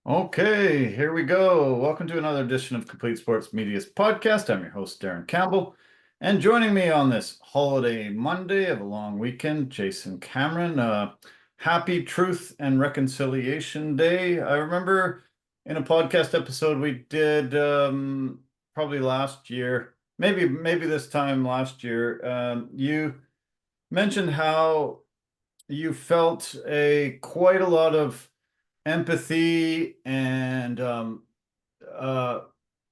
Okay, here we go. Welcome to another edition of Complete Sports Media's podcast. I'm your host, Darren Campbell. And joining me on this holiday Monday of a long weekend, Jason Cameron. Happy Truth and Reconciliation Day. I remember in a podcast episode we did probably last year, maybe this time last year, you mentioned how you felt quite a lot of empathy and uh,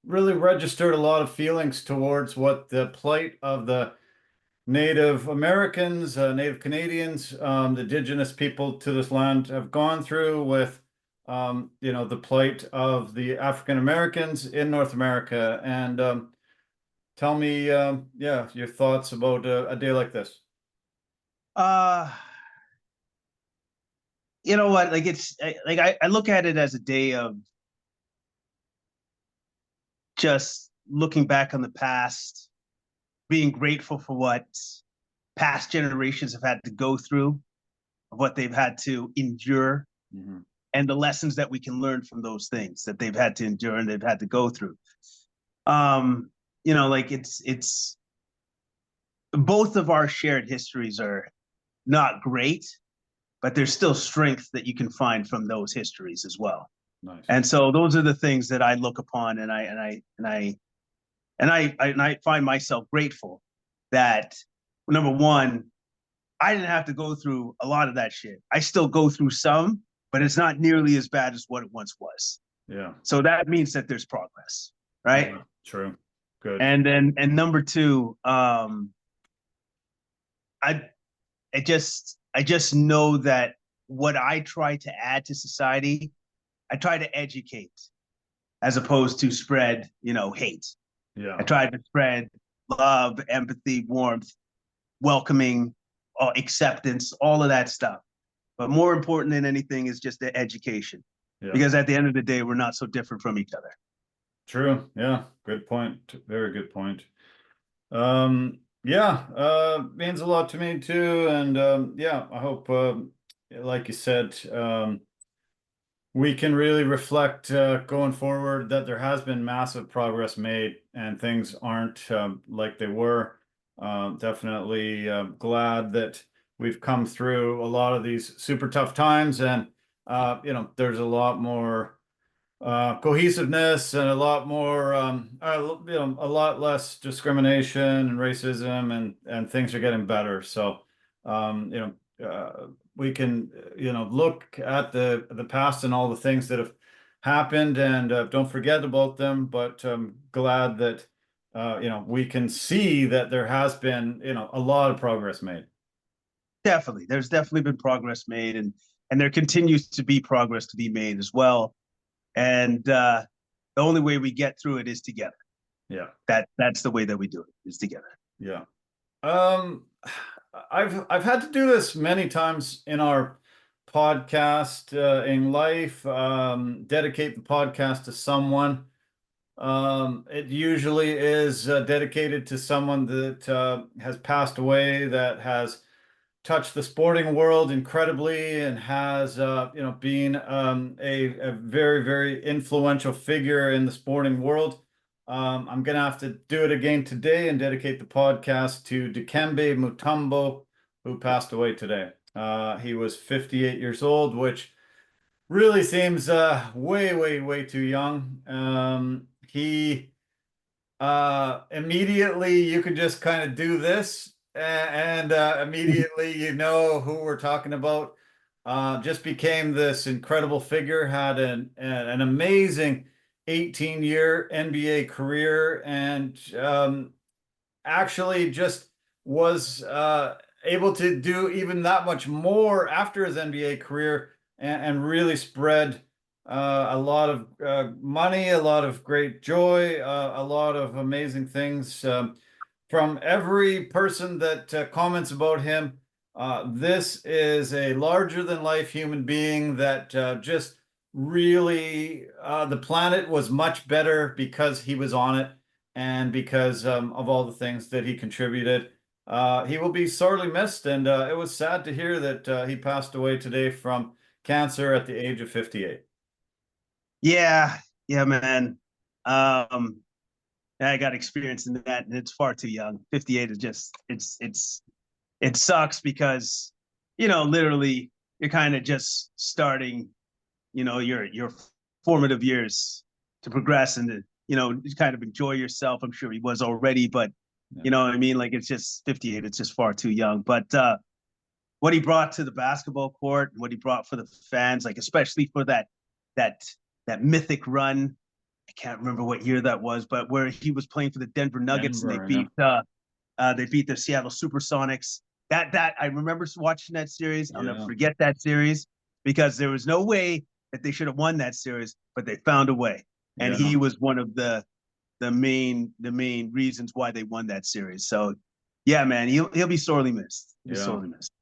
really registered a lot of feelings towards what the plight of the Native Americans, Native Canadians, the indigenous people to this land have gone through with, the plight of the African Americans in North America. And tell me, your thoughts about a day like this. Uh, you know what? I look at it as a day of just looking back on the past, being grateful for what past generations have had to go through, what they've had to endure, and the lessons that we can learn from those things that they've had to endure and they've had to go through. It's both of our shared histories are not great, but there's still strength that you can find from those histories as well. Nice. And so those are the things that I look upon, and I find myself grateful that, number one, I didn't have to go through a lot of that shit. I still go through some, but it's not nearly as bad as what it once was. Yeah. So that means that there's progress, right? Yeah, true. Good. And number two, I just know that what I try to add to society, I try to educate as opposed to spread, hate. Yeah. I try to spread love, empathy, warmth, welcoming, acceptance, all of that stuff. But more important than anything is just the education. Yeah. Because at the end of the day, we're not so different from each other. True. Yeah. Good point. Very good point. Means a lot to me too. And I hope, like you said, we can really reflect going forward that there has been massive progress made and things aren't like they were. Definitely glad that we've come through a lot of these super tough times, and there's a lot more cohesiveness and a lot more a lot less discrimination and racism, and things are getting better. So we can look at the past and all the things that have happened, and don't forget about them, but glad that we can see that there has been a lot of progress made. Definitely, there's definitely been progress made, and there continues to be progress to be made as well. And the only way we get through it is together. Yeah, that's the way that we do it, is together. Yeah. I've had to do this many times in our podcast in life. Dedicate the podcast to someone. It usually is dedicated to someone that has passed away, that has touched the sporting world incredibly, and has been a very, very influential figure in the sporting world. I'm gonna have to do it again today and dedicate the podcast to Dikembe Mutombo, who passed away today. He was 58 years old, which really seems way, way, way too young. He immediately, you could just kind of do this, and immediately you know who we're talking about. Just became this incredible figure, had an amazing 18-year NBA career, and actually just was able to do even that much more after his NBA career, and really spread a lot of money, a lot of great joy, a lot of amazing things from every person that comments about him. This is a larger than life human being that just really, the planet was much better because he was on it, and because of all the things that he contributed. He will be sorely missed, and it was sad to hear that he passed away today from cancer at the age of 58. Yeah, yeah, man. Um, I got experience in that, and it's far too young. 58 is just it sucks because literally you're kind of just starting, your formative years to progress and to kind of enjoy yourself. I'm sure he was already, but Yeah. you know what I mean. Like it's just 58. It's just far too young. But what he brought to the basketball court, what he brought for the fans, like especially for that that mythic run. I can't remember what year that was, but where he was playing for the Denver Nuggets and Denver, they beat the Seattle Supersonics. That I remember watching that series. I'll never yeah, forget that series because there was no way that they should have won that series, but they found a way, and yeah. he was one of the main reasons why they won that series. So, yeah, man, he'll be sorely missed. He'll be Yeah. sorely missed.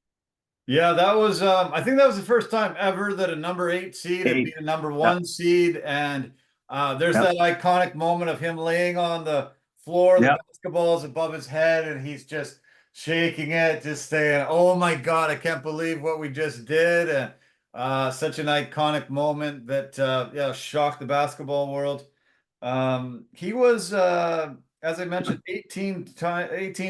Yeah, that was I think that was the first time ever that a number 8 seed had Hey, beat a number yep, 1 seed. And there's yep, that iconic moment of him laying on the floor, the yep. basketball's above his head, and he's just shaking it, just saying, "Oh my God, I can't believe what we just did." And such an iconic moment that yeah, shocked the basketball world. He was as I mentioned, 18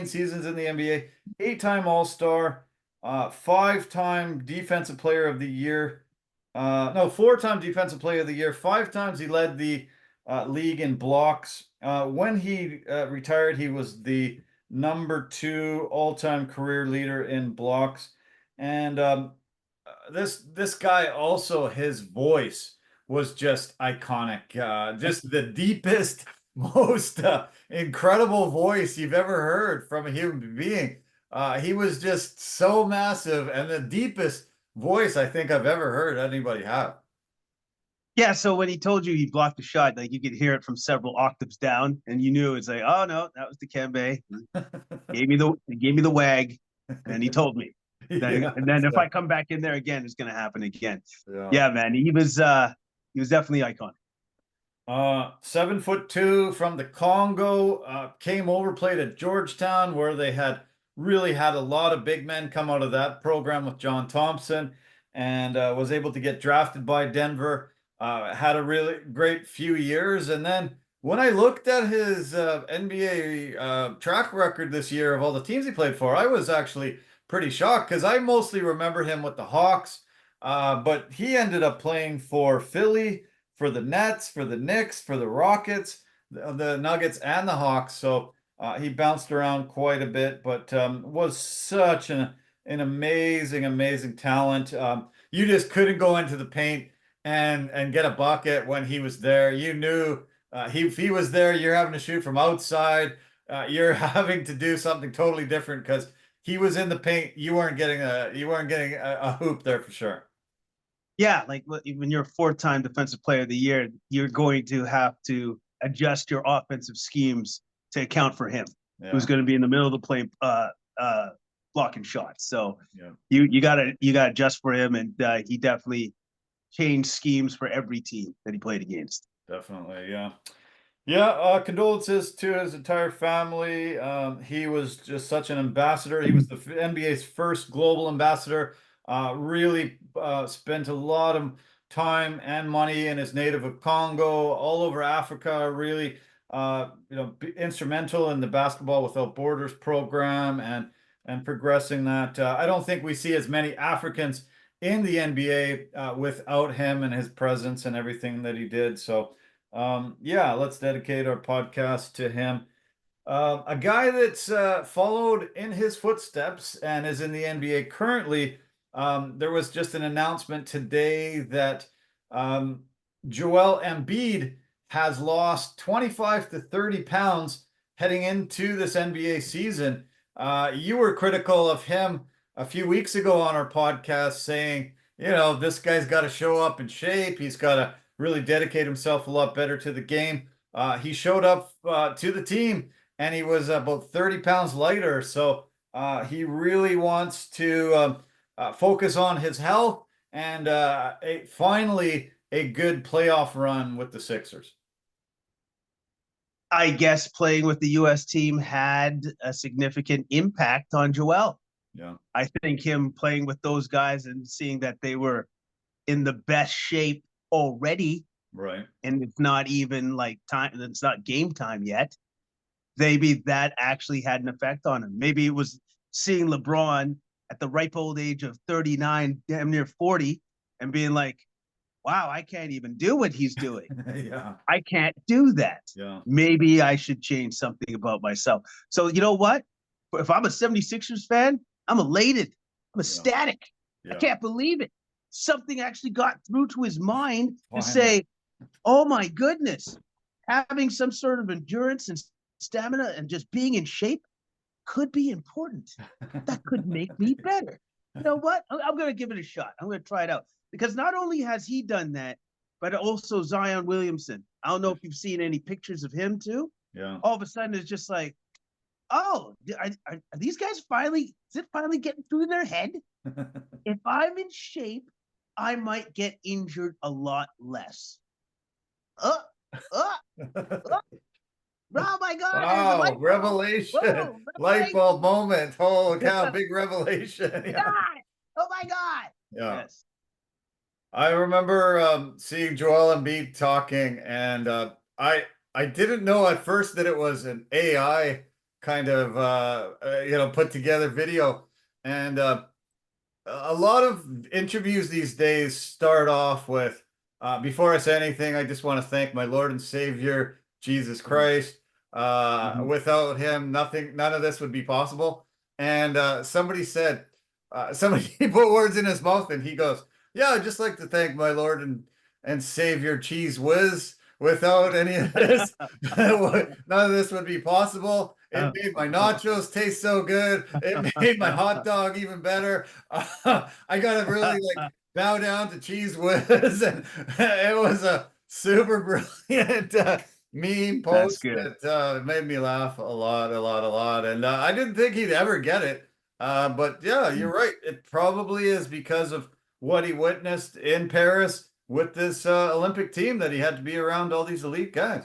seasons in the NBA, 8-time All-Star, 5-time Defensive Player of the Year. No, 4-time Defensive Player of the Year. 5 times he led the league in blocks. When he retired, he was the number 2 all-time career leader in blocks. And this guy also, his voice was just iconic. Just the deepest, most incredible voice you've ever heard from a human being. He was just so massive and the deepest voice I think I've ever heard anybody have. Yeah, so when he told you he blocked the shot, like you could hear it from several octaves down, and you knew it's like, oh no, that was Dikembe. He gave me the wag, and he told me. Yeah, And then if I come back in there again, it's gonna happen again. yeah. Yeah, man, he was definitely iconic. 7'2" from the Congo, came over, played at Georgetown, where they had really had a lot of big men come out of that program with John Thompson, and was able to get drafted by Denver. Had a really great few years, and then when I looked at his NBA track record this year of all the teams he played for, I was actually pretty shocked because I mostly remember him with the Hawks, but he ended up playing for Philly, for the Nets, for the Knicks, for the Rockets, the Nuggets, and the Hawks. So he bounced around quite a bit, but was such an amazing, amazing talent. You just couldn't go into the paint and get a bucket when he was there. You knew if he was there, you're having to shoot from outside. You're having to do something totally different because he was in the paint. You weren't getting a hoop there for sure. Yeah, like when you're a 4-time defensive player of the year, you're going to have to adjust your offensive schemes to account for him, who's Yeah, going to be in the middle of the play, blocking shots. So yeah, you gotta adjust for him, and he definitely changed schemes for every team that he played against. definitely. Yeah. Yeah, condolences to his entire family. He was just such an ambassador. He was the NBA's first global ambassador. Really spent a lot of time and money in his native of Congo, all over Africa. Really, instrumental in the Basketball Without Borders program and progressing that. I don't think we see as many Africans in the NBA without him and his presence and everything that he did. So. Yeah, let's dedicate our podcast to him. A guy that's followed in his footsteps and is in the NBA currently. There was just an announcement today that um, Joel Embiid has lost 25 to 30 pounds heading into this NBA season. You were critical of him a few weeks ago on our podcast, saying, this guy's got to show up in shape. He's got to really dedicate himself a lot better to the game. He showed up to the team and he was about 30 pounds lighter. So he really wants to focus on his health and finally a good playoff run with the Sixers. I guess playing with the U.S. team had a significant impact on Joel. Yeah. I think him playing with those guys and seeing that they were in the best shape already Right. and it's not even like time, it's not game time yet, maybe that actually had an effect on him. Maybe it was seeing LeBron at the ripe old age of 39, damn near 40, and being like, wow, I can't even do what he's doing. Yeah. I can't do that. Yeah. Maybe I should change something about myself. So you know what? If I'm a 76ers fan, I'm elated. I'm ecstatic. Yeah. I can't believe it. Something actually got through to his mind to Finally. say, oh my goodness, having some sort of endurance and stamina and just being in shape could be important. That could make me better. You know what? I'm going to give it a shot. I'm going to try it out. Because not only has he done that, but also Zion Williamson. I don't know if you've seen any pictures of him too. Yeah. All of a sudden, it's just like, oh, are these guys finally, is it finally getting through their head? If I'm in shape, I might get injured a lot less. Oh my God. Wow, revelation. Whoa, Light bulb moment. Holy cow, big revelation. Yeah. God. Oh my God. Yeah. Yes. I remember seeing Joel Embiid talking, and I didn't know at first that it was an AI kind of put together video. And a lot of interviews these days start off with, before I say anything, I just want to thank my Lord and Savior, Jesus Christ. Without him, none of this would be possible. And somebody said, somebody put words in his mouth, and he goes, yeah, I'd just like to thank my Lord and Savior Cheese Whiz. Without any of this, none of this would be possible. It made my nachos taste so good. It made my hot dog even better. I got to really bow down to Cheese Whiz, and it was a super brilliant meme post that made me laugh a lot. And I didn't think he'd ever get it. But yeah, you're right. It probably is because of what he witnessed in Paris with this Olympic team, that he had to be around all these elite guys.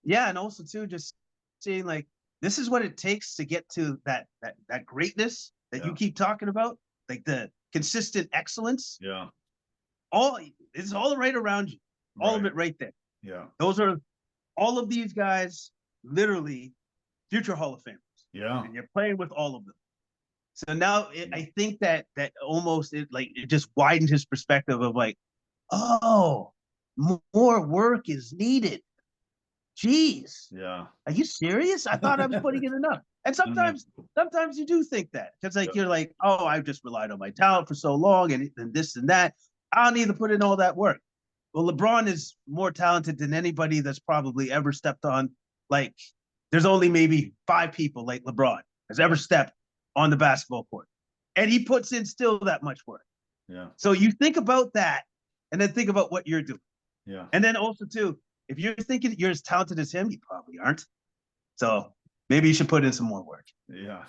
Yeah, and also too, just seeing like, this is what it takes to get to that greatness that you keep talking about, like the consistent excellence. Yeah. It's all right around you. All of it right there. Yeah. Those are all of these guys, literally future Hall of Famers. Yeah. And you're playing with all of them. So now I think that almost it just widened his perspective of like, oh, more work is needed. Jeez. Yeah. Are you serious? I thought I was putting in enough. And sometimes you do think that. Because you're like, oh, I've just relied on my talent for so long and this and that. I don't need to put in all that work. Well, LeBron is more talented than anybody that's probably ever stepped on. Like, there's only maybe 5 people like LeBron has ever stepped on the basketball court. And he puts in still that much work. Yeah. So you think about that and then think about what you're doing. Yeah. And then also too, if you're thinking you're as talented as him, you probably aren't. So maybe you should put in some more work. Yeah.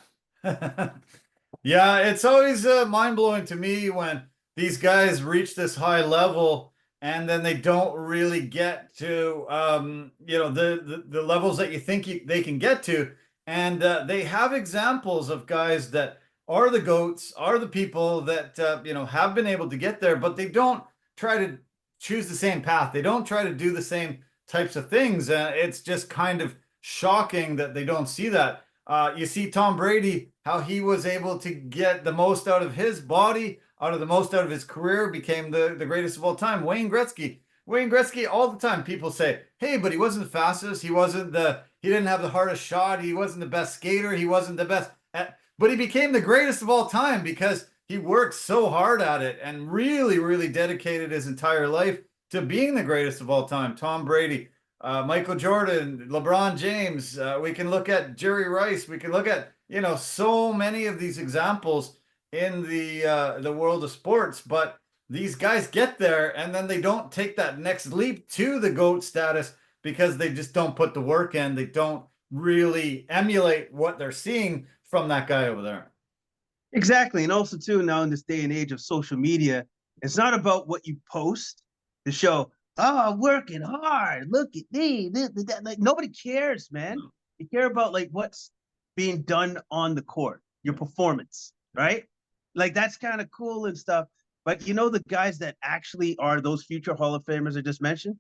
Yeah, it's always mind-blowing to me when these guys reach this high level and then they don't really get to the levels that you think they can get to. And they have examples of guys that are the GOATs, are the people that have been able to get there, but they don't try to choose the same path. They don't try to do the same types of things. It's just kind of shocking that they don't see that. You see Tom Brady, how he was able to get the most out of his body, out of the most out of his career, became the greatest of all time. Wayne Gretzky, all the time people say, hey, but he wasn't the fastest. He didn't have the hardest shot. He wasn't the best skater. He wasn't the best. But he became the greatest of all time because he worked so hard at it and really, really dedicated his entire life to being the greatest of all time. Tom Brady, Michael Jordan, LeBron James. We can look at Jerry Rice. We can look at, so many of these examples in the world of sports. But these guys get there and then they don't take that next leap to the GOAT status because they just don't put the work in. They don't really emulate what they're seeing from that guy over there. Exactly. And also too, now in this day and age of social media, it's not about what you post to show, oh, working hard. Look at me. Like, nobody cares, man. No. You care about like what's being done on the court, your performance, right? Like that's kind of cool and stuff. But the guys that actually are those future Hall of Famers I just mentioned,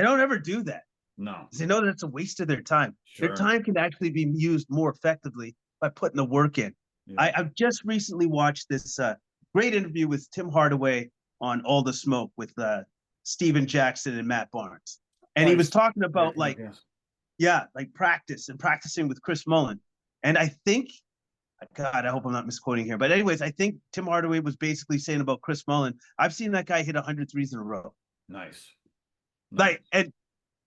They don't ever do that. No. They know that's a waste of their time. Sure. Their time can actually be used more effectively by putting the work in. Yeah. I've just recently watched this great interview with Tim Hardaway on All the Smoke with Steven Jackson and Matt Barnes. And he was talking about like practice and practicing with Chris Mullin. And I think, God, I hope I'm not misquoting here. But anyways, I think Tim Hardaway was basically saying about Chris Mullin, I've seen that guy hit 100 threes in a row. Nice. Like, and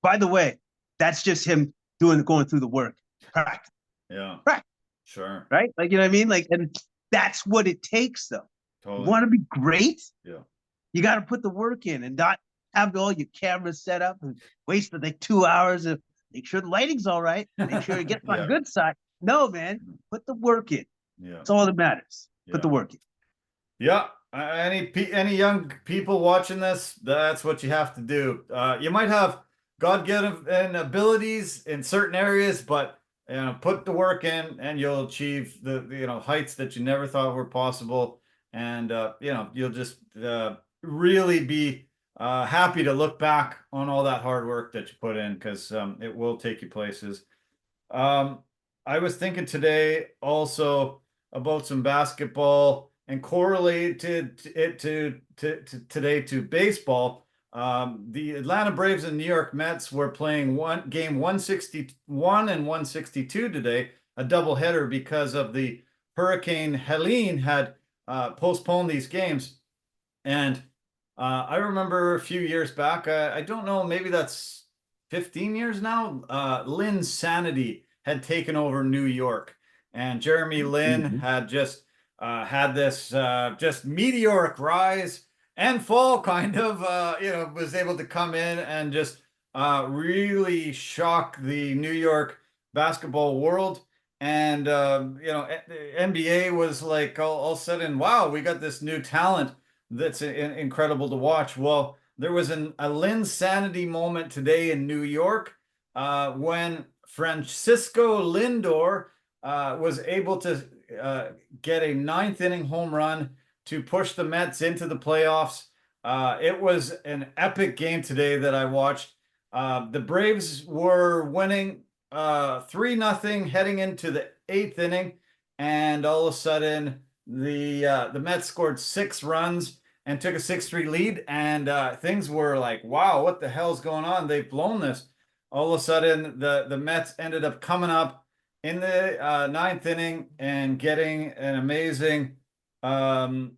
by the way, that's just him going through the work. Practice. Yeah. Practice. Sure. Right? Like, you know what I mean? Like, and that's what it takes, though. Totally. You want to be great? Yeah. You got to put the work in and not have all your cameras set up and waste like 2 hours of make sure the lighting's all right, make sure it gets on good side. No, man, put the work in. Yeah. That's all that matters. Put the work in. Yeah. Any young people watching this, that's what you have to do. You might have God-given abilities in certain areas, but put the work in, and you'll achieve the heights that you never thought were possible, and you'll just really be happy to look back on all that hard work that you put in, because it will take you places. I was thinking today also about some basketball and correlated it to today to baseball. The Atlanta Braves and New York Mets were playing game 161 and 162 today, a doubleheader, because of the Hurricane Helene had postponed these games. And I remember a few years back, I don't know, maybe that's 15 years now, Lynn's sanity had taken over New York, and Jeremy Lin had just had this just meteoric rise and fall, kind of, was able to come in and just really shock the New York basketball world. And, NBA was like all of a sudden, wow, we got this new talent that's incredible to watch. Well, there was a Lin sanity moment today in New York when Francisco Lindor was able to get a 9th inning home run to push the Mets into the playoffs. It was an epic game today that I watched. The Braves were winning 3-0 heading into the 8th inning, and all of a sudden the Mets scored 6 runs and took a 6-3 lead, and things were like, wow, what the hell's going on? They've blown this. All of a sudden, the Mets ended up coming up in the 9th inning and getting an amazing 2-run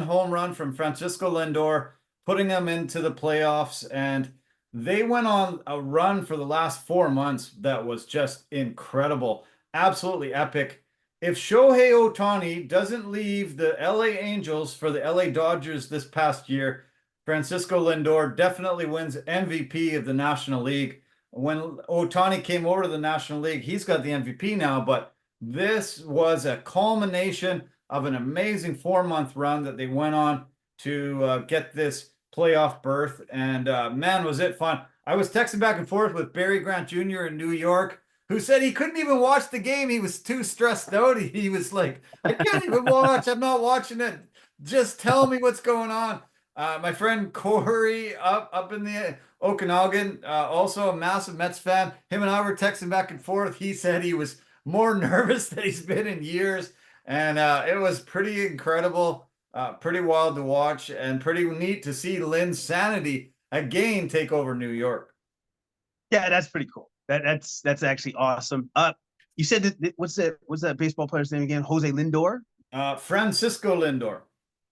home run from Francisco Lindor, putting them into the playoffs. And they went on a run for the last 4 months that was just incredible, absolutely epic. If Shohei Ohtani doesn't leave the LA Angels for the LA Dodgers this past year, Francisco Lindor definitely wins MVP of the National League. When Ohtani came over to the National League, he's got the MVP now, but this was a culmination of an amazing 4-month run that they went on to get this playoff berth. And man, was it fun. I was texting back and forth with Barry Grant Jr. in New York, who said he couldn't even watch the game. He was too stressed out. He was like, I can't even watch. I'm not watching it. Just tell me what's going on. My friend Corey up in the Okanagan, also a massive Mets fan. Him and I were texting back and forth. He said he was more nervous than he's been in years. And it was pretty incredible, pretty wild to watch, and pretty neat to see Lynn's sanity again take over New York. Yeah, that's pretty cool. That's actually awesome. You said that what's that baseball player's name again? Jose Lindor? Francisco Lindor.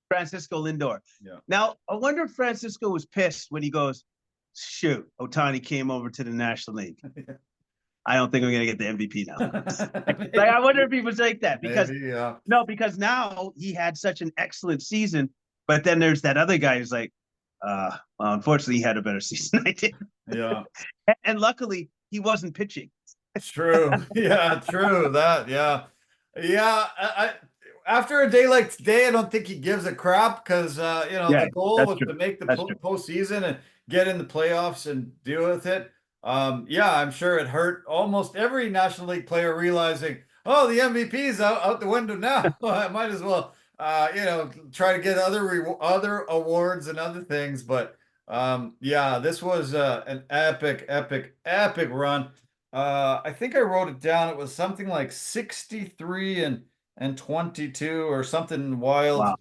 Francisco Lindor. Yeah. Now, I wonder if Francisco was pissed when he goes, shoot, Ohtani came over to the National League. I don't think I'm going to get the MVP now. Like, I wonder if he was like that because maybe, yeah. No, because now he had such an excellent season, but then there's that other guy who's like, well, unfortunately, he had a better season than I did. Yeah. And luckily, he wasn't pitching. True. Yeah, true. That, yeah. Yeah, after a day like today, I don't think he gives a crap because, the goal was to make the postseason and get in the playoffs and deal with it. I'm sure it hurt almost every National League player realizing, oh, the MVP's out the window now. I might as well, try to get other awards and other things. But Yeah, this was an epic run. I think I wrote it down. It was something like 63 and 22 or something wild Wow.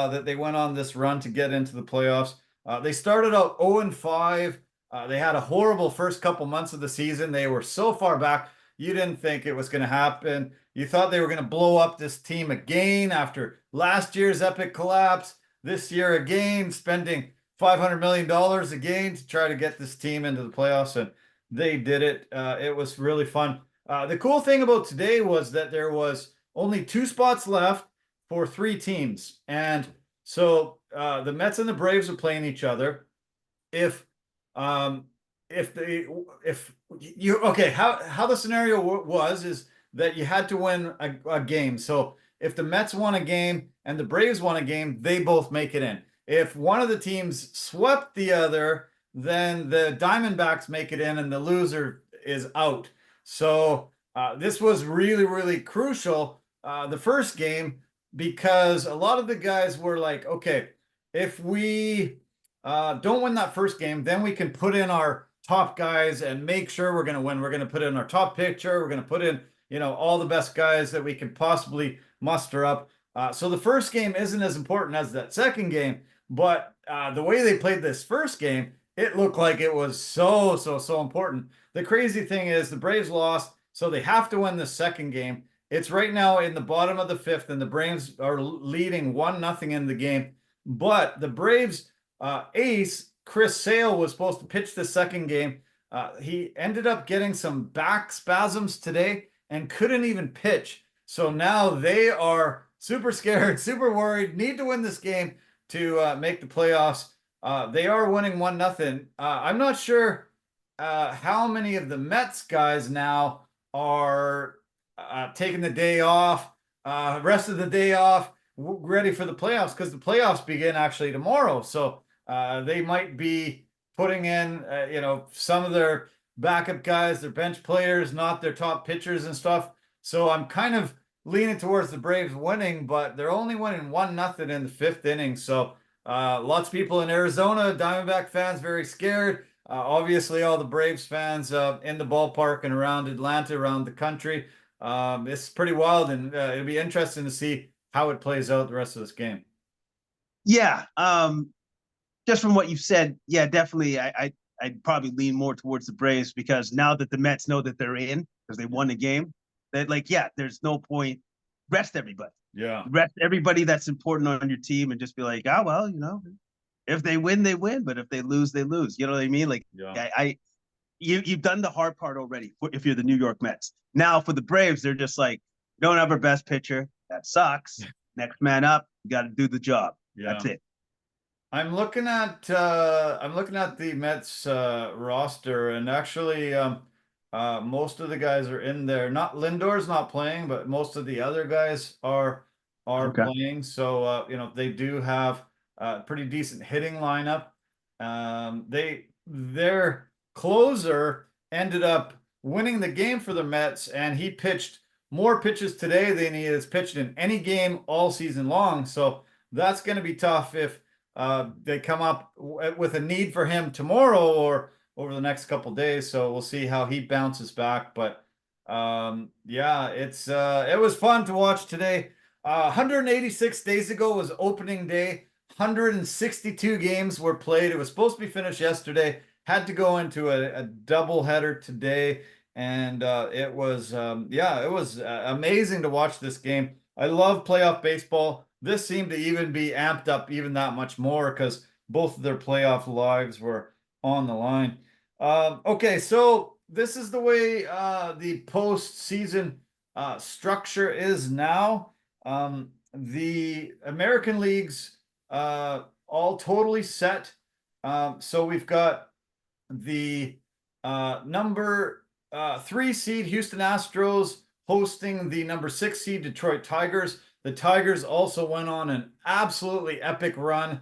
that they went on this run to get into the playoffs. They started out 0 and 5. They had a horrible first couple months of the season. They were so far back. You didn't think it was going to happen. You thought they were going to blow up this team again after last year's epic collapse. This year again, spending $500 million again to try to get this team into the playoffs, and they did it. It was really fun. The cool thing about today was that there was only 2 spots left for 3 teams, and so the Mets and the Braves are playing each other. If um, if you okay, how the scenario was is that you had to win a game. So if the Mets won a game and the Braves won a game, they both make it in. If one of the teams swept the other, then the Diamondbacks make it in and the loser is out. So this was really crucial, the first game, because a lot of the guys were like, okay, if we don't win that first game, then we can put in our top guys and make sure we're going to win. We're going to put in our top pitcher. We're going to put in, all the best guys that we can possibly muster up. So the first game isn't as important as that second game, but the way they played this first game, it looked like it was so important. The crazy thing is the Braves lost, so they have to win the second game. It's right now in the bottom of the fifth, and the Braves are leading 1-0 in the game. But the Braves ace, Chris Sale, was supposed to pitch the second game. He ended up getting some back spasms today and couldn't even pitch. So now they are super scared, super worried, need to win this game to make the playoffs. They are winning 1-0. I'm not sure how many of the Mets guys now are taking the day off, rest of the day off, ready for the playoffs, because the playoffs begin actually tomorrow. So they might be putting in, some of their backup guys, their bench players, not their top pitchers and stuff. So I'm kind of leaning towards the Braves winning, but they're only winning 1-0 in the fifth inning. So lots of people in Arizona, Diamondback fans, very scared. Obviously, all the Braves fans in the ballpark and around Atlanta, around the country. It's pretty wild, and it'll be interesting to see how it plays out the rest of this game. Yeah. Just from what you've said, yeah, definitely. I'd probably lean more towards the Braves, because now that the Mets know that they're in because they won the game, that there's no point. Rest everybody. Yeah. Rest everybody that's important on your team, and just be like, oh well, if they win, they win, but if they lose, they lose. You know what I mean? Like, yeah. You've done the hard part already if you're the New York Mets. Now for the Braves, they're just like, don't have our best pitcher. That sucks. Next man up. You got to do the job. Yeah. That's it. I'm looking at the Mets roster, and actually most of the guys are in there. Not Lindor's not playing, but most of the other guys are okay. Playing. So they do have a pretty decent hitting lineup. Their closer ended up winning the game for the Mets, and he pitched more pitches today than he has pitched in any game all season long. So that's going to be tough if they come up with a need for him tomorrow or over the next couple of days. So we'll see how he bounces back. But yeah, it was fun to watch today. 186 days ago was opening day. 162 games were played. It was supposed to be finished yesterday. Had to go into a double header today, and it was amazing to watch this game. I love playoff baseball. This seemed to even be amped up even that much more because both of their playoff lives were on the line. Okay, so this is the way the postseason structure is now. The American leagues all totally set. So we've got the number 3 seed Houston Astros hosting the number 6 seed Detroit Tigers. The Tigers also went on an absolutely epic run.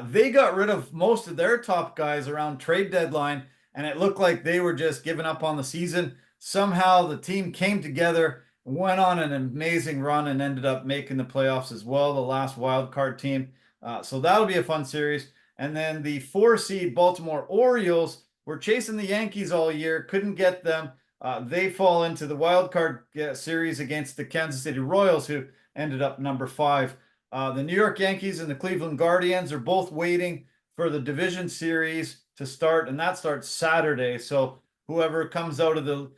They got rid of most of their top guys around trade deadline, and it looked like they were just giving up on the season. Somehow the team came together, went on an amazing run, and ended up making the playoffs as well, the last wild card team. So that'll be a fun series. And then the 4 seed Baltimore Orioles were chasing the Yankees all year, couldn't get them. They fall into the wild card series against the Kansas City Royals, who ended up number 5. The New York Yankees and the Cleveland Guardians are both waiting for the division series to start, and that starts Saturday. So whoever comes out of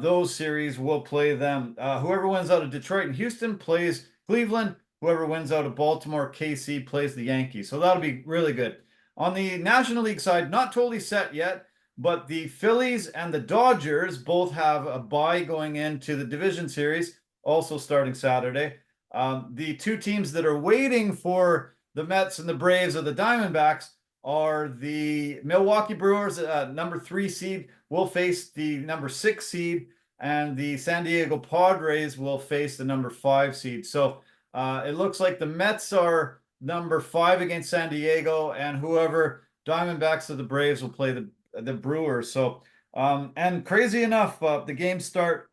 those series will play them. Whoever wins out of Detroit and Houston plays Cleveland. Whoever wins out of Baltimore, KC plays the Yankees. So that'll be really good. On the National League side, not totally set yet, but the Phillies and the Dodgers both have a bye going into the division series, also starting Saturday. The 2 teams that are waiting for the Mets and the Braves or the Diamondbacks are the Milwaukee Brewers, number 3 seed, will face the number 6 seed, and the San Diego Padres will face the number 5 seed. So it looks like the Mets are number 5 against San Diego, and whoever Diamondbacks or the Braves will play the Brewers. So, and crazy enough, the games start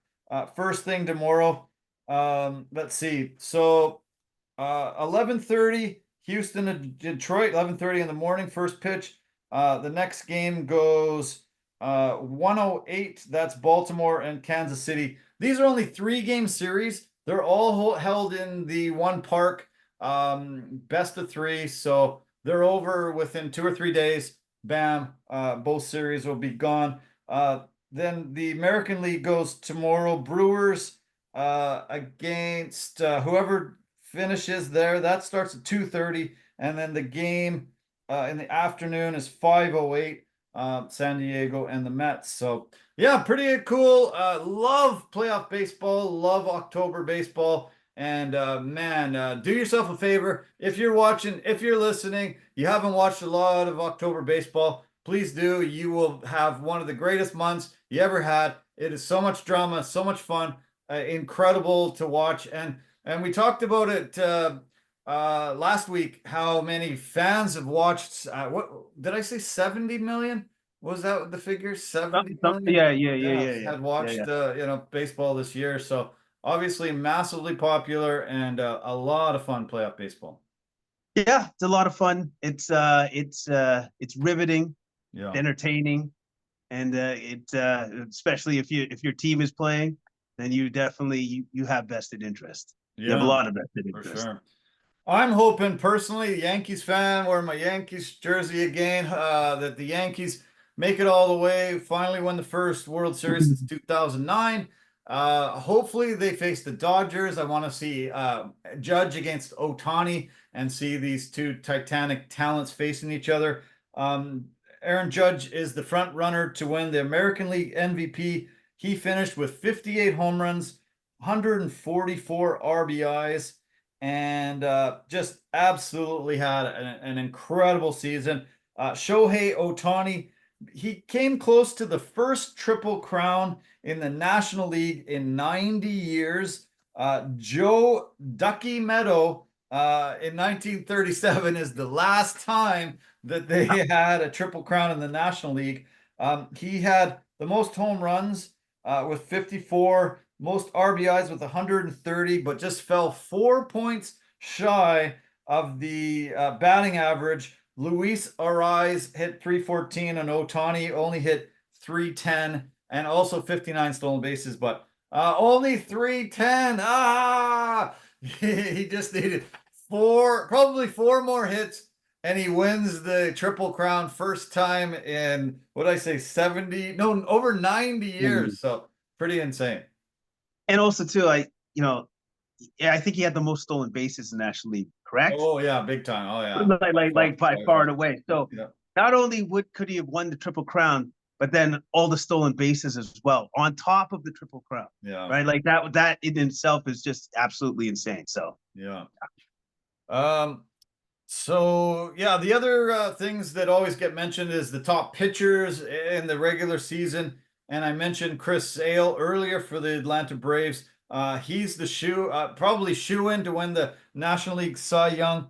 first thing tomorrow. Let's see. So 11:30, Houston and Detroit, 11:30 in the morning, first pitch. The next game goes 1:08. That's Baltimore and Kansas City. These are only 3-game series. They're all held in the one park, best of 3. So they're over within 2 or 3 days. Bam, both series will be gone. Then the American League goes tomorrow. Brewers against whoever finishes there. That starts at 2:30, and then the game in the afternoon is 5:08. San Diego and the Mets. So yeah, pretty cool. Love playoff baseball. Love October baseball. And man, do yourself a favor. If you're watching, if you're listening, you haven't watched a lot of October baseball, please do. You will have one of the greatest months you ever had. It is so much drama, so much fun, incredible to watch. And we talked about it last week, how many fans have watched. What did I say? 70 million? Was that the figure? 70 million? Yeah. Had watched baseball this year. So obviously massively popular and a lot of fun playoff baseball. Yeah, it's a lot of fun. It's riveting, entertaining, and especially if your team is playing, then you definitely you have vested interest. You have a lot of vested interest. For sure. I'm hoping personally, Yankees fan, wearing my Yankees jersey again, that the Yankees make it all the way, finally win the first World Series since 2009. Hopefully they face the Dodgers. I want to see Judge against Ohtani and see these 2 titanic talents facing each other. Aaron Judge is the front runner to win the American League MVP. He finished with 58 home runs, 144 RBIs, and just absolutely had an incredible season. Shohei Ohtani, he came close to the first Triple Crown in the National League in 90 years. Joe Ducky Meadow in 1937 is the last time that they had a Triple Crown in the National League. He had the most home runs with 54, most RBIs with 130, but just fell 4 points shy of the batting average. Luis Ariz hit 314 and Ohtani only hit 310 and also 59 stolen bases, but only 310. He just needed probably four more hits, and he wins the Triple Crown first time in, what did I say, over 90 years. So pretty insane. And also too, I think he had the most stolen bases in the National League, correct? Oh yeah, big time. Oh yeah, like by far and away. So not only could he have won the Triple Crown, but then all the stolen bases as well on top of the Triple Crown. Yeah, right. Like that in itself is just absolutely insane. So yeah. So yeah, the other things that always get mentioned is the top pitchers in the regular season. And I mentioned Chris Sale earlier for the Atlanta Braves. He's the probably shoe-in to win the National League Cy Young.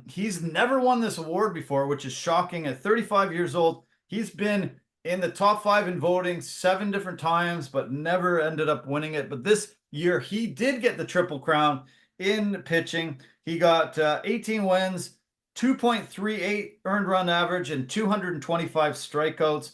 He's never won this award before, which is shocking. At 35 years old, he's been in the top 5 in voting 7 different times, but never ended up winning it. But this year, he did get the Triple Crown in pitching. He got 18 wins, 2.38 earned run average and 225 strikeouts.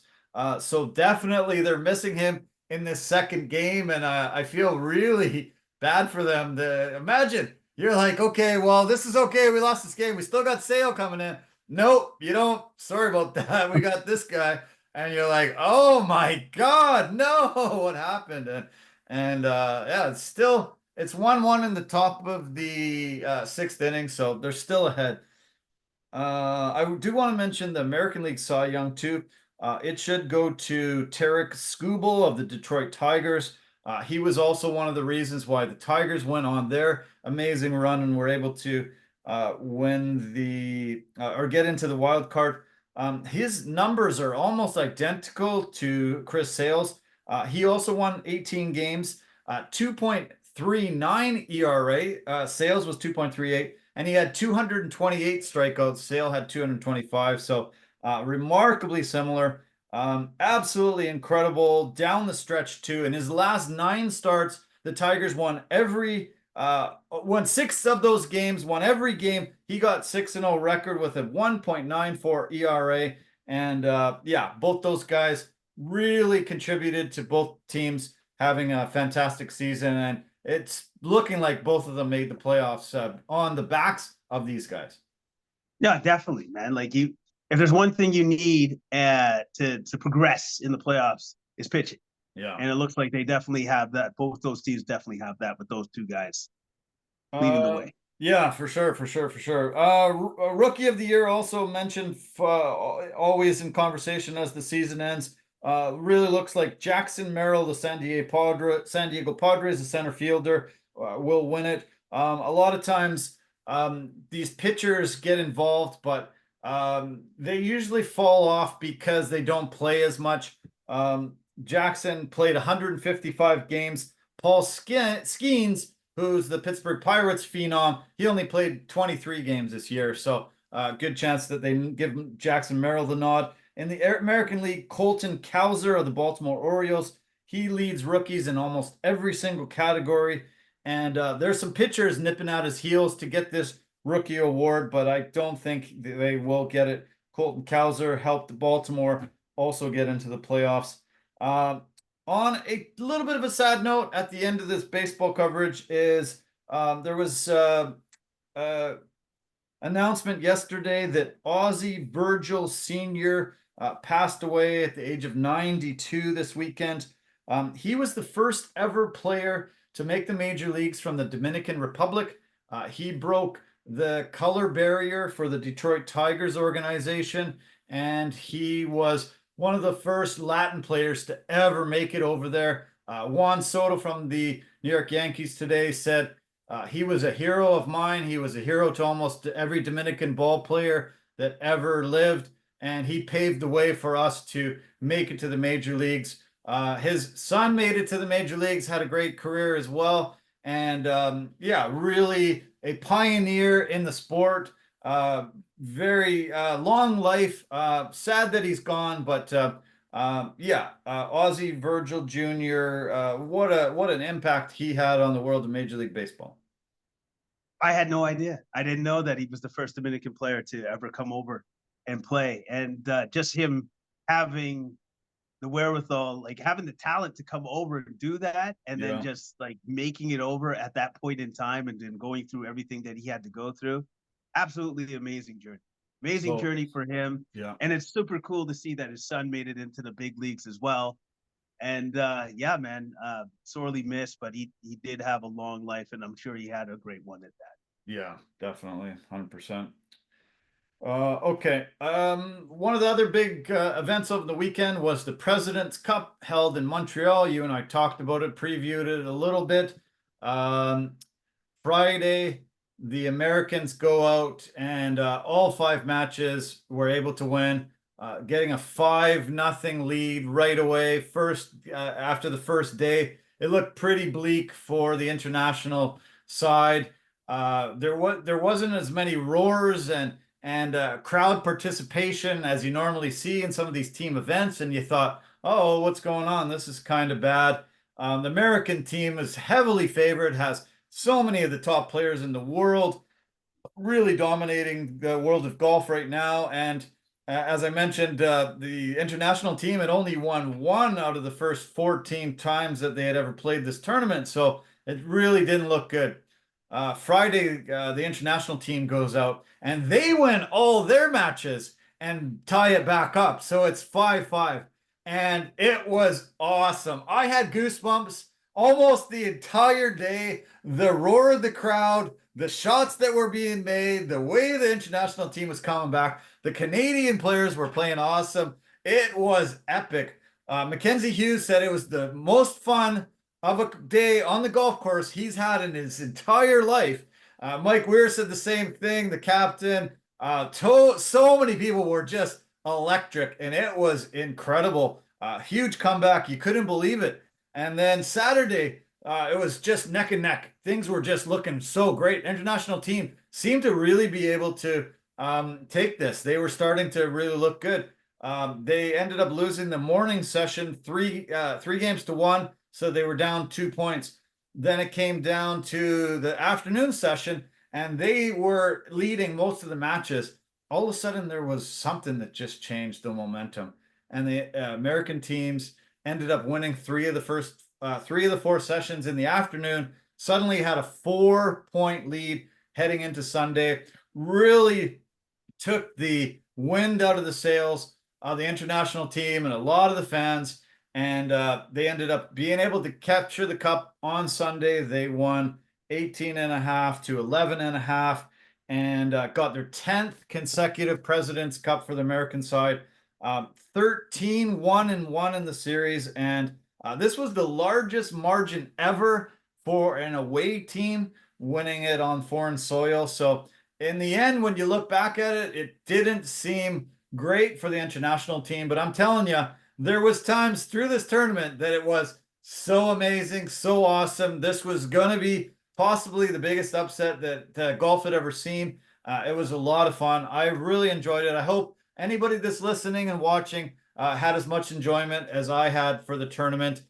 So definitely they're missing him in this second game, and I feel really bad for them. Imagine you're like, okay, well, this is okay. We lost this game. We still got Sale coming in. Nope, you don't. Sorry about that. We got this guy, and you're like, oh my God, no, what happened? And yeah, it's 1-1 in the top of the sixth inning, so they're still ahead. I do want to mention the American League Cy Young too. It should go to Derrick of the Detroit Tigers. He was also one of the reasons why the Tigers went on their amazing run and were able to win or get into the wild card. His numbers are almost identical to Chris Sale's. He also won 18 games, 2.39 ERA. Sales was 2.38, and he had 228 strikeouts. Sale had 225. So remarkably similar. Absolutely incredible down the stretch too. In his last 9 starts, the Tigers won 6 of those games, won every game. He got 6-0 record with a 1.94 ERA. And yeah, both those guys really contributed to both teams having a fantastic season. And it's looking like both of them made the playoffs on the backs of these guys. Yeah, definitely, man. Like if there's one thing you need to progress in the playoffs, is pitching. Yeah. And it looks like they definitely have that. Both those teams definitely have that with those two guys leading the way. Yeah, for sure. Rookie of the year also mentioned always in conversation as the season ends. Really looks like Jackson Merrill, the San Diego Padres, the center fielder, will win it. A lot of times these pitchers get involved, but they usually fall off because they don't play as much. Jackson played 155 games. Paul Skeens, who's the Pittsburgh Pirates phenom, he only played 23 games this year. So good chance that they give Jackson Merrill the nod. In the American League, Colton Cowser of the Baltimore Orioles, he leads rookies in almost every single category. And there's some pitchers nipping at his heels to get this rookie award, but I don't think they will get it. Colton Cowser helped Baltimore also get into the playoffs. On a little bit of a sad note, at the end of this baseball coverage is there was announcement yesterday that Ozzie Virgil Sr. Passed away at the age of 92 this weekend. He was the first ever player to make the major leagues from the Dominican Republic. He broke the color barrier for the Detroit Tigers organization, and he was one of the first Latin players to ever make it over there. Juan Soto from the New York Yankees today said, he was a hero of mine. He was a hero to almost every Dominican ball player that ever lived, and he paved the way for us to make it to the major leagues. His son made it to the major leagues, had a great career as well, and yeah, really a pioneer in the sport. Very long life. Sad that he's gone, but yeah, Ozzie Virgil Jr. What an impact he had on the world of Major League Baseball. I had no idea. I didn't know that he was the first Dominican player to ever come over and play, and just him having the wherewithal, like having the talent to come over and do that, and then just like making it over at that point in time, and then going through everything that he had to go through. Absolutely amazing journey. Amazing journey for him. Yeah. And it's super cool to see that his son made it into the big leagues as well. And yeah, man, sorely missed, but he did have a long life, and I'm sure he had a great one at that. Yeah, definitely. 100%. Okay. One of the other big events of the weekend was the President's Cup held in Montreal. You and I talked about it, previewed it a little bit. Friday, the Americans go out and all 5 matches were able to win, getting a 5-0 lead right away. After the first day, it looked pretty bleak for the international side. There wasn't as many roars and crowd participation as you normally see in some of these team events, and you thought, oh, what's going on? This is kind of bad. The American team is heavily favored, has so many of the top players in the world. really dominating the world of golf right now. And as I mentioned, the international team had only won one out of the first 14 times that they had ever played this tournament. So it really didn't look good. Friday, the international team goes out and they win all their matches and tie it back up. So it's 5-5. And it was awesome. I had goosebumps almost the entire day. The roar of the crowd, the shots that were being made, the way the international team was coming back, the Canadian players were playing awesome. It was epic. Mackenzie Hughes said it was the most fun of a day on the golf course he's had in his entire life. Mike Weir said the same thing. The captain, so many people were just electric, and it was incredible. Huge comeback. You couldn't believe it. And then Saturday, it was just neck and neck. Things were just looking so great. International team seemed to really be able to take this. They were starting to really look good. They ended up losing the morning session 3-1, so they were down 2 points. Then it came down to the afternoon session, and they were leading most of the matches. All of a sudden, there was something that just changed the momentum, and the American teams ended up winning 3 of the 4 sessions in the afternoon. Suddenly had a 4-point lead heading into Sunday. Really took the wind out of the sails of the international team and a lot of the fans. And they ended up being able to capture the cup on Sunday. They won 18.5 to 11.5 and got their 10th consecutive President's Cup for the American side. 13-1-1 in the series, and this was the largest margin ever for an away team winning it on foreign soil. So in the end, when you look back at it, it didn't seem great for the international team, but I'm telling you, there was times through this tournament that it was so amazing, so awesome. This was going to be possibly the biggest upset that golf had ever seen. It was a lot of fun. I really enjoyed it. I hope anybody that's listening and watching had as much enjoyment as I had for the tournament.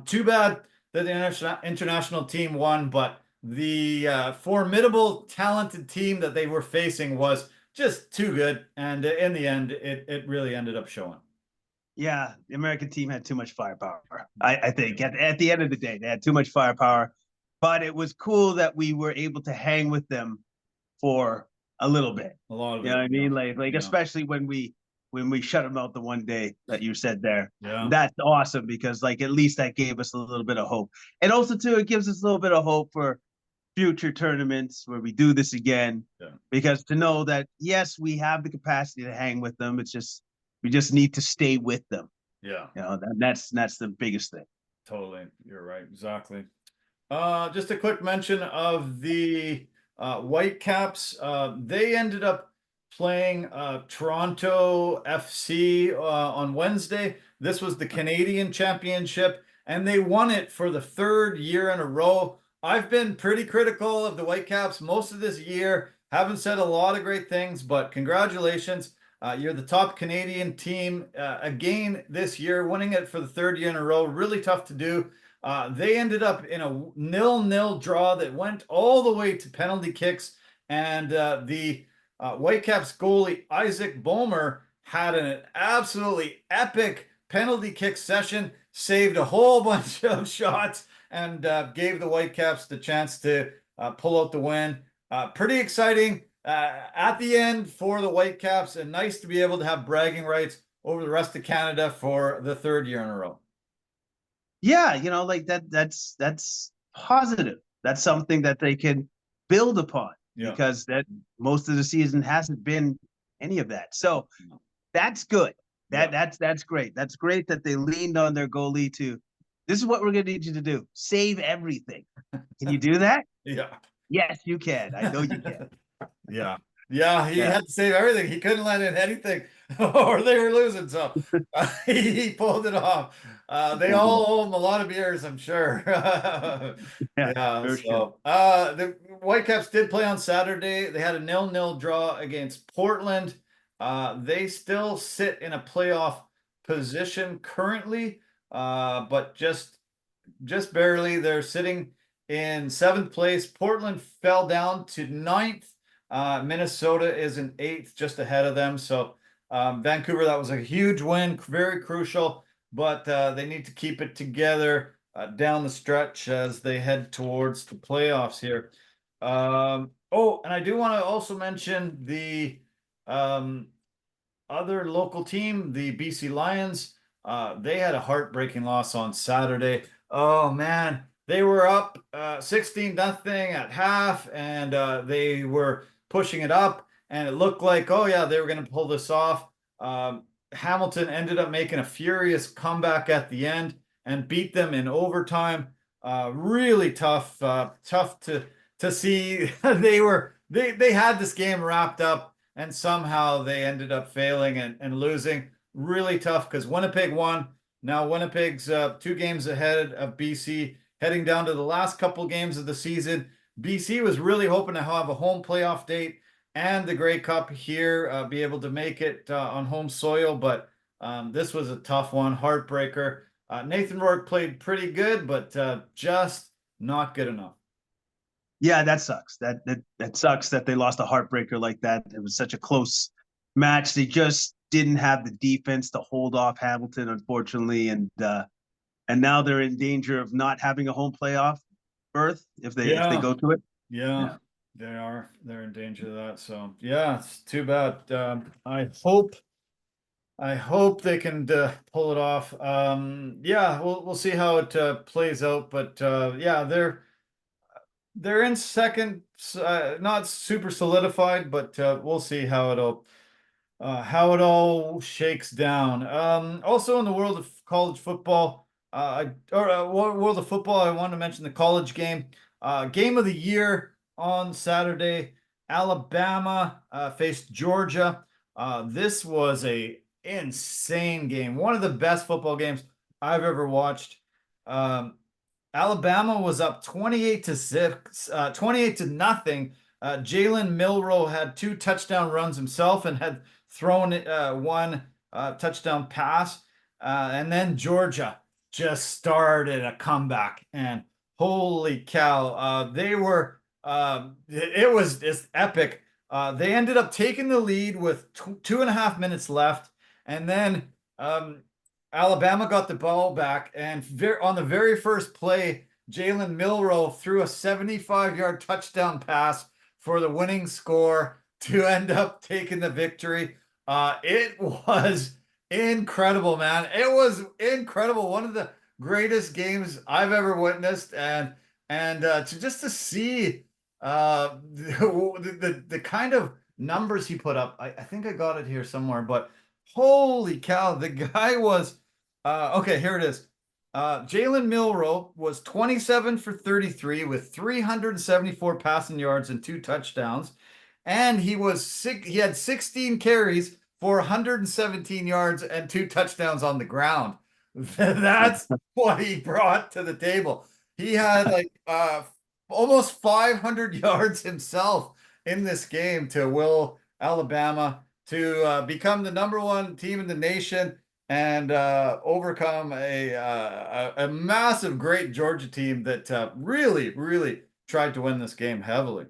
Too bad that the international team won, but the formidable, talented team that they were facing was just too good. And in the end, it really ended up showing. Yeah, the American team had too much firepower. I think at the end of the day, they had too much firepower. But it was cool that we were able to hang with them for a little bit. A lot of you it. know what I mean? Yeah. Like especially when we shut them out the one day that you said there. Yeah. That's awesome because like at least that gave us a little bit of hope. And also too, it gives us a little bit of hope for future tournaments where we do this again. Yeah. Because to know that yes, we have the capacity to hang with them. It's just we just need to stay with them. Yeah. You know, that's the biggest thing. Totally. You're right. Exactly. Just a quick mention of the Whitecaps. They ended up playing Toronto FC on Wednesday. This was the Canadian Championship, and they won it for the 3rd year in a row. I've been pretty critical of the Whitecaps most of this year. Haven't said a lot of great things, but congratulations. You're the top Canadian team again this year, winning it for the 3rd year in a row. Really tough to do. They ended up in a 0-0 draw that went all the way to penalty kicks, and the Whitecaps goalie Isaac Boehmer had an absolutely epic penalty kick session, saved a whole bunch of shots, and gave the Whitecaps the chance to pull out the win. Pretty exciting at the end for the Whitecaps, and nice to be able to have bragging rights over the rest of Canada for the 3rd year in a row. Yeah, you know, like that's positive. That's something that they can build upon because that most of the season hasn't been any of that. So that's good. That's great. That's great that they leaned on their goalie to this is what we're gonna need you to do. Save everything. Can you do that? Yeah. Yes, you can. I know you can. Yeah. Yeah, he had to save everything. He couldn't let in anything or they were losing. So he pulled it off. They all owe him a lot of beers, I'm sure. Yeah. So sure. The Whitecaps did play on Saturday. They had a 0-0 draw against Portland. They still sit in a playoff position currently, but just barely. They're sitting in 7th place. Portland fell down to 9th Minnesota is in 8th, just ahead of them. So Vancouver, that was a huge win, very crucial, but they need to keep it together down the stretch as they head towards the playoffs here. Oh, and I do want to also mention the other local team, the BC Lions. They had a heartbreaking loss on Saturday. Oh man, they were up 16-0 at half, and they were pushing it up, and it looked like, oh yeah, they were going to pull this off. Hamilton ended up making a furious comeback at the end and beat them in overtime. Really tough, tough to see. They had this game wrapped up, and somehow they ended up failing and losing. Really tough because Winnipeg won. Now Winnipeg's 2 games ahead of BC, heading down to the last couple games of the season. BC was really hoping to have a home playoff date and the Grey Cup here, be able to make it on home soil, but this was a tough one, heartbreaker. Nathan Rourke played pretty good, but just not good enough. Yeah, that sucks. That sucks that they lost a heartbreaker like that. It was such a close match. They just didn't have the defense to hold off Hamilton, unfortunately, and now they're in danger of not having a home playoff berth if they go to it. Yeah, they are. They're in danger of that. So yeah, it's too bad. I hope they can pull it off. Yeah, we'll see how it plays out. But yeah, they're in second, not super solidified, but we'll see how it all shakes down. Also in the world of college football, world of football, I want to mention the college game. Game of the year on Saturday, Alabama faced Georgia. This was a insane game, one of the best football games I've ever watched. Alabama was up 28-6, 28-0. Jalen Milroe had 2 touchdown runs himself and had thrown 1 touchdown pass. And then Georgia just started a comeback, and holy cow, it was just epic. They ended up taking the lead with 2.5 minutes left, and then Alabama got the ball back, and on the very first play, Jalen Milroe threw a 75-yard touchdown pass for the winning score to end up taking the victory. It was incredible, man. It was incredible. One of the greatest games I've ever witnessed, and to see the kind of numbers he put up. I think I got it here somewhere, but holy cow, the guy was okay, here it is. Jalen Milroe was 27 for 33 with 374 passing yards and 2 touchdowns. And he had 16 carries for 117 yards and 2 touchdowns on the ground. That's what he brought to the table. He had like almost 500 yards himself in this game to will Alabama to become the #1 team in the nation and overcome a massive, great Georgia team that really, really tried to win this game heavily.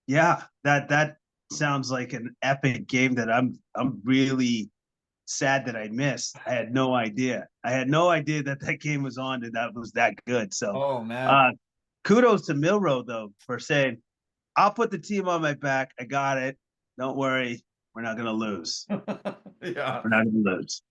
Yeah, that sounds like an epic game that I'm really sad that I missed. I had no idea. I had no idea that game was on and that was that good. So, oh man, kudos to Milroe though for saying, "I'll put the team on my back. I got it. Don't worry, we're not gonna lose. Yeah, we're not gonna lose."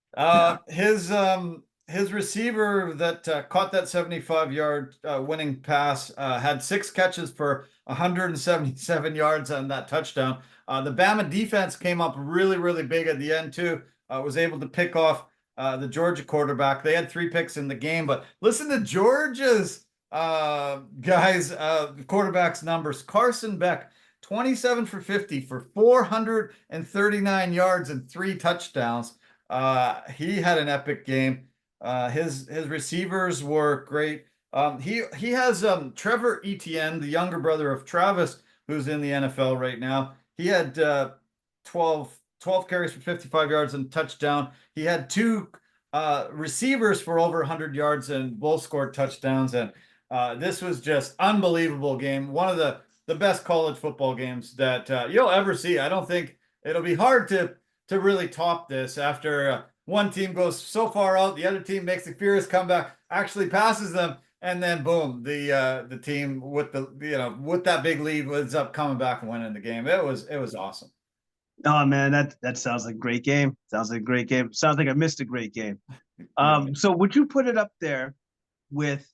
His receiver that caught that 75-yard winning pass had 6 catches for 177 yards on that touchdown. The Bama defense came up really, really big at the end too. Was able to pick off the Georgia quarterback. They had 3 picks in the game, but listen to Georgia's quarterback's numbers. Carson Beck, 27 for 50 for 439 yards and 3 touchdowns. He had an epic game. His receivers were great. He has Trevor Etienne, the younger brother of Travis, who's in the NFL right now. He had 12 carries for 55 yards and touchdown. He had 2 receivers for over 100 yards and both scored touchdowns. And this was just unbelievable game. One of the the best college football games that you'll ever see. I don't think it'll be hard to really top this after one team goes so far out, the other team makes a furious comeback, actually passes them, and then boom, the team with with that big lead was up coming back and winning the game. It was awesome. Oh man, that sounds like a great game. Sounds like a great game. Sounds like I missed a great game. So would you put it up there with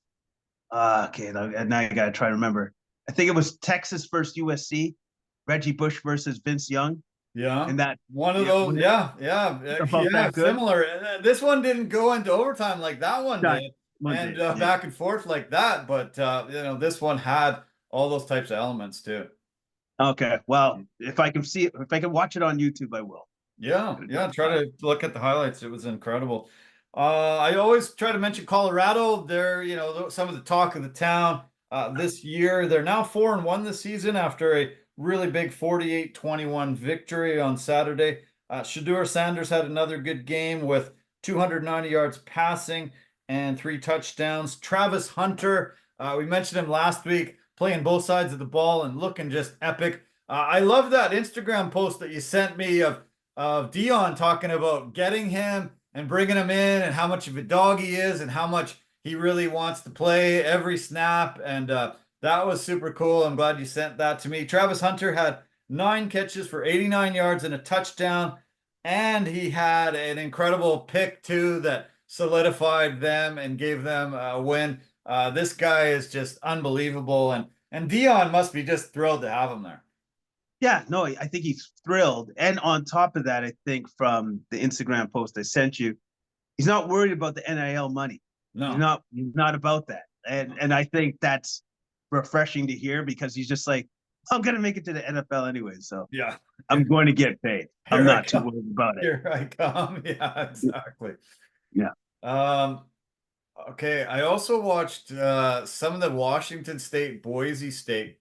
okay, now I gotta try to remember. I think it was Texas versus USC, Reggie Bush versus Vince Young. Yeah, and that one of those. Yeah, that good? Similar. This one didn't go into overtime like that one did, and yeah. back and forth like that. But this one had all those types of elements too. Okay, well, if I can watch it on YouTube, I will. Yeah. Try to look at the highlights. It was incredible. I always try to mention Colorado. They're some of the talk of the town this year. They're now 4-1 this season after a really big 48-21 victory on Saturday. Shedeur Sanders had another good game with 290 yards passing and 3 touchdowns. Travis Hunter, we mentioned him last week, playing both sides of the ball and looking just epic. I love that Instagram post that you sent me of Dion talking about getting him and bringing him in and how much of a dog he is and how much he really wants to play every snap. And that was super cool. I'm glad you sent that to me. Travis Hunter had 9 catches for 89 yards and a touchdown. And he had an incredible pick too that solidified them and gave them a win. This guy is just unbelievable. And Dion must be just thrilled to have him there. Yeah, no, I think he's thrilled. And on top of that, I think from the Instagram post I sent you, he's not worried about the NIL money. No, he's not about that. And I think that's refreshing to hear because he's just like, I'm gonna make it to the NFL anyway, so yeah, I'm going to get paid. I'm not too worried about it. Here I come. Yeah, exactly. Yeah. Okay, I also watched some of the Washington State, Boise State,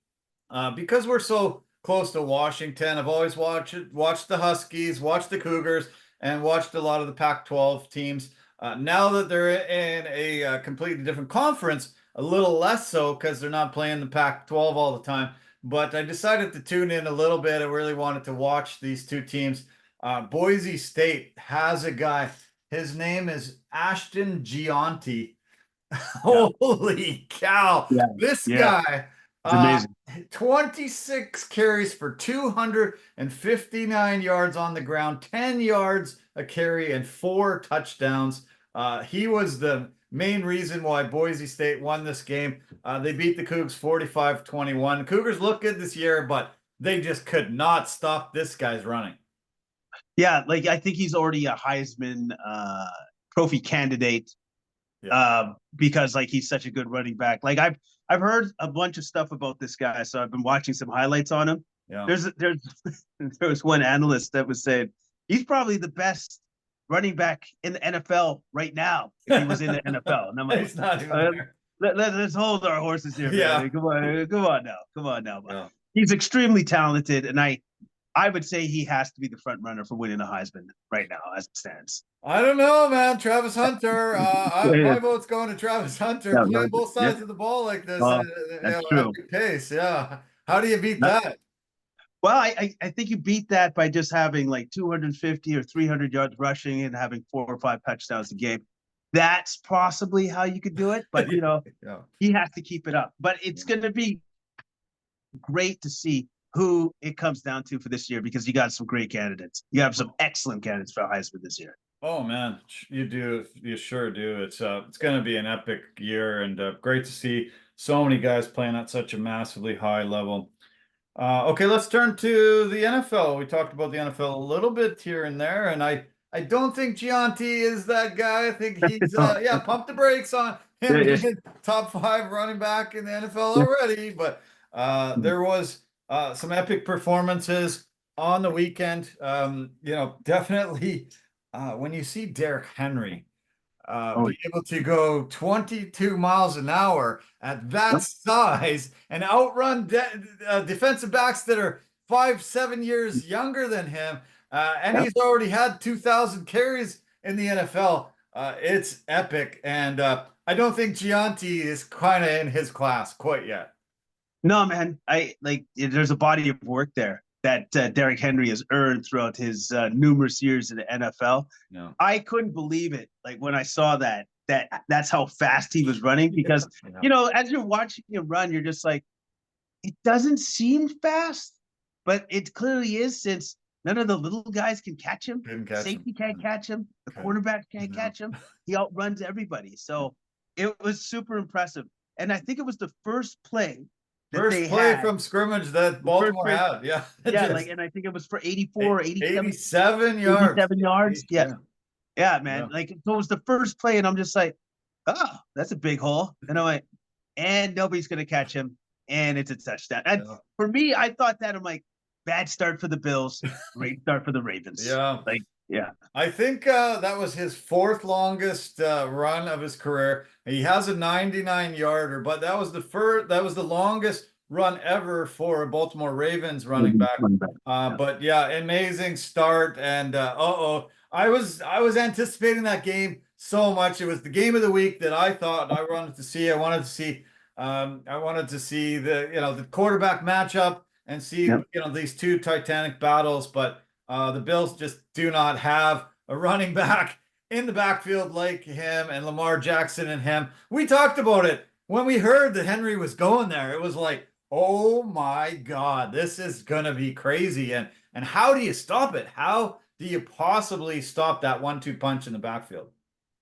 because we're so close to Washington. I've always watched the Huskies, watched the Cougars, and watched a lot of the Pac-12 teams. Now that they're in a completely different conference, a little less so because they're not playing the Pac-12 all the time. But I decided to tune in a little bit. I really wanted to watch these two teams. Boise State has a guy. His name is Ashton Gianti. Holy cow. Yeah. This guy, it's amazing. 26 carries for 259 yards on the ground, 10 yards a carry, and 4 touchdowns. He was the main reason why Boise State won this game. They beat the Cougs 45-21. Cougars look good this year, but they just could not stop this guy's running. Yeah, like I think he's already a Heisman Trophy candidate because like he's such a good running back. Like I've heard a bunch of stuff about this guy, so I've been watching some highlights on him. Yeah. There was one analyst that was saying he's probably the best running back in the NFL right now if he was in the NFL. And I'm like, He's not even there. Let's hold our horses here. Yeah. Man. Come on now. Yeah. He's extremely talented, and I would say he has to be the front runner for winning a Heisman right now as it stands. I don't know, man. Travis Hunter. My vote's going to Travis Hunter. Playing both sides of the ball like this that's true. Pace. Yeah. How do you beat that? Well, I think you beat that by just having like 250 or 300 yards rushing and having 4 or 5 touchdowns a game. That's possibly how you could do it, but he has to keep it up. But it's going to be great to see who it comes down to for this year because you got some great candidates. You have some excellent candidates for Heisman this year. Oh man, you do. You sure do. It's going to be an epic year and great to see so many guys playing at such a massively high level. Okay, let's turn to the NFL. We talked about the NFL a little bit here and there, and I don't think Gianti is that guy. I think he's pump the brakes on him being top 5 running back in the NFL already. But there was some epic performances on the weekend. Definitely when you see Derrick Henry be able to go 22 miles an hour at that size and outrun defensive backs that are 5-7 years younger than him, and he's already had 2,000 carries in the NFL. It's epic, and I don't think Gianti is kind of in his class quite yet. No, man. There's a body of work there that Derrick Henry has earned throughout his numerous years in the NFL. No. I couldn't believe it. Like when I saw that's how fast he was running because, as you're watching him run, you're just like, it doesn't seem fast, but it clearly is since none of the little guys can catch him. Safety can't catch him. The quarterback can't catch him. He outruns everybody. So it was super impressive. And I think it was the first play First play from scrimmage that Baltimore had. Yeah. Yeah, and I think it was for 84 or 87 yards. 87 yards. Yeah. Yeah, man. Like, so it was the first play, and I'm just like, oh, that's a big hole. And I'm like, and nobody's going to catch him, and it's a touchdown. And for me, I thought that, I'm like, bad start for the Bills, great start for the Ravens. Yeah. I think that was his fourth longest run of his career. He has a 99-yarder, but that was the longest run ever for a Baltimore Ravens running back. But yeah, amazing start. And I was anticipating that game so much. It was the game of the week that I thought I wanted to see. I wanted to see the quarterback matchup and see these two titanic battles, but the Bills just do not have a running back in the backfield like him and Lamar Jackson and him. We talked about it when we heard that Henry was going there. It was like, oh my God, this is gonna be crazy. And how do you stop it? How do you possibly stop that 1-2 punch in the backfield?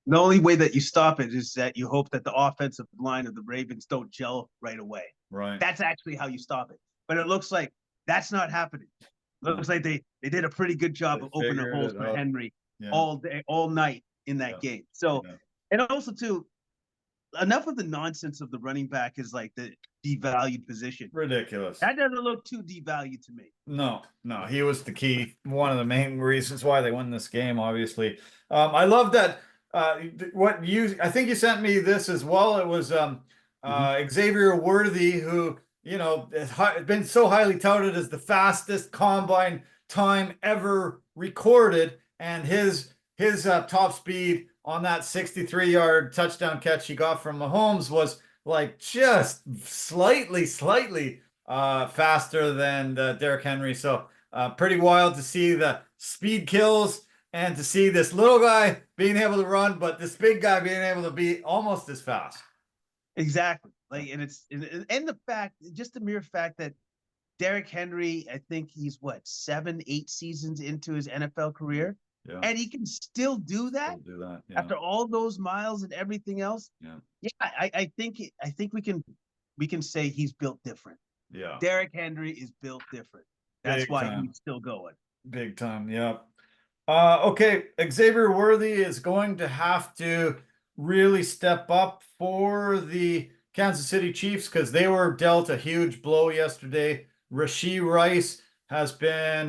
The only way that you stop it is that you hope that the offensive line of the Ravens don't gel right away. Right. That's actually how you stop it. But it looks like that's not happening. Looks like they did a pretty good job of opening holes for Henry all day, all night in that game. So, and also too, enough of the nonsense of the running back is like the devalued position. Ridiculous. That doesn't look too devalued to me. No, he was the key. One of the main reasons why they won this game, obviously. I love that. I think you sent me this as well. It was Xavier Worthy, who has been so highly touted as the fastest combine time ever recorded, and his top speed on that 63-yard touchdown catch he got from Mahomes was like just slightly faster than Derrick Henry. So pretty wild to see the speed kills and to see this little guy being able to run, but this big guy being able to be almost as fast. Exactly. Like, and the mere fact that Derrick Henry, I think he's 7-8 seasons into his NFL career, and he can still do that, after all those miles and everything else. I think we can say he's built different. Derrick Henry is built different. That's why he's still going. Big time. Yeah. Okay, Xavier Worthy is going to have to really step up for the Kansas City Chiefs because they were dealt a huge blow yesterday. Rashee Rice has been,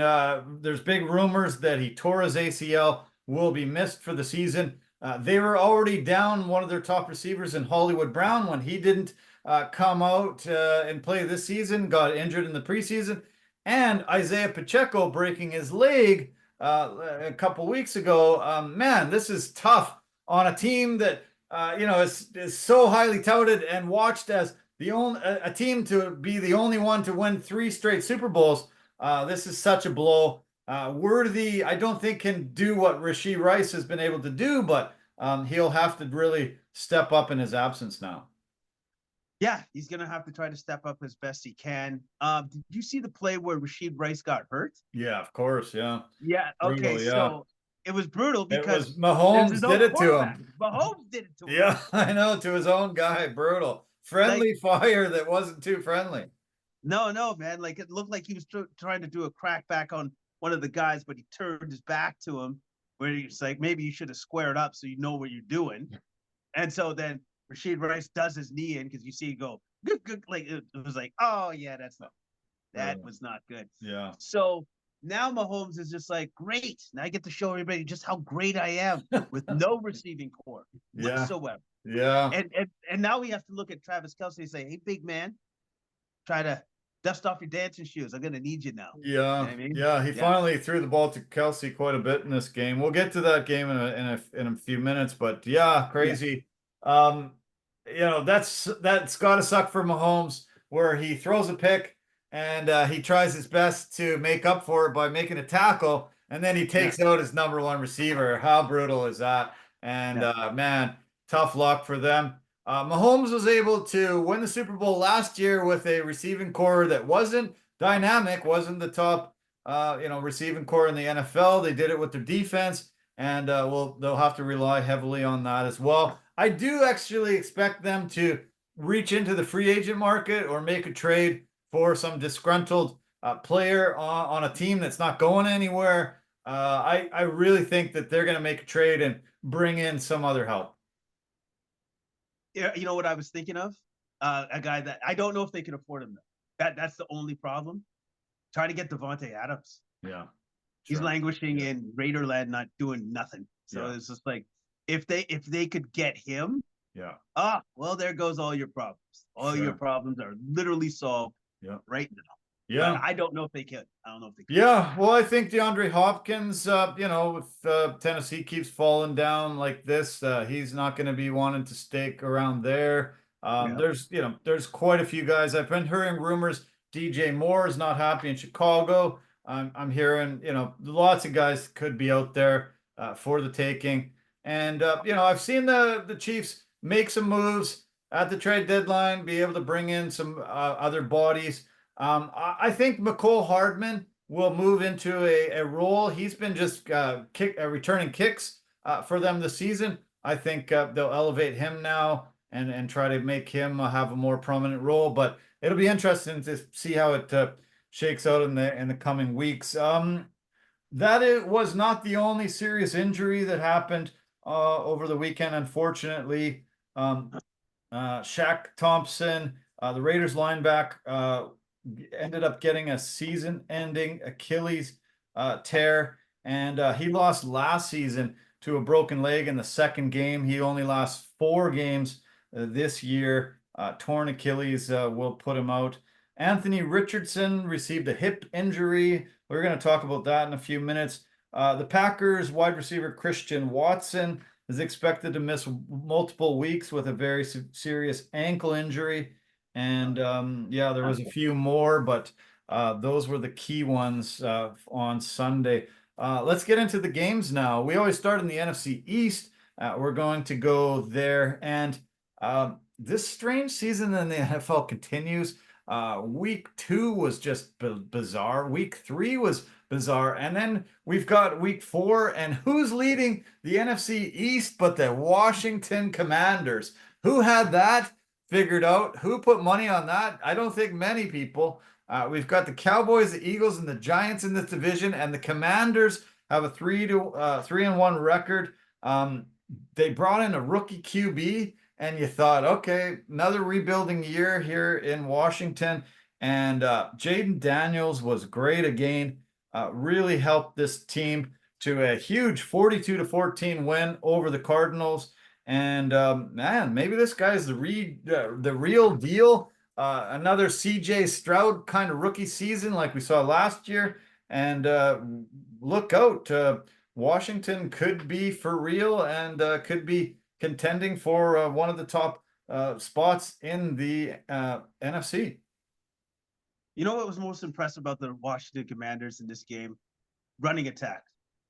there's big rumors that he tore his ACL, will be missed for the season. They were already down one of their top receivers in Hollywood Brown when he didn't come out and play this season, got injured in the preseason. And Isaiah Pacheco breaking his leg a couple weeks ago. Man, this is tough on a team that is so highly touted and watched as a team to be the only one to win 3 straight Super Bowls. This is such a blow. Worthy, I don't think can do what Rashee Rice has been able to do, but he'll have to really step up in his absence now. Yeah, he's going to have to try to step up as best he can. Did you see the play where Rashee Rice got hurt? Yeah, of course. Yeah. Yeah. Okay. Brutal, so it was brutal because Mahomes did it to him. Mahomes did it to him. Yeah, I know, to his own guy. Brutal. Friendly fire that wasn't too friendly. No, man. Like, it looked like he was trying to do a crackback on one of the guys, but he turned his back to him, where he's like, maybe you should have squared up so you know what you're doing. And so then Rashee Rice does his knee in because you see it go good. Like, it was like, oh yeah, that was not good. Yeah. So now Mahomes is just like, great. Now I get to show everybody just how great I am with no receiving core whatsoever. Yeah. And now we have to look at Travis Kelce and say, hey, big man, try to dust off your dancing shoes. I'm gonna need you now. Yeah. You know what I mean? Yeah. He finally threw the ball to Kelce quite a bit in this game. We'll get to that game in a few minutes, but yeah, crazy. That's got to suck for Mahomes. where he throws a pick and he tries his best to make up for it by making a tackle, and then he takes out his number one receiver. How brutal is that? And man, tough luck for them. Mahomes was able to win the Super Bowl last year with a receiving core that wasn't dynamic, wasn't the top receiving core in the NFL. They did it with their defense, and they'll have to rely heavily on that as well. I do actually expect them to reach into the free agent market or make a trade for some disgruntled player on a team that's not going anywhere. I really think that they're going to make a trade and bring in some other help. Yeah, you know what I was thinking of? A guy that I don't know if they can afford him though. That's the only problem. Try to get Devontae Adams. Yeah. He's languishing in Raiderland, not doing nothing. So it's just like if they could get him, well, there goes all your problems. All your problems are literally solved right now. Yeah. But I don't know if they can. I don't know if they can. Yeah, well, I think DeAndre Hopkins, if Tennessee keeps falling down like this, he's not going to be wanting to stake around there. There's quite a few guys. I've been hearing rumors DJ Moore is not happy in Chicago. I'm hearing, lots of guys could be out there for the taking. And, I've seen the Chiefs make some moves at the trade deadline, be able to bring in some other bodies. I think McCole Hardman will move into a role. He's been just returning kicks for them this season. I think they'll elevate him now and try to make him have a more prominent role. But it'll be interesting to see how it shakes out in the coming weeks. That it was not the only serious injury that happened over the weekend, unfortunately. Shaq Thompson, the Raiders linebacker, ended up getting a season-ending Achilles tear, and he lost last season to a broken leg in the second game. He only lost 4 games this year. Torn Achilles will put him out. Anthony Richardson received a hip injury. We're going to talk about that in a few minutes. The Packers wide receiver Christian Watson is expected to miss multiple weeks with a very serious ankle injury. And there was a few more, but those were the key ones on Sunday. Let's get into the games now. We always start in the NFC East. We're going to go there. And this strange season in the NFL continues. Week 2 was just bizarre. Week 3 was bizarre. And then we've got week 4. And who's leading the NFC East but the Washington Commanders? Who had that figured out? Who put money on that? I don't think many people. We've got the Cowboys, the Eagles, and the Giants in this division, and the Commanders have a 3-1 record. They brought in a rookie QB, and you thought, okay, another rebuilding year here in Washington. And Jaden Daniels was great again. Really helped this team to a huge 42-14 win over the Cardinals. And man, maybe this guy's the real deal. Another CJ Stroud kind of rookie season like we saw last year. And look out, Washington could be for real and could be contending for one of the top spots in the NFC. You know what was most impressive about the Washington Commanders in this game? Running attack.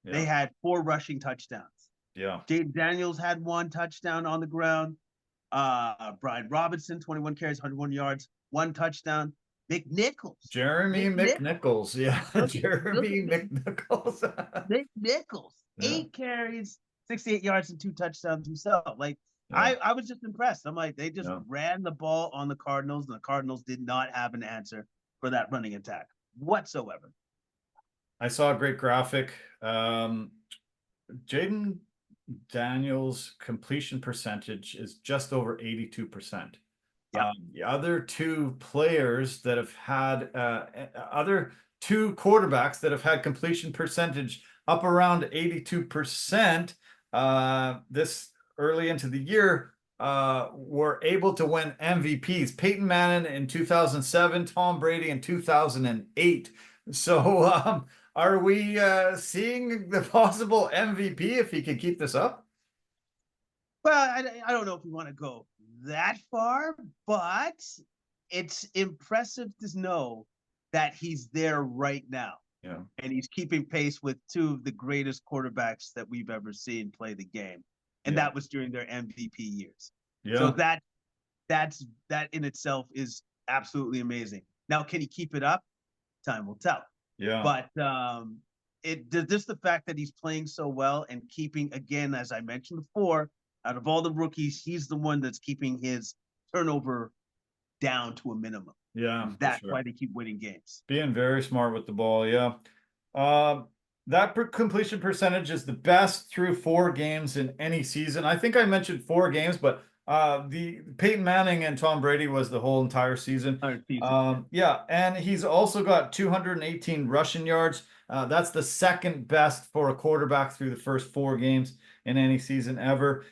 Yeah. They had 4 rushing touchdowns. Yeah. Jaden Daniels had 1 touchdown on the ground. Brian Robinson, 21 carries, 101 yards, 1 touchdown. McNichols. Jeremy McNichols. Yeah. Jeremy McNichols. McNichols. 8 carries, 68 yards, and 2 touchdowns himself. Like, I was just impressed. I'm like, they just ran the ball on the Cardinals, and the Cardinals did not have an answer for that running attack whatsoever. I saw a great graphic. Jaden Daniels' completion percentage is just over 82%. Yeah. The other 2 players that have had other 2 quarterbacks that have had completion percentage up around 82% this early into the year were able to win MVPs. Peyton Manning in 2007, Tom Brady in 2008. So are we seeing the possible MVP if he can keep this up? Well, I don't know if we want to go that far, but it's impressive to know that he's there right now. Yeah. And he's keeping pace with two of the greatest quarterbacks that we've ever seen play the game. And that was during their MVP years. Yeah. So that in itself is absolutely amazing. Now, can he keep it up? Time will tell. Yeah. But just the fact that he's playing so well and keeping, again, as I mentioned before, out of all the rookies, he's the one that's keeping his turnover down to a minimum. Yeah. That's why they keep winning games. Being very smart with the ball. Yeah. That completion percentage is the best through 4 games in any season. I think I mentioned 4 games, but the Peyton Manning and Tom Brady was the whole entire season. Yeah, and he's also got 218 rushing yards. That's the second best for a quarterback through the first 4 games in any season ever.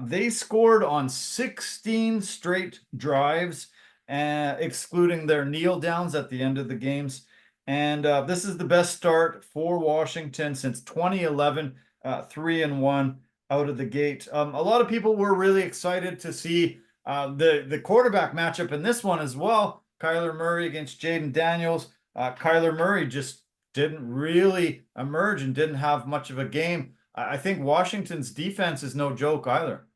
They scored on 16 straight drives, excluding their kneel downs at the end of the games. And this is the best start for Washington since 2011, 3-1 out of the gate. A lot of people were really excited to see the quarterback matchup in this one as well. Kyler Murray against Jaden Daniels. Kyler Murray just didn't really emerge and didn't have much of a game. I think Washington's defense is no joke either.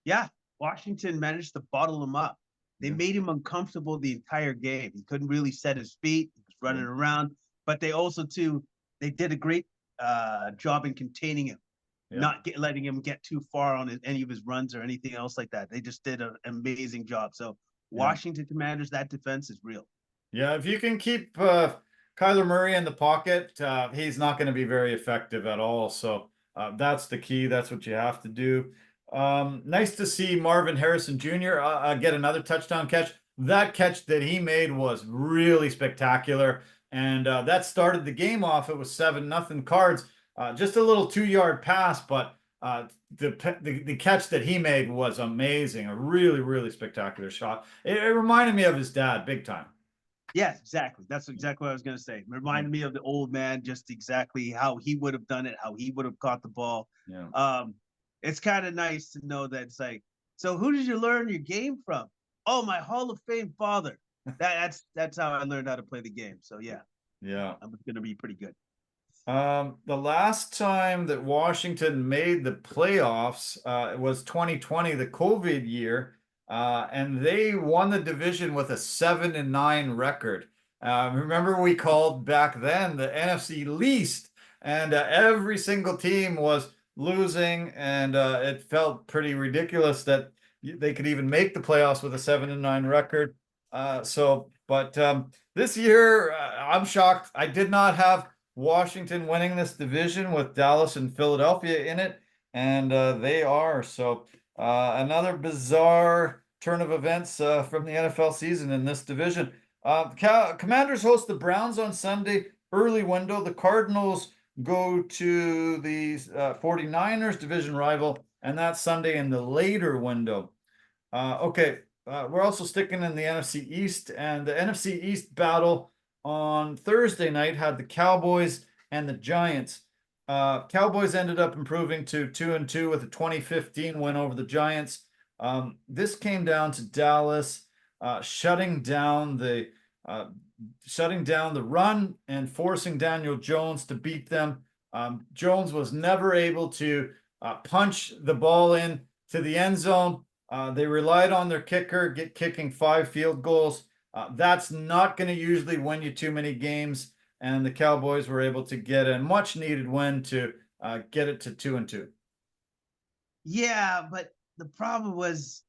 Yeah, Washington managed to bottle him up. They made him uncomfortable the entire game. He couldn't really set his feet. He was running around. But they also, too, they did a great job in containing him, not letting him get too far on any of his runs or anything else like that. They just did an amazing job. So Washington Commanders, that defense is real. Yeah, if you can keep Kyler Murray in the pocket, he's not going to be very effective at all. So that's the key. That's what you have to do. Nice to see Marvin Harrison Jr. Get another touchdown catch. That catch that he made was really spectacular. And that started the game off. It was 7-0 Cards. Just a little 2-yard pass, but the catch that he made was amazing. A really, really spectacular shot. It reminded me of his dad big time. Yes, exactly. That's exactly what I was going to say. It reminded me of the old man, just exactly how he would have done it, how he would have caught the ball. Yeah. It's kind of nice to know that it's like, so who did you learn your game from? Oh, my Hall of Fame father. That's how I learned how to play the game. So yeah, I'm going to be pretty good. The last time that Washington made the playoffs it was 2020, the COVID year, and they won the division with a 7-9 record. Remember, we called back then the NFC least, and every single team was losing, and it felt pretty ridiculous that they could even make the playoffs with a 7-9 record. But this year, I'm shocked. I did not have Washington winning this division with Dallas and Philadelphia in it, and they are. So another bizarre turn of events from the NFL season in this division. Commanders host the Browns on Sunday, early window. The Cardinals go to the 49ers, division rival, and that's Sunday in the later window. We're also sticking in the NFC East, and the NFC East battle on Thursday night had the Cowboys and the Giants. Cowboys ended up improving to 2-2 with a 2015 win over the Giants. This came down to Dallas shutting down the run and forcing Daniel Jones to beat them. Jones was never able to punch the ball in to the end zone. They relied on their kicker, kicking 5 field goals. That's not going to usually win you too many games, and the Cowboys were able to get a much-needed win to get it to 2-2. Yeah, but the problem was,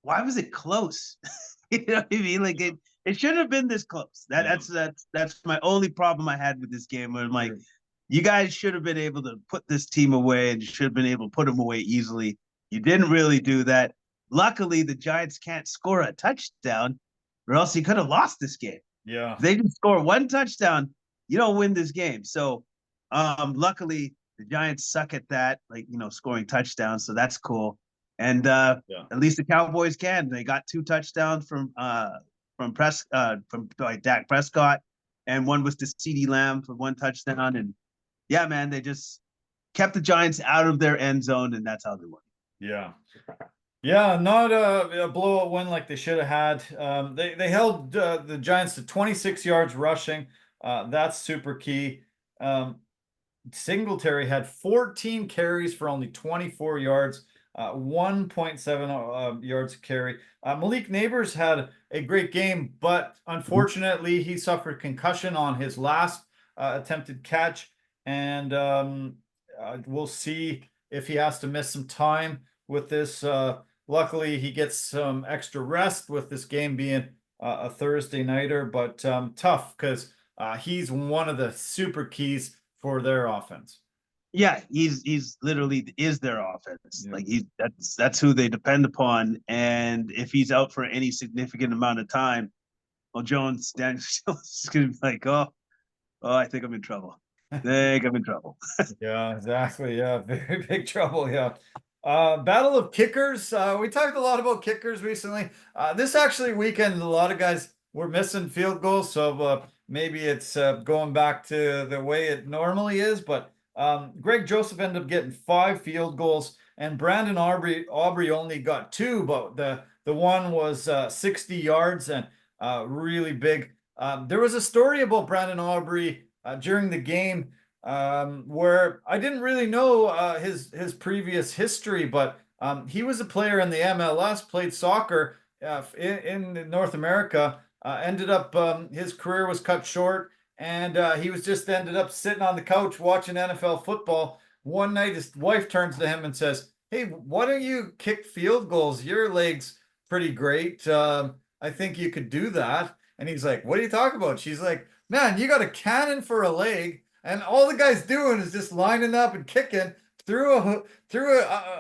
why was it close? You know what I mean? Like it shouldn't have been this close. That's my only problem I had with this game. Where I'm like, you guys should have been able to put this team away, and you should have been able to put them away easily. You didn't really do that. Luckily, the Giants can't score a touchdown, or else you could have lost this game. Yeah. If they can score 1 touchdown, you don't win this game. So luckily, the Giants suck at that, scoring touchdowns. So that's cool. And at least the Cowboys can. They got 2 touchdowns from Dak Prescott, and one was to CeeDee Lamb for 1 touchdown. And yeah, man, they just kept the Giants out of their end zone, and that's how they won. Yeah. Yeah, not a blowout win like they should have had. They held the Giants to 26 yards rushing. That's super key. Um, Singletary had 14 carries for only 24 yards, 1.7 yards a carry. Malik Neighbors had a great game, but unfortunately, he suffered concussion on his last attempted catch, and we'll see if he has to miss some time with this. Luckily, he gets some extra rest with this game being a Thursday nighter, but tough because he's one of the super keys for their offense. Yeah, he's literally is their offense. Yeah. Like that's who they depend upon. And if he's out for any significant amount of time, well, Daniels is gonna be like, oh, I think I'm in trouble. I think I'm in trouble. Yeah, exactly. Yeah, very big trouble. Yeah. Battle of kickers. We talked a lot about kickers recently. This actually weekend, a lot of guys were missing field goals, so maybe it's going back to the way it normally is. But Greg Joseph ended up getting 5 field goals, and Brandon Aubrey only got 2, but the one was 60 yards and really big. There was a story about Brandon Aubrey during the game where I didn't really know his previous history, but he was a player in the MLS, played soccer in North America. Ended up his career was cut short, and he was just ended up sitting on the couch watching NFL football. One night, his wife turns to him and says, "Hey, why don't you kick field goals? Your leg's pretty great. I think you could do that." And he's like, "What are you talking about?" She's like, "Man, you got a cannon for a leg." And all the guy's doing is just lining up and kicking through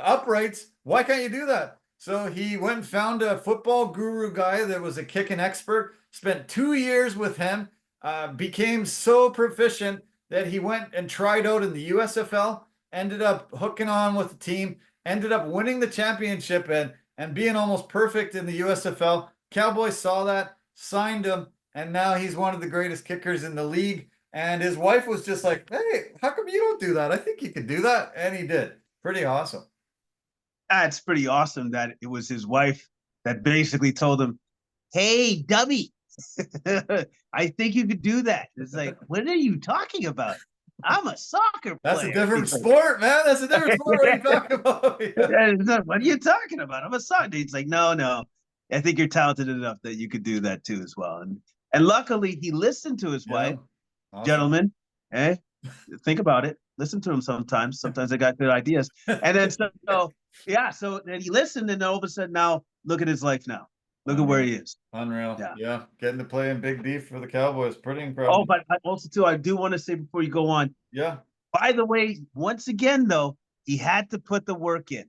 uprights. Why can't you do that? So he went and found a football guru guy that was a kicking expert, spent 2 years with him, became so proficient that he went and tried out in the USFL, ended up hooking on with the team, ended up winning the championship and being almost perfect in the USFL. Cowboys saw that, signed him, and now he's one of the greatest kickers in the league. And his wife was just like, "Hey, how come you don't do that? I think you could do that." And he did. Pretty awesome. It's pretty awesome that it was his wife that basically told him, "Hey, dummy, I think you could do that." It's like, what are you talking about? I'm a soccer player. That's a different sport, man. That's a different sport. What are you talking about? Yeah. What are you talking about? I'm a soccer. He's like, no. I think you're talented enough that you could do that too as well. And luckily, he listened to his wife. Awesome. Gentlemen, think about it. Listen to him sometimes. Sometimes they got good ideas. And then so then he listened, and then all of a sudden now look at his life now. Look at where he is. Unreal. Yeah. Getting to play in Big D for the Cowboys. Pretty incredible. Oh, but also too, I do want to say before you go on. Yeah. By the way, once again though, he had to put the work in.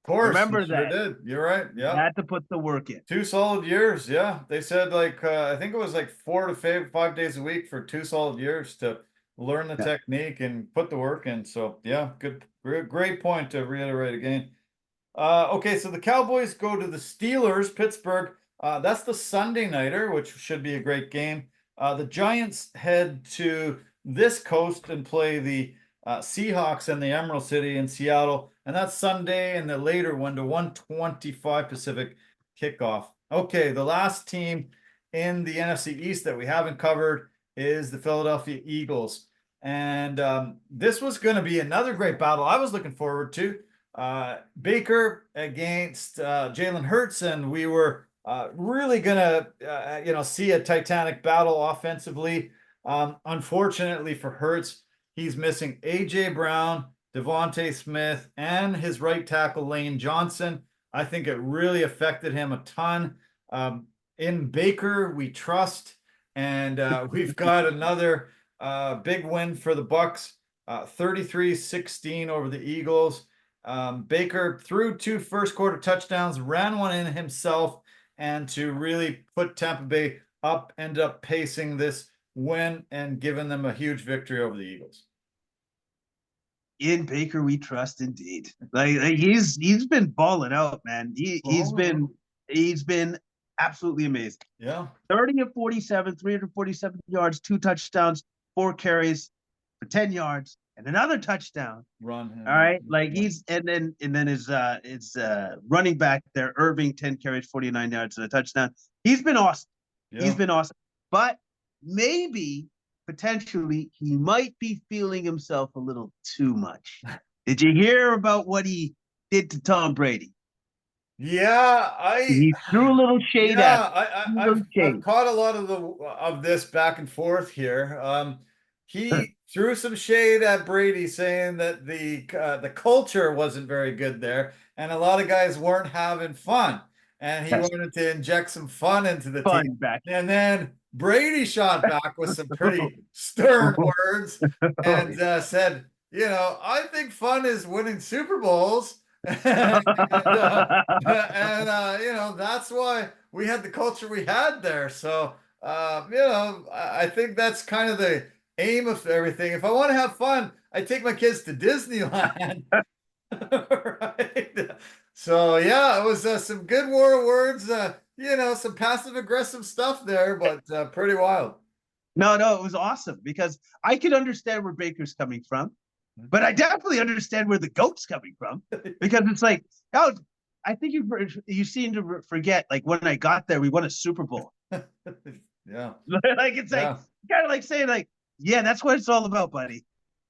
Of course. Remember that. Did. You're right. Yeah. He had to put the work in. 2 solid years. Yeah. They said like I think it was like 4 to 5 days a week for 2 solid years to learn the technique and put the work in. So yeah, great point to reiterate again. Okay, so the Cowboys go to the Steelers, Pittsburgh. That's the Sunday nighter, which should be a great game. The Giants head to this coast and play the Seahawks in the Emerald City in Seattle, and that's Sunday in the later one to 1:25 Pacific kickoff. Okay, the last team in the NFC East that we haven't covered is the Philadelphia Eagles. And this was going to be another great battle I was looking forward to. Baker against Jalen Hurts, and we were really going to see a titanic battle offensively. Unfortunately for Hurts, he's missing A.J. Brown, Devontae Smith, and his right tackle Lane Johnson. I think it really affected him a ton. In Baker, we trust, and we've got another big win for the Bucs, 33-16 over the Eagles. Baker threw 2 first quarter touchdowns, ran one in himself, and to really put Tampa Bay up, ended up pacing this win and giving them a huge victory over the Eagles. In Baker, we trust indeed. Like he's been balling out, man. He's been absolutely amazing. Yeah. 30 of 47, 347 yards, 2 touchdowns, 4 carries for 10 yards and another touchdown. Run him. All right, like he's and then his running back there, Irving, 10 carries, 49 yards and a touchdown. He's been awesome. Yeah. He's been awesome. But maybe potentially he might be feeling himself a little too much. Did you hear about what he did to Tom Brady? Yeah, He threw a little shade at him. I've caught a lot of this back and forth here. He threw some shade at Brady, saying that the culture wasn't very good there, and a lot of guys weren't having fun. And he wanted to inject some fun into the team. And then Brady shot back with some pretty stern words and said, I think fun is winning Super Bowls. and that's why we had the culture we had there. So, I think that's kind of the aim of everything. If I want to have fun, I take my kids to Disneyland. Right. So yeah, it was some good war of words, some passive aggressive stuff there, but pretty wild. No, it was awesome because I could understand where Baker's coming from, but I definitely understand where the GOAT's coming from because it's like, I think you seem to forget, like when I got there, we won a Super Bowl. Yeah. Like it's like kind of like saying like, yeah, that's what it's all about, buddy.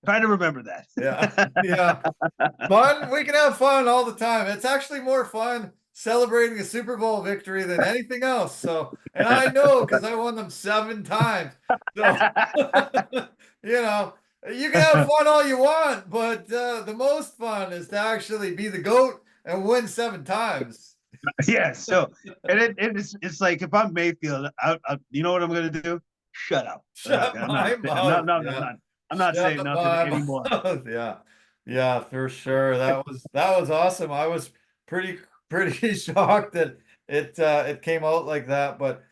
Try to remember that. Yeah. Fun. We can have fun all the time. It's actually more fun celebrating a Super Bowl victory than anything else. So, and I know because I won them 7 times. So, you can have fun all you want, but the most fun is to actually be the GOAT and win 7 times. Yeah. So, and it's like if I'm Mayfield, you know what I'm going to do? Shut up. Shut my mouth. No. I'm not saying nothing anymore. Yeah, for sure. That was awesome. I was pretty shocked that it came out like that. But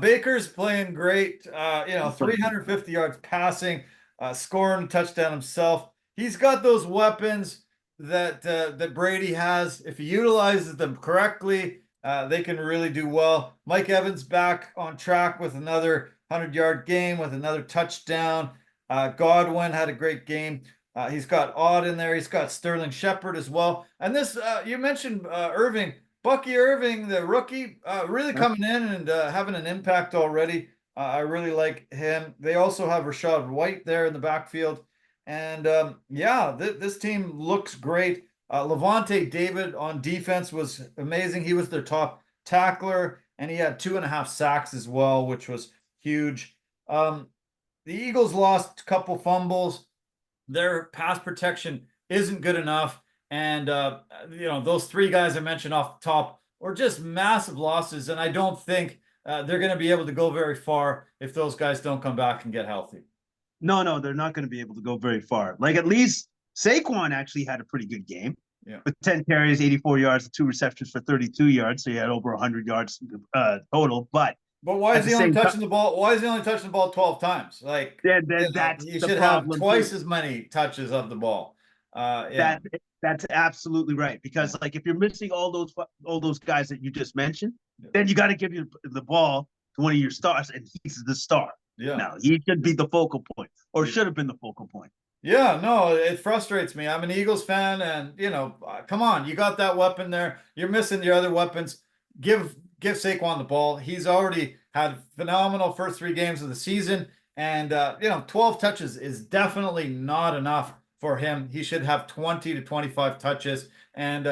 Baker's playing great. 350 yards passing, scoring a touchdown himself. He's got those weapons that Brady has. If he utilizes them correctly, they can really do well. Mike Evans back on track with another 100-yard game with another touchdown. Godwin had a great game. He's got Odd in there. He's got Sterling Shepard as well. And this, you mentioned Irving. Bucky Irving, the rookie, really coming in and having an impact already. I really like him. They also have Rashad White there in the backfield. And this team looks great. Levante David on defense was amazing. He was their top tackler, and he had 2.5 sacks as well, which was huge. The Eagles lost a couple fumbles. Their pass protection isn't good enough. And, those 3 guys I mentioned off the top were just massive losses. And I don't think they're going to be able to go very far if those guys don't come back and get healthy. No, they're not going to be able to go very far. Like at least Saquon actually had a pretty good game. Yeah. With 10 carries, 84 yards, 2 receptions for 32 yards. So he had over 100 yards total. But why is he only touching the ball? Why is he only touching the ball 12 times? Like you should have twice as many touches of the ball. That's absolutely right. Because like if you're missing all those guys that you just mentioned, then you got to give the ball to one of your stars, and he's the star. Yeah. Now he should be the focal point, or should have been the focal point. Yeah, no, it frustrates me. I'm an Eagles fan, and come on, you got that weapon there. You're missing the other weapons. Give Saquon the ball. He's already had phenomenal first 3 games of the season, and 12 touches is definitely not enough for him. He should have 20 to 25 touches, and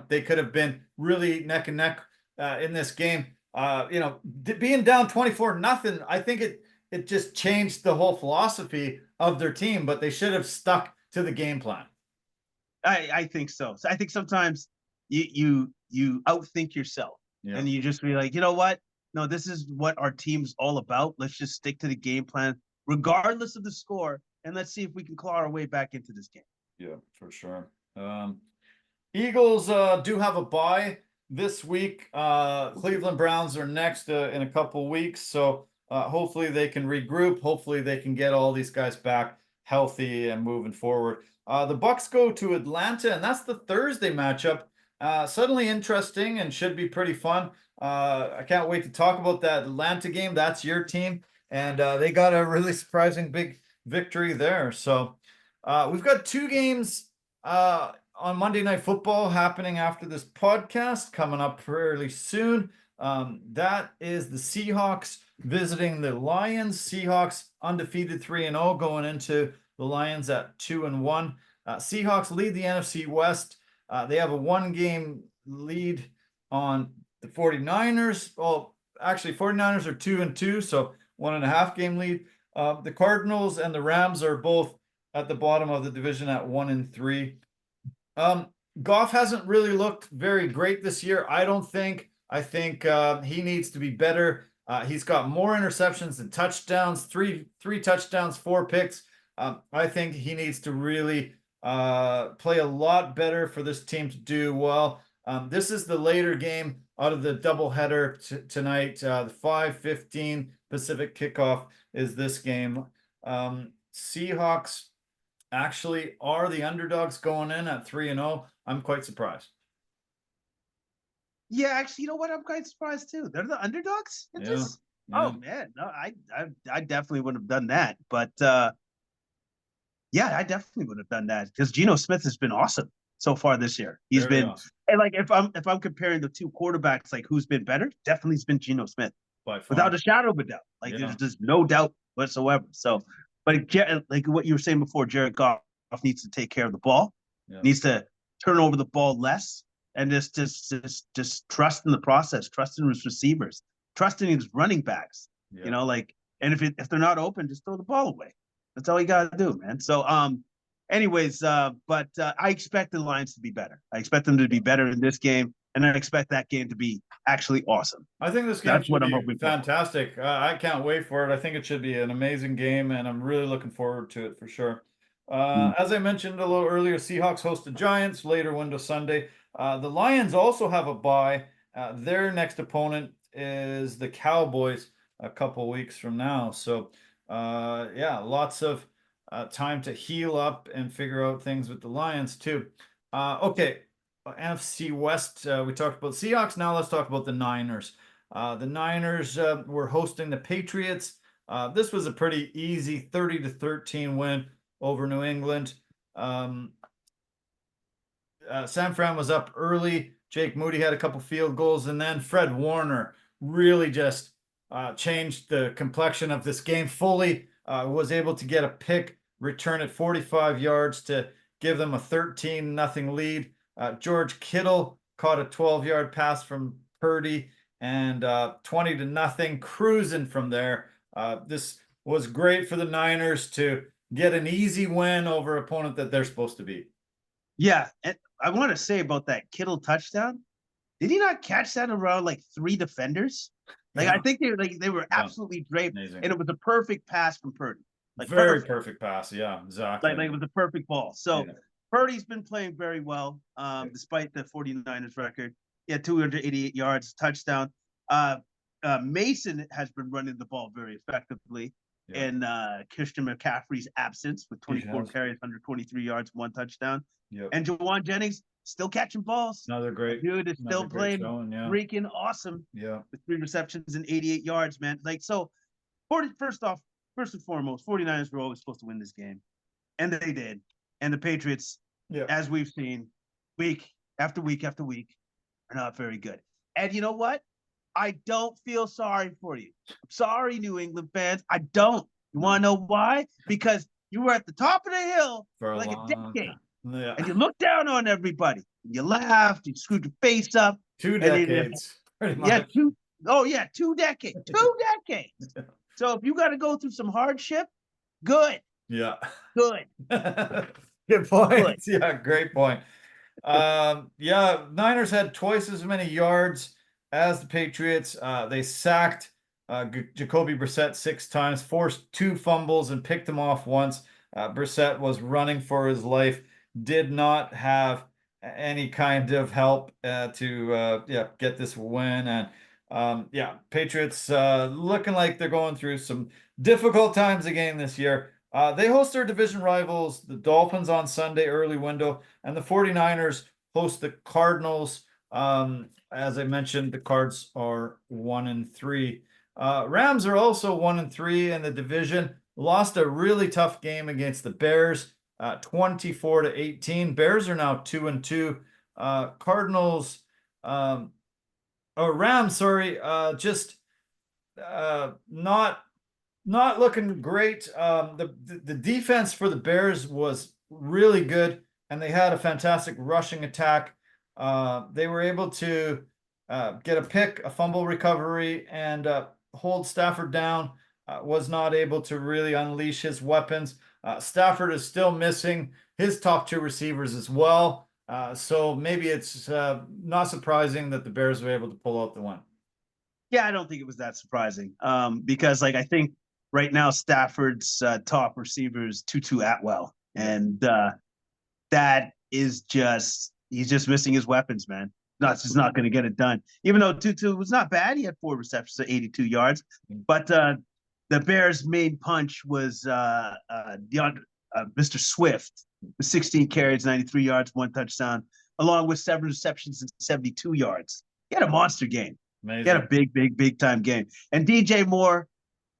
they could have been really neck and neck in this game. Being down 24-0, I think it just changed the whole philosophy of their team, but they should have stuck to the game plan. I think so. So I think sometimes you outthink yourself. Yeah. And you just be like, you know what? No, this is what our team's all about. Let's just stick to the game plan, regardless of the score, and let's see if we can claw our way back into this game. Yeah, for sure. Eagles do have a bye this week. Cleveland Browns are next in a couple weeks, so hopefully they can regroup. Hopefully they can get all these guys back healthy and moving forward. The Bucs go to Atlanta, and that's the Thursday matchup. Suddenly interesting and should be pretty fun. I can't wait to talk about that Atlanta game. That's your team, and they got a really surprising big victory there. So We've got two games on Monday Night Football happening after this podcast coming up fairly soon. That is the Seahawks visiting the Lions. Seahawks undefeated 3-0 going into the Lions at 2-1. Seahawks lead the NFC West. They have a 1-game lead on the 49ers. Well, actually 49ers are 2-2, so 1.5-game lead. The Cardinals and the Rams are both at the bottom of the division at 1-3. Goff hasn't really looked very great this year. I don't think. I think he needs to be better. He's got more interceptions than touchdowns. Three touchdowns, 4 picks. I think he needs to really play a lot better for this team to do well. This is the later game out of the doubleheader tonight. The 5:15 Pacific kickoff is this game. Seahawks actually are the underdogs going in at 3-0. I'm quite surprised. Yeah, actually, you know what? I'm quite surprised too. They're the underdogs in this. Yeah. Oh man, no, I definitely wouldn't have done that. But yeah, I definitely would have done that because Geno Smith has been awesome so far this year. He's Very been awesome. and like if I'm comparing the two quarterbacks, like who's been better, definitely has been Geno Smith By far. without a shadow of a doubt. Like there's just no doubt whatsoever. So, but like what you were saying before, Jared Goff needs to take care of the ball, needs to turn over the ball less, and just trust in the process, trust in his receivers, trust in his running backs. You know, like, and if they're not open, just throw the ball away. That's all you gotta do, man. So anyways, but I expect the Lions to be better. I expect them to be better in this game, and I expect that game to be actually awesome. I think this game should be fantastic. I can't wait for it. I think it should be an amazing game, and I'm really looking forward to it for sure. As I mentioned a little earlier, Seahawks host the Giants later window Sunday. The Lions also have a bye. Their next opponent is the Cowboys a couple weeks from now. So, yeah, lots of time to heal up and figure out things with the Lions too. Okay, NFC West, we talked about Seahawks. Now let's talk about the Niners. The Niners were hosting the Patriots. This was a pretty easy 30-13 win over New England. San Fran was up early. Jake Moody had a couple field goals, and then Fred Warner really just changed the complexion of this game fully. Was able to get a pick, return it 45 yards to give them a 13-0 lead. George Kittle caught a 12-yard pass from Purdy, and 20-0, cruising from there. This was great for the Niners to get an easy win over an opponent that they're supposed to beat. Yeah, and I want to say about that Kittle touchdown. Did he not catch that around like 3 defenders? Like I think they were absolutely draped, and it was a perfect pass from Purdy. Like very perfect pass. Yeah, exactly. Like it was a perfect ball. So Purdy's been playing very well, despite the 49ers record. He had 288 yards, touchdown. Mason has been running the ball very effectively in Christian McCaffrey's absence with 24 carries, 123 yards, 1 touchdown. And Jawan Jennings still catching balls. Another great dude is still playing freaking awesome. Yeah, with 3 receptions and 88 yards, man. Like so, first and foremost, 49ers were always supposed to win this game, and they did. And the Patriots, as we've seen, week after week after week, are not very good. And you know what? I don't feel sorry for you. I'm sorry, New England fans. I don't. You want to know why? Because you were at the top of the hill for like a decade. And you looked down on everybody. You laughed. You screwed your face up. 2 decades. Pretty much. 2 decades. 2 decades. So if you got to go through some hardship, good. Yeah. Good. Good point. Good. Yeah, great point. Niners had twice as many yards as the Patriots. They sacked Jacoby Brissett 6 times, forced 2 fumbles, and picked him off once. Brissett was running for his life, did not have any kind of help to get this win. And Patriots looking like they're going through some difficult times again this year. They host their division rivals, the Dolphins, on Sunday, early window, and the 49ers host the Cardinals. As I mentioned, the Cards are 1-3. Rams are also 1-3 in the division. Lost a really tough game against the Bears. 24-18. Bears are now 2-2. Cardinals, Rams, sorry, just not looking great. The defense for the Bears was really good, and they had a fantastic rushing attack. They were able to get a pick, a fumble recovery, and hold Stafford down. Was not able to really unleash his weapons. Stafford is still missing his top two receivers as well. So maybe it's not surprising that the Bears were able to pull out the win. Yeah, I don't think it was that surprising because, like, I think right now Stafford's top receiver is Tutu Atwell, and that is he's just missing his weapons, man. Just not going to get it done. Even though Tutu was not bad, he had 4 receptions at 82 yards, but the Bears' main punch was Mr. Swift, 16 carries, 93 yards, 1 touchdown, along with 7 receptions and 72 yards. He had a monster game. Amazing. He had a big time game. And DJ Moore,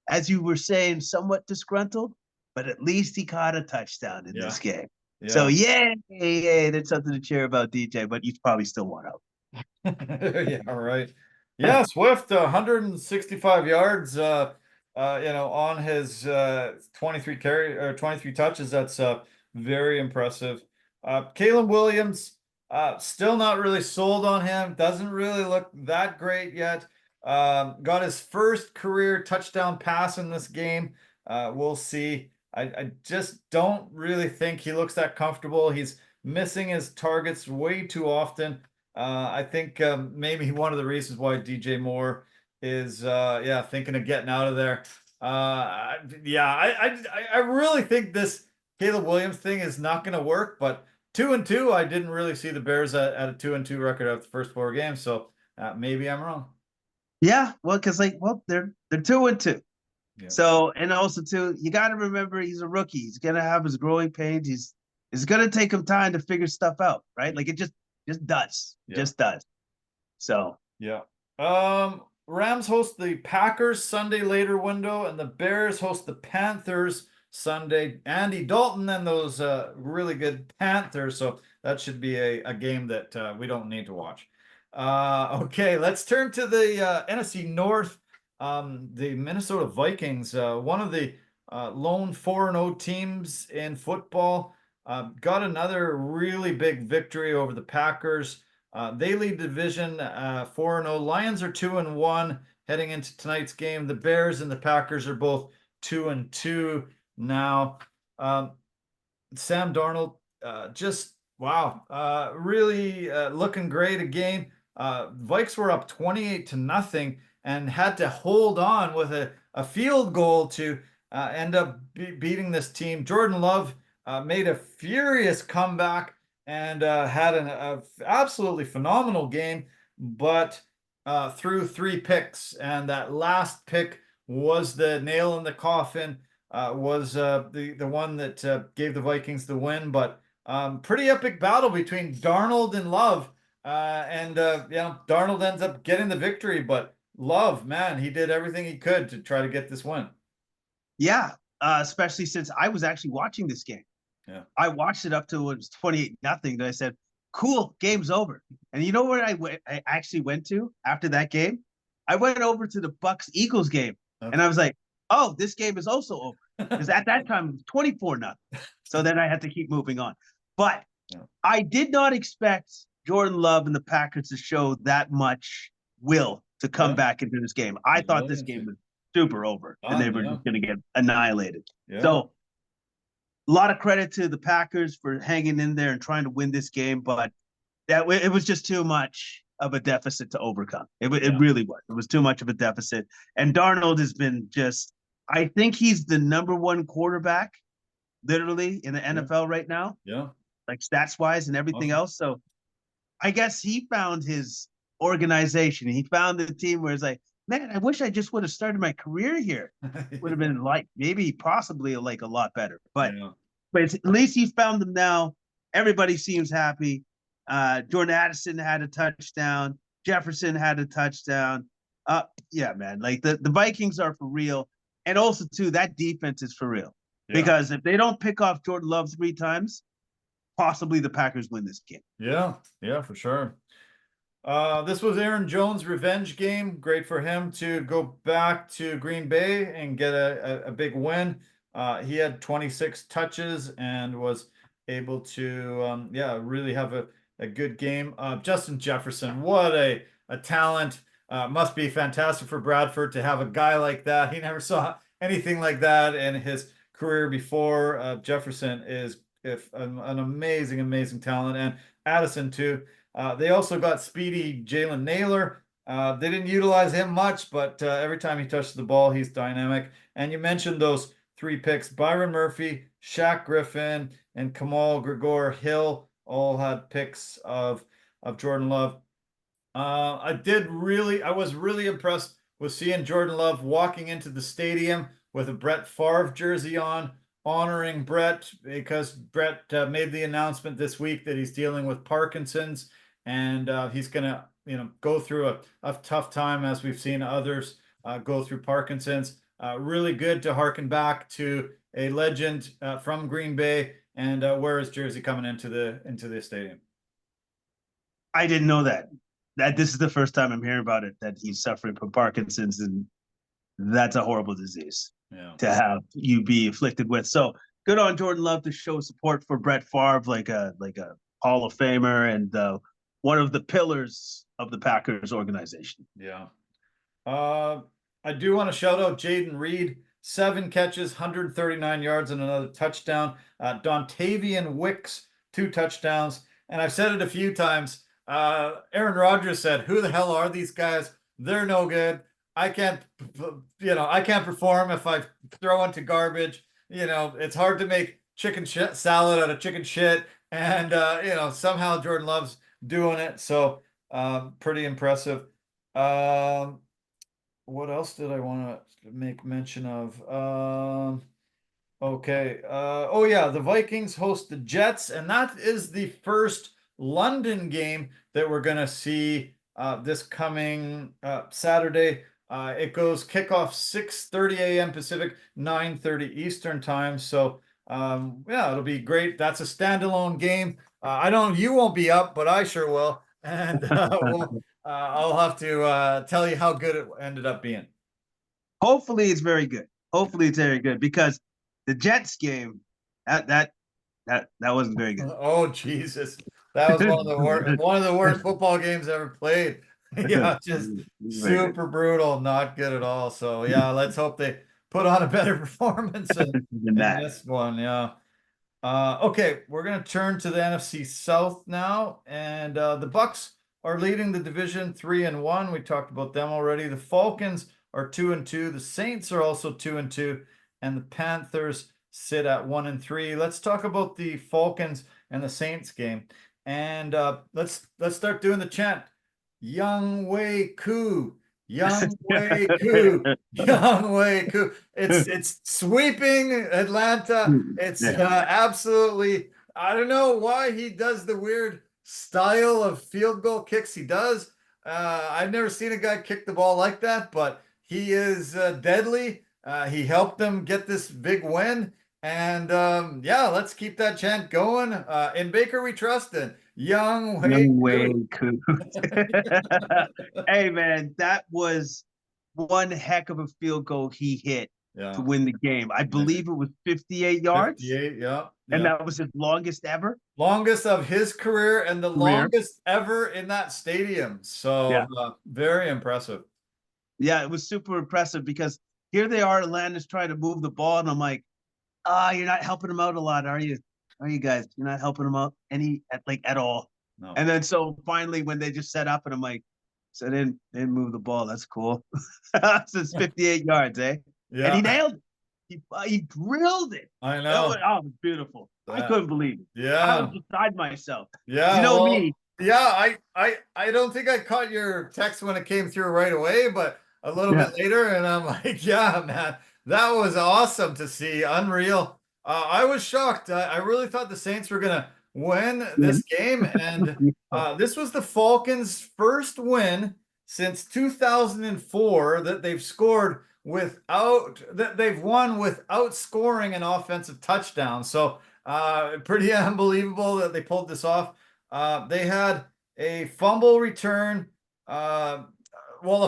as you were saying, somewhat disgruntled, but at least he caught a touchdown in this game. Yeah. So yay, there's something to cheer about DJ, but you probably still want out. Yeah, right. Yeah, Swift, 165 yards, on his 23 touches. That's very impressive. Caleb Williams, still not really sold on him. Doesn't really look that great yet. Got his first career touchdown pass in this game. We'll see. I just don't really think he looks that comfortable. He's missing his targets way too often. I think maybe one of the reasons why DJ Moore is thinking of getting out of there. I really think this Caleb Williams thing is not going to work, but 2-2, I didn't really see the Bears at a 2-2 record after the first 4 games, so maybe I'm wrong. Yeah, well, because they're 2-2. Yeah. So, and also too, you got to remember he's a rookie. He's gonna have his growing pains. It's gonna take him time to figure stuff out, right? Like it just does, just does. So yeah. Rams host the Packers Sunday later window, and the Bears host the Panthers Sunday. Andy Dalton and those really good Panthers, so that should be a game that we don't need to watch. Okay, let's turn to the NFC North. The Minnesota Vikings, one of the lone 4-0 teams in football, got another really big victory over the Packers. They lead the division 4-0. Lions are 2-1 heading into tonight's game. The Bears and the Packers are both 2-2 now. Sam Darnold, just wow, really looking great again. Vikes were up 28-0 and had to hold on with a field goal to end up beating this team. Jordan Love made a furious comeback and had an absolutely phenomenal game, but threw 3 picks, and that last pick was the nail in the coffin, was the one that gave the Vikings the win. But pretty epic battle between Darnold and Love, and Darnold ends up getting the victory, but Love, man, he did everything he could to try to get this win. Yeah, especially since I was actually watching this game. Yeah, I watched it up till it was 28-0. Then I said, "Cool, game's over." And you know where I actually went to after that game? I went over to the Bucs Eagles game, and I was like, "Oh, this game is also over," because at that time it was 24-0. So then I had to keep moving on. But I did not expect Jordan Love and the Packers to show that much will to come back into this game. I thought this game was super over, and they were just going to get annihilated. So a lot of credit to the Packers for hanging in there and trying to win this game, but it was just too much of a deficit to overcome. It really was. It was too much of a deficit. And Darnold has been I think he's the #1 quarterback, literally, in the NFL right now. Yeah. Like stats-wise and everything else. So I guess he found his organization. He found the team where it's like, man, I wish I just would have started my career here. Would have been possibly a lot better. But at least he found them now. Everybody seems happy. Jordan Addison had a touchdown. Jefferson had a touchdown. Yeah, man. Like the Vikings are for real. And also, too, that defense is for real. Because if they don't pick off Jordan Love 3 times, possibly the Packers win this game. Yeah, for sure. This was Aaron Jones' revenge game. Great for him to go back to Green Bay and get a big win. He had 26 touches and was able to, really have a good game. Justin Jefferson, what a talent. Must be fantastic for Bradford to have a guy like that. He never saw anything like that in his career before. Jefferson is an amazing talent, and Addison too. They also got speedy Jalen Naylor. They didn't utilize him much, but every time he touches the ball, he's dynamic. And you mentioned those 3 picks: Byron Murphy, Shaq Griffin, and Kamal Gregor-Hill all had picks of Jordan Love. I was really impressed with seeing Jordan Love walking into the stadium with a Brett Favre jersey on, honoring Brett, because Brett made the announcement this week that he's dealing with Parkinson's, and he's gonna go through a tough time, as we've seen others go through Parkinson's. Really good to harken back to a legend from Green Bay and wear his jersey coming into the stadium. I didn't know that this is the first time I'm hearing about it, that he's suffering from Parkinson's, and that's a horrible disease to have you be afflicted with. So good on Jordan Love to show support for Brett Favre, like a Hall of Famer and one of the pillars of the Packers organization. Yeah. I do want to shout out Jaden Reed. 7 catches, 139 yards, and another touchdown. Dontavian Wicks, 2 touchdowns. And I've said it a few times. Aaron Rodgers said, "Who the hell are these guys? They're no good. I can't perform if I throw into garbage. It's hard to make chicken salad out of chicken shit." And somehow Jordan Love's doing it. So pretty impressive. What else did I want to make mention of? Okay. The Vikings host the Jets, and that is the first London game that we're going to see this coming Saturday. It goes kickoff 6:30 a.m. Pacific, 9:30 Eastern time. So it'll be great. That's a standalone game. You won't be up, but I sure will. And I'll have to tell you how good it ended up being. Hopefully it's very good. Hopefully it's very good, because the Jets game, that wasn't very good. Oh Jesus, that was one of the worst football games ever played. Yeah, just super brutal, not good at all. So yeah, let's hope they put on a better performance in this one. Yeah. Okay, we're gonna turn to the NFC South now, and the Bucs are leading the division 3-1. We talked about them already. The Falcons are 2-2. The Saints are also 2-2, and the Panthers sit at 1-3. Let's talk about the Falcons and the Saints game, and let's start doing the chant. Young Wei Koo, Young Wei Koo, Young Wei Koo. It's sweeping Atlanta. It's absolutely. I don't know why he does the weird style of field goal kicks he does. I've never seen a guy kick the ball like that, but he is deadly. He helped them get this big win. And let's keep that chant going. In Baker we trust in. Young Wei Koo. Hey man, that was one heck of a field goal he hit to win the game. I believe it was 58 yards. 58, yeah. And that was his longest ever. Longest of his career, and the longest ever in that stadium. So very impressive. Yeah, it was super impressive, because here they are, Atlanta's trying to move the ball, and I'm like, you're not helping him out a lot, are you? Are you guys? You're not helping him out at all. No. And then so finally, when they just set up, and I'm like, so they didn't move the ball. That's cool. So it's 58 yards, eh? Yeah. And he nailed it. He drilled it. I know. It was beautiful. I couldn't believe it. Yeah. I was beside myself. Yeah. You know me. Yeah, I don't think I caught your text when it came through right away, but a little bit later, and I'm like, yeah, man, that was awesome to see. Unreal. I was shocked. I really thought the Saints were going to win this game, and this was the Falcons' first win since 2004 that they've scored they've won without scoring an offensive touchdown. So pretty unbelievable that they pulled this off. They had a fumble return, a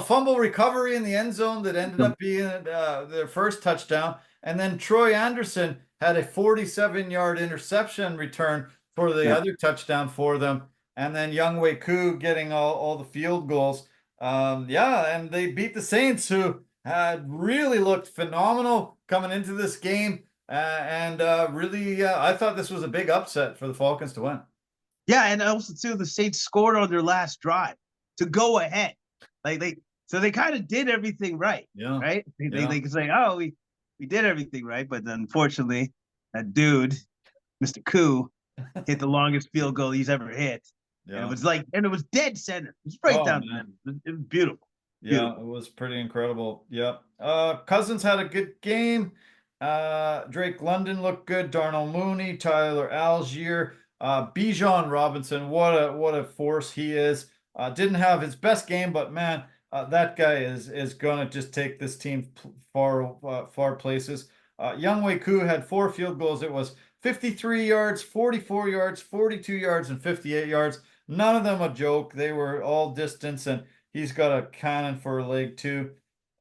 fumble recovery in the end zone that ended up being their first touchdown. And then Troy Anderson had a 47-yard interception return for the other touchdown for them. And then Younghoe Koo getting all the field goals. And they beat the Saints, who had really looked phenomenal coming into this game. I thought this was a big upset for the Falcons to win. Yeah, and also too, the Saints scored on their last drive to go ahead. So they kind of did everything right. Yeah. Right? They can say, oh, we did everything right, but unfortunately, that dude, Mr. Koo, hit the longest field goal he's ever hit. Yeah. And it was dead center. It was right down there. It was beautiful. Yeah, it was pretty incredible. Yeah. Cousins had a good game. Drake London looked good. Darnell Mooney, Tyler Algier, Bijan Robinson. What a force he is. Didn't have his best game, but man, that guy is gonna just take this team far places. Younghoe Koo had 4 field goals. It was 53 yards, 44 yards, 42 yards, and 58 yards. None of them a joke. They were all distance, and he's got a cannon for a leg too.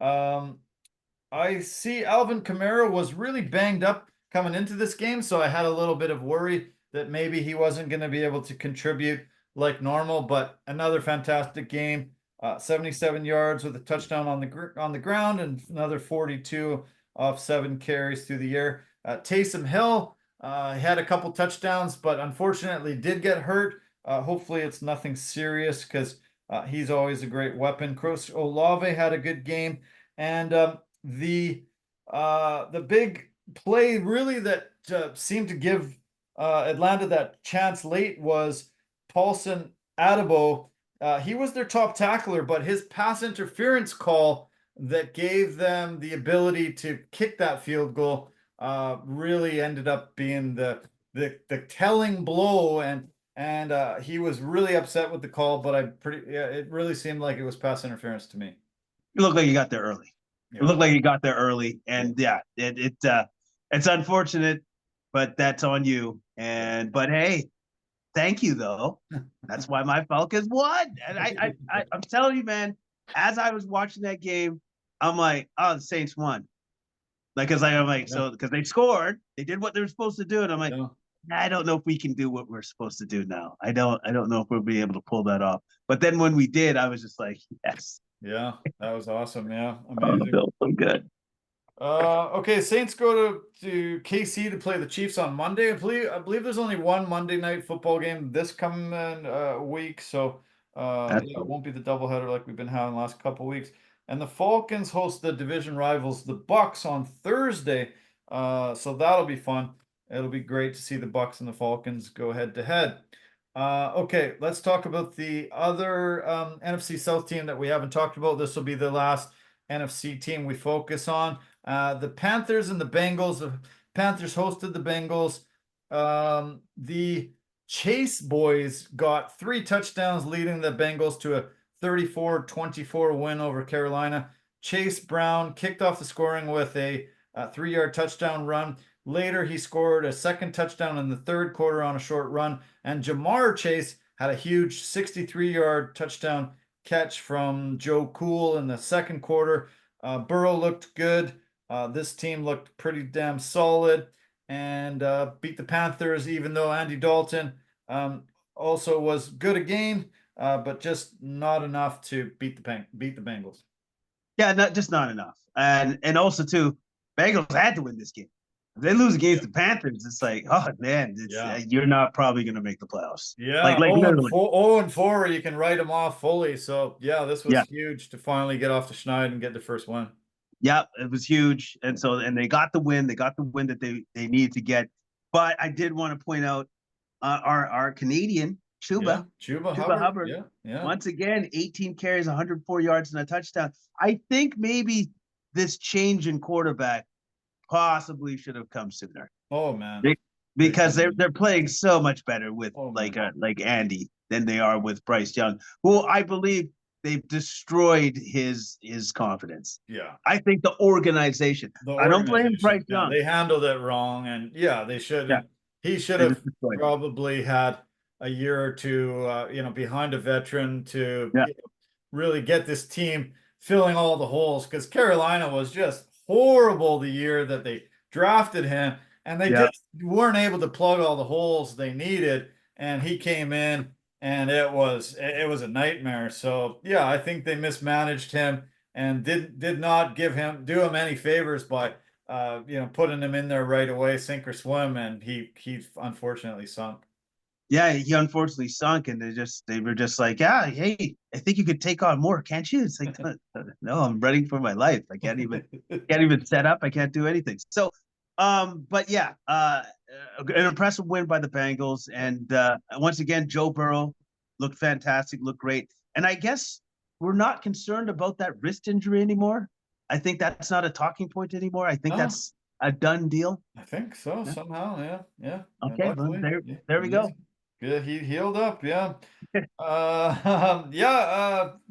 I see Alvin Kamara was really banged up coming into this game, so I had a little bit of worry that maybe he wasn't going to be able to contribute like normal, but another fantastic game. 77 yards with a touchdown on the ground, and another 42 off 7 carries through the air. Taysom Hill had a couple touchdowns, but unfortunately did get hurt. Hopefully it's nothing serious, because he's always a great weapon. Chris Olave had a good game, and the big play really that seemed to give Atlanta that chance late was Paulson Adebo. He was their top tackler, but his pass interference call that gave them the ability to kick that field goal really ended up being the telling blow, and he was really upset with the call. But it really seemed like it was pass interference to me. It looked like he got there early. Yeah. It looked like he got there early, and it's unfortunate, but that's on you. But hey, thank you though. That's why my Falcons won. And I'm telling you, man, as I was watching that game, I'm like, oh, the Saints won. Because they scored, they did what they were supposed to do, and I'm like, I don't know if we can do what we're supposed to do now. I don't know if we'll be able to pull that off. But then when we did, I was just like, yes. Yeah, that was awesome. Yeah, amazing. So good. Okay, Saints go to KC to play the Chiefs on Monday. I believe there's only one Monday night football game this coming week, so it won't be the doubleheader like we've been having the last couple weeks. And the Falcons host the division rivals, the Bucs, on Thursday, so that'll be fun. It'll be great to see the Bucs and the Falcons go head to head. Okay, let's talk about the other NFC South team that we haven't talked about. This will be the last NFC team we focus on. The Panthers and the Bengals. The Panthers hosted the Bengals. The Chase boys got 3 touchdowns, leading the Bengals to a 34-24 win over Carolina. Chase Brown kicked off the scoring with a 3-yard touchdown run. Later, he scored a second touchdown in the third quarter on a short run. And Jamar Chase had a huge 63-yard touchdown catch from Joe Cool in the second quarter. Burrow looked good. This team looked pretty damn solid and beat the Panthers, even though Andy Dalton also was good again, but just not enough to beat the Bengals. Yeah, not enough. And also, too, Bengals had to win this game. If they lose against the Panthers, it's like, oh man, you're not probably going to make the playoffs. Yeah, like 0-4, you can write them off fully. So yeah, this was huge to finally get off the schneid and get the first win. Yeah, it was huge, and they got the win. They got the win that they needed to get. But I did want to point out our Canadian Chuba Hubbard. Yeah. Once again, 18 carries, 104 yards, and a touchdown. I think maybe this change in quarterback possibly should have come sooner. Oh man, because they're playing so much better with like Andy than they are with Bryce Young, who I believe they've destroyed his confidence. Yeah. I think the organization. I don't blame Bryce Young. They handled it wrong, and they should. Yeah. He should have probably had a year or two, behind a veteran to really get this team filling all the holes, because Carolina was just horrible the year that they drafted him, and they just weren't able to plug all the holes they needed. And he came in, and it was a nightmare. So I think they mismanaged him and did not do him any favors by putting him in there right away, sink or swim, and he unfortunately sunk. Yeah, he unfortunately sunk, and they were just like, hey, I think you could take on more, can't you? It's like, no, I'm running for my life. I can't even set up. I can't do anything. So, but an impressive win by the Bengals, and once again, Joe Burrow looked fantastic, looked great, and I guess we're not concerned about that wrist injury anymore. I think that's not a talking point anymore. I think that's a done deal. I think so, somehow. Yeah. Okay, well, there we go. Good, he healed up. Yeah.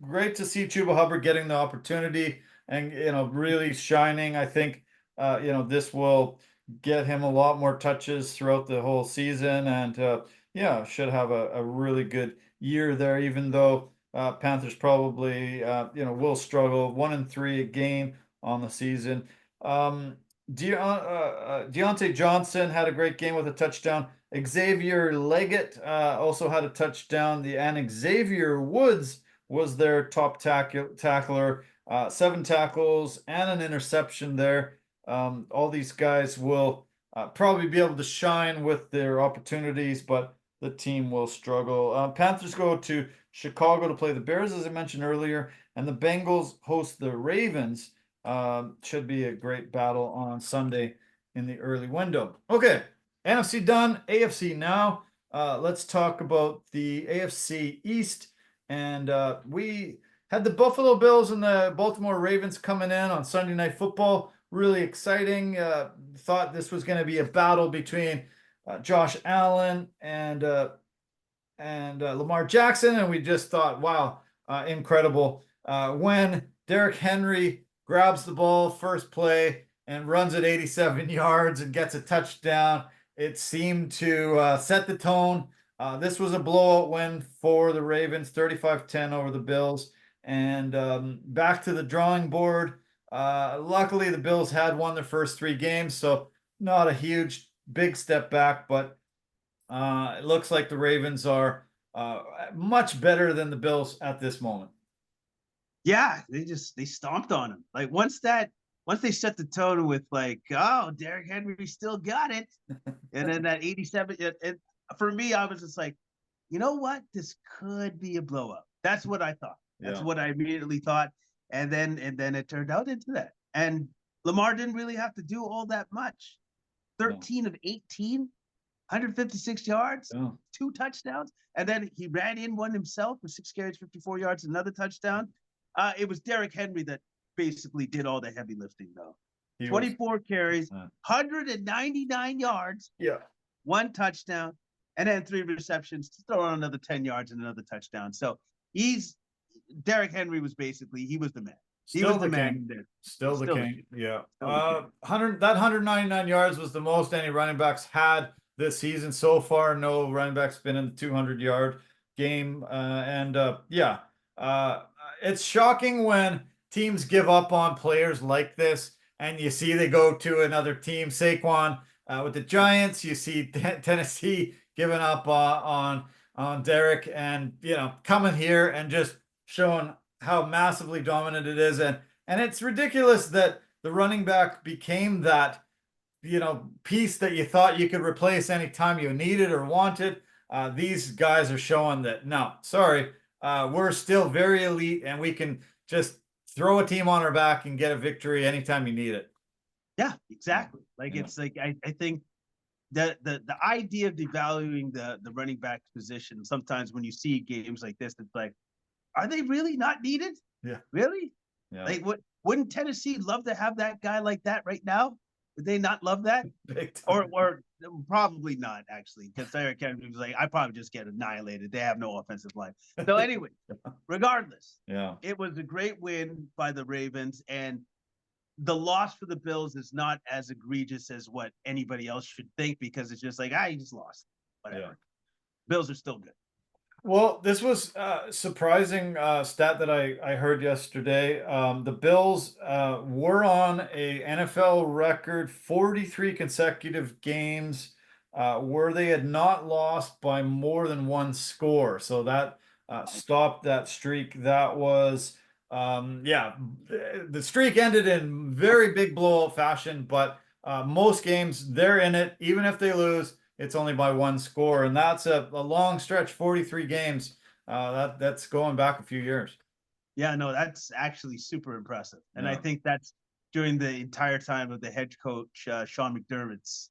Great to see Chuba Hubbard getting the opportunity and really shining. I think this will get him a lot more touches throughout the whole season, and should have a really good year there, even though Panthers probably will struggle. 1-3 again on the season. Deontay Johnson had a great game with a touchdown. Xavier Leggett also had a touchdown. And Xavier Woods was their top tackler. 7 tackles and an interception there. All these guys will probably be able to shine with their opportunities, but the team will struggle. Panthers go to Chicago to play the Bears, as I mentioned earlier, and the Bengals host the Ravens. Should be a great battle on Sunday in the early window. Okay, NFC done, AFC now. Let's talk about the AFC East. And we had the Buffalo Bills and the Baltimore Ravens coming in on Sunday Night Football. Really exciting. Thought this was going to be a battle between Josh Allen and Lamar Jackson, and we just thought, wow, incredible. When Derrick Henry grabs the ball first play and runs it 87 yards and gets a touchdown, it seemed to set the tone. This was a blowout win for the Ravens, 35-10 over the Bills. And back to the drawing board. Luckily, the Bills had won their first 3 games, so not a huge, big step back, but it looks like the Ravens are much better than the Bills at this moment. Yeah, they stomped on them. Like once they set the tone with like, oh, Derrick Henry still got it, and then that 87. And for me, I was just like, you know what, this could be a blowout. That's what I thought. That's what I immediately thought, and then it turned out into that. And Lamar didn't really have to do all that much. 13 of 18, 156 yards, 2 touchdowns, and then he ran in one himself with 6 carries, 54 yards, another touchdown. It was Derrick Henry that basically did all the heavy lifting, though. 24 carries, 199 yards, 1 touchdown, and then 3 receptions to throw on another 10 yards and another touchdown. So Derrick Henry was he was the man. He was the man. Still the king. Yeah. 199 yards was the most any running backs had this season so far. No running backs been in the 200-yard game. It's shocking when teams give up on players like this, and you see they go to another team. Saquon with the Giants, you see Tennessee giving up on Derrick, and coming here and just showing how massively dominant it is. And it's ridiculous that the running back became that piece that you thought you could replace anytime you needed or wanted. These guys are showing that, no, sorry, we're still very elite, and we can just throw a team on our back and get a victory anytime you need it. Yeah, exactly. It's like I think that the idea of devaluing the running back position, sometimes when you see games like this, it's like, are they really not needed? Yeah. Really? Yeah. Like, wouldn't Tennessee love to have that guy like that right now? Would they not love that? Big time. Or probably not actually, because Derrick Henry was like, I probably just get annihilated. They have no offensive line. So anyway, regardless, it was a great win by the Ravens, and the loss for the Bills is not as egregious as what anybody else should think, because it's just like, you just lost. Whatever. Bills are still good. Well, this was a surprising stat that I heard yesterday. The Bills were on a NFL record 43 consecutive games where they had not lost by more than one score. So that stopped that streak. That was, the streak ended in very big blowout fashion, but most games they're in it, even if they lose. It's only by one score, and that's a long stretch, 43 games. That's going back a few years. Yeah, no, that's actually super impressive. And I think that's during the entire time of the head coach, Sean McDermott's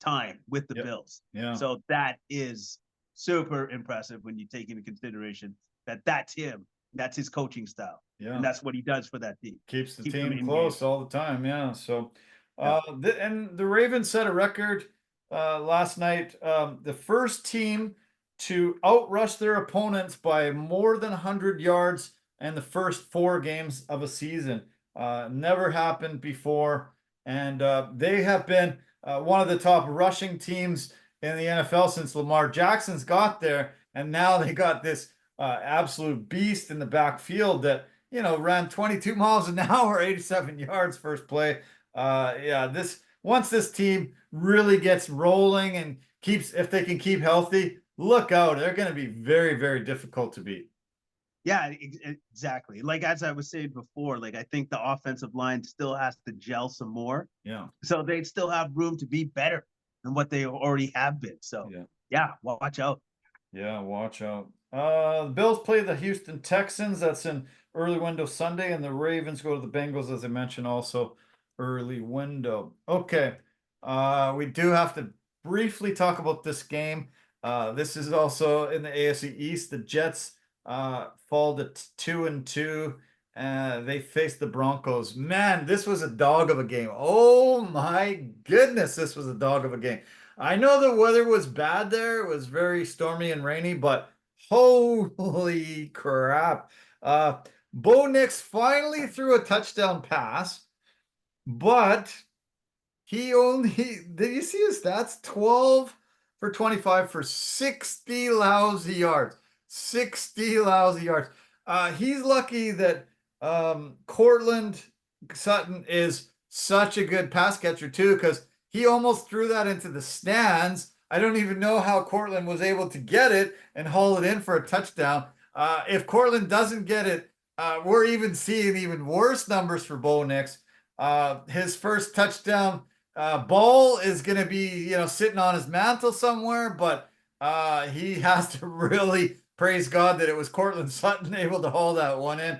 time with the Bills. Yeah. So that is super impressive when you take into consideration that that's him. That's his coaching style. Yeah. And that's what he does for that team. Keeps the team close all the time. Yeah. So, and the Ravens set a record last night, the first team to outrush their opponents by more than 100 yards in the first 4 games of a season. Never happened before, and they have been one of the top rushing teams in the NFL since Lamar Jackson's got there, and now they got this absolute beast in the backfield that ran 22 miles an hour, 87 yards first play. Once this team really gets rolling and if they can keep healthy, look out. They're going to be very, very difficult to beat. Yeah, exactly. Like, as I was saying before, like, I think the offensive line still has to gel some more. Yeah. So they still have room to be better than what they already have been. So, watch out. Yeah, watch out. The Bills play the Houston Texans. That's in early window Sunday, and the Ravens go to the Bengals, as I mentioned, also early window. Okay. We do have to briefly talk about this game. This is also in the AFC East. The Jets fall to 2-2. They face the Broncos. Man, this was a dog of a game. Oh my goodness, this was a dog of a game. I know the weather was bad there. It was very stormy and rainy, but holy crap. Bo Nix finally threw a touchdown pass, but he only, did you see his stats? 12 for 25 for 60 lousy yards. 60 lousy yards. He's lucky that Cortland Sutton is such a good pass catcher too, because he almost threw that into the stands. I don't even know how Cortland was able to get it and haul it in for a touchdown. If Cortland doesn't get it, we're even seeing even worse numbers for Bo Nix. His first touchdown ball is going to be, sitting on his mantle somewhere, but he has to really praise God that it was Cortland Sutton able to haul that one in.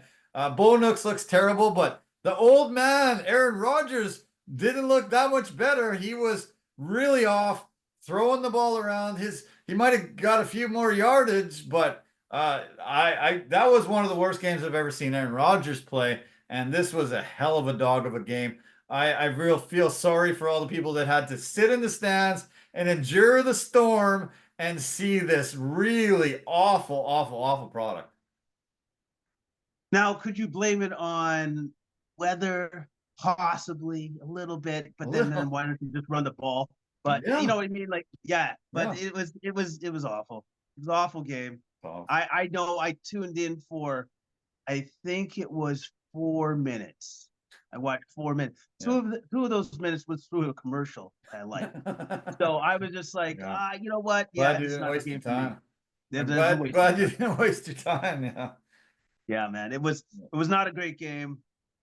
Bo Nix looks terrible, but the old man, Aaron Rodgers, didn't look that much better. He was really off, throwing the ball around. He might have got a few more yardage, but that was one of the worst games I've ever seen Aaron Rodgers play, and this was a hell of a dog of a game. I really feel sorry for all the people that had to sit in the stands and endure the storm and see this really awful, awful, awful product. Now, could you blame it on weather? Possibly a little bit, but then why don't you just run the ball? But you know what I mean? Like, it was awful. It was an awful game. I know I tuned in for, I think it was 4 minutes. I watched 4 minutes. Two of those minutes was through a commercial I liked. So I was just like, you know what? Glad you didn't waste your time. I'm glad you didn't waste your time. Yeah, man. It was not a great game.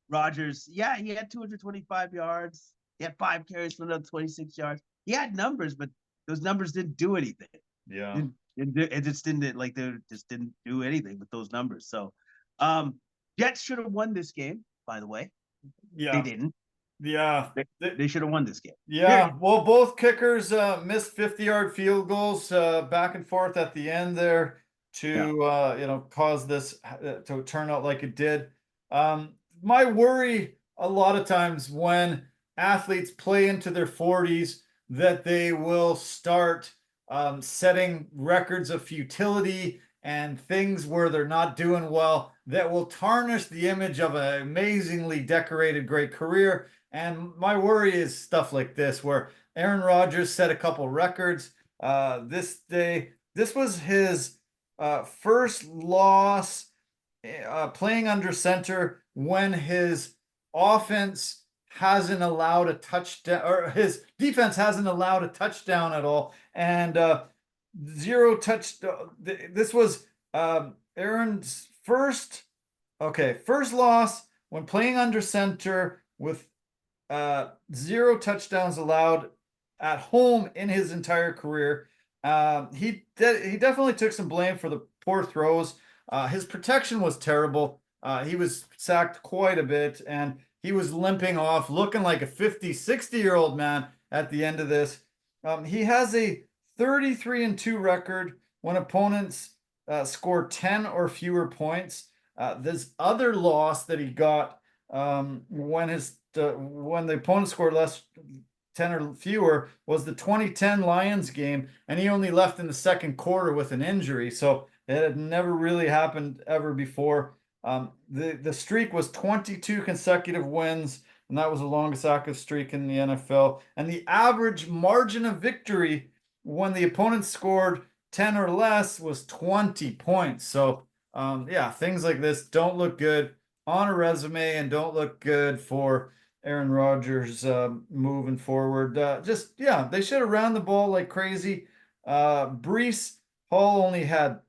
Rodgers, he had 225 yards. He had 5 carries for another 26 yards. He had numbers, but those numbers didn't do anything. Yeah. It just didn't, they just didn't do anything with those numbers. So, Jets should have won this game, by the way. Yeah. They didn't. Yeah. They should have won this game. Yeah. Period. Well, both kickers missed 50-yard field goals back and forth at the end there to, cause this to turn out like it did. My worry a lot of times when athletes play into their 40s, that they will start setting records of futility and things where they're not doing well that will tarnish the image of an amazingly decorated, great career. And my worry is stuff like this, where Aaron Rodgers set a couple records this day. This was his first loss playing under center when his offense hasn't allowed a touchdown, or his defense hasn't allowed a touchdown at all, and zero touchdown. This was Aaron's first loss when playing under center with zero touchdowns allowed at home in his entire career. He definitely took some blame for the poor throws. His protection was terrible. He was sacked quite a bit, and he was limping off, looking like a 50, 60-year-old man at the end of this. He has a 33-2 record when opponents score 10 or fewer points. This other loss that he got when the opponent scored less 10 or fewer was the 2010 Lions game, and he only left in the second quarter with an injury. So it had never really happened ever before. The streak was 22 consecutive wins, and that was the longest active streak in the NFL. And the average margin of victory when the opponent scored 10 or less was 20 points. So, yeah, things like this don't look good on a resume and don't look good for Aaron Rodgers moving forward. They should have ran the ball like crazy. Breece Hall only had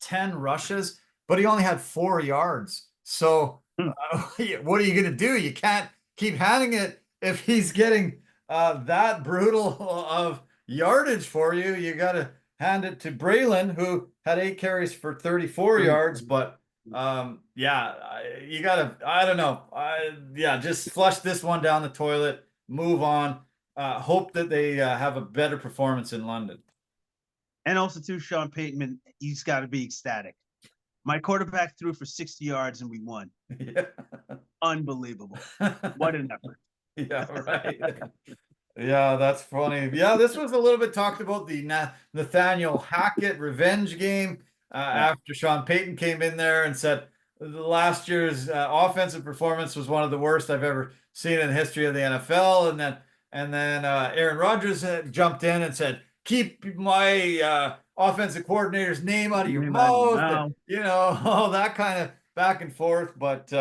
10 rushes, but he only had 4 yards. So what are you going to do? You can't keep handing it if he's getting that brutal of yardage for you. You got to hand it to Braylon, who had 8 carries for 34 yards. But you got to, I don't know. Just flush this one down the toilet, move on. Hope that they have a better performance in London. And also, too, Sean Payton, he's got to be ecstatic. My quarterback threw for 60 yards and we won. Yeah. Unbelievable. What an effort. Yeah, right. Yeah, that's funny. Yeah, this was a little bit talked about, the Nathaniel Hackett revenge game after Sean Payton came in there and said last year's offensive performance was one of the worst I've ever seen in the history of the NFL. And then Aaron Rodgers jumped in and said, keep my offensive coordinator's name out of your mouth. And, all that kind of back and forth. But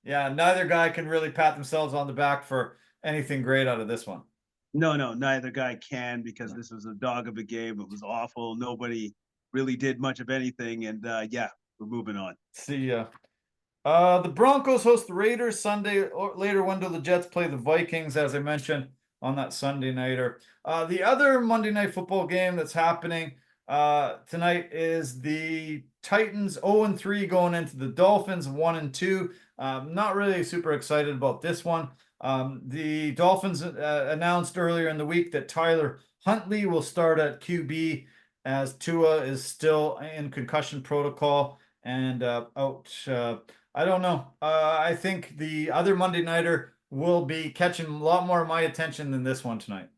neither guy can really pat themselves on the back for anything great out of this one. No, neither guy can, because this was a dog of a game. It was awful. Nobody really did much of anything. And we're moving on. See ya. The Broncos host the Raiders Sunday. Or later window, the Jets play the Vikings, as I mentioned, on that Sunday nighter. The other Monday Night Football game that's happening tonight is the Titans 0-3 going into the Dolphins 1-2. Not really super excited about this one. The Dolphins announced earlier in the week that Tyler Huntley will start at QB, as Tua is still in concussion protocol and out. I don't know. I think the other Monday nighter will be catching a lot more of my attention than this one tonight.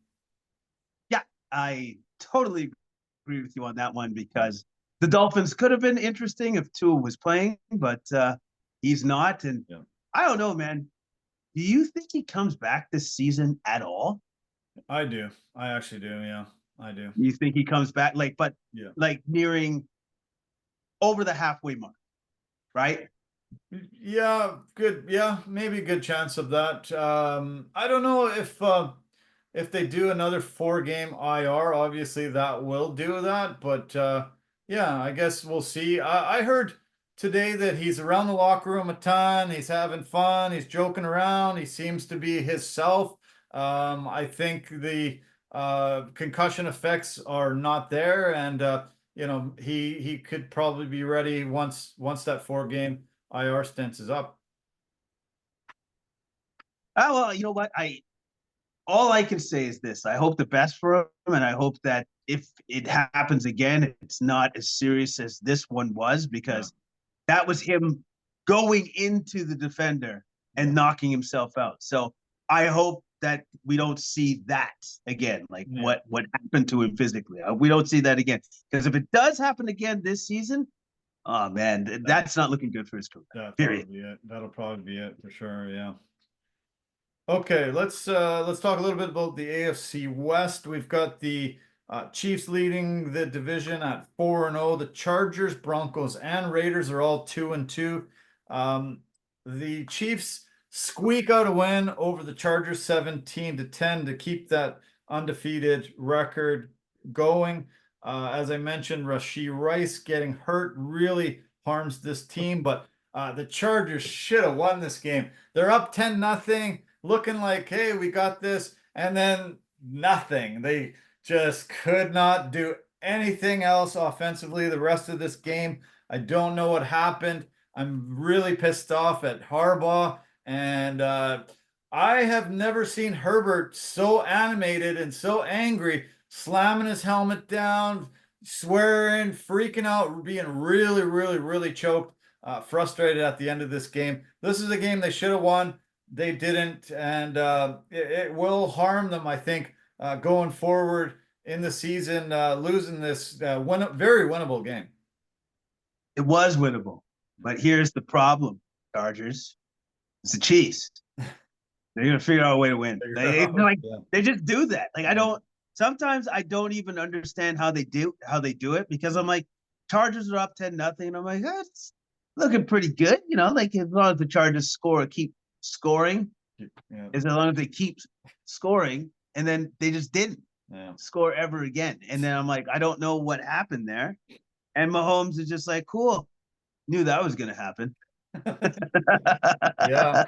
Yeah, I totally agree with you on that one, because the Dolphins could have been interesting if Tua was playing, but he's not. And I don't know, man. Do you think he comes back this season at all? I do. I actually do. Yeah, I do. You think he comes back, like nearing over the halfway mark, right? Yeah, good. Yeah, maybe a good chance of that. I don't know if they do another 4-game IR. Obviously, that will do that. But I guess we'll see. I heard today that he's around the locker room a ton. He's having fun. He's joking around. He seems to be himself. I think the concussion effects are not there, and he could probably be ready once that 4-game IR stint is up. Well, you know what? All I can say is this: I hope the best for him, and I hope that if it happens again, it's not as serious as this one was, because that was him going into the defender and knocking himself out. So I hope that we don't see that again, like what happened to him physically. We don't see that again, because if it does happen again this season, oh man, that's not looking good for his career. Period. That'll probably be it for sure. Yeah. Okay, let's talk a little bit about the AFC West. We've got the Chiefs leading the division at 4-0. The Chargers, Broncos, and Raiders are all 2-2. The Chiefs squeak out a win over the Chargers 17-10 to keep that undefeated record going. As I mentioned, Rashee Rice getting hurt really harms this team, but the Chargers should have won this game. They're up 10-0, looking like, hey, we got this, and then nothing. They just could not do anything else offensively the rest of this game. I don't know what happened. I'm really pissed off at Harbaugh, and I have never seen Herbert so animated and so angry, slamming his helmet down, swearing, freaking out, being really, really, really choked, frustrated at the end of this game. This is a game they should have won. They didn't, and it will harm them, I think, going forward in the season, losing this very winnable game. It was winnable, but here's the problem, Chargers. It's the Chiefs. They're going to figure out a way to win. They just do that. Like, sometimes I don't even understand how they do it, because I'm like, Chargers are up 10-0, and I'm like, that's looking pretty good. You know, like, as long as the Chargers keep scoring, as long as they keep scoring, and then they just didn't score ever again. And then I'm like, I don't know what happened there. And Mahomes is just like, cool, knew that was going to happen. Yeah.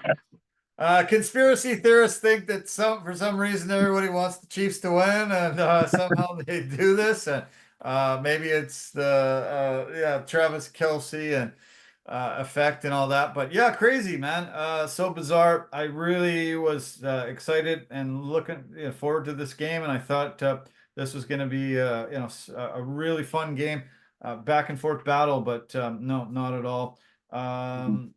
Conspiracy theorists think that for some reason everybody wants the Chiefs to win, and somehow they do this. And maybe it's the Travis Kelce and effect and all that. But yeah, crazy, man. So bizarre. I really was excited and looking forward to this game, and I thought this was going to be a really fun game, back and forth battle. But no, not at all. A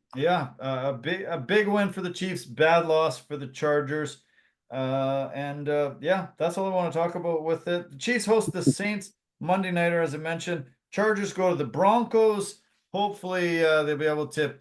big win for the Chiefs, bad loss for the Chargers. That's all I want to talk about with it. The Chiefs host the Saints Monday nighter, as I mentioned. Chargers go to the Broncos. Hopefully they'll be able to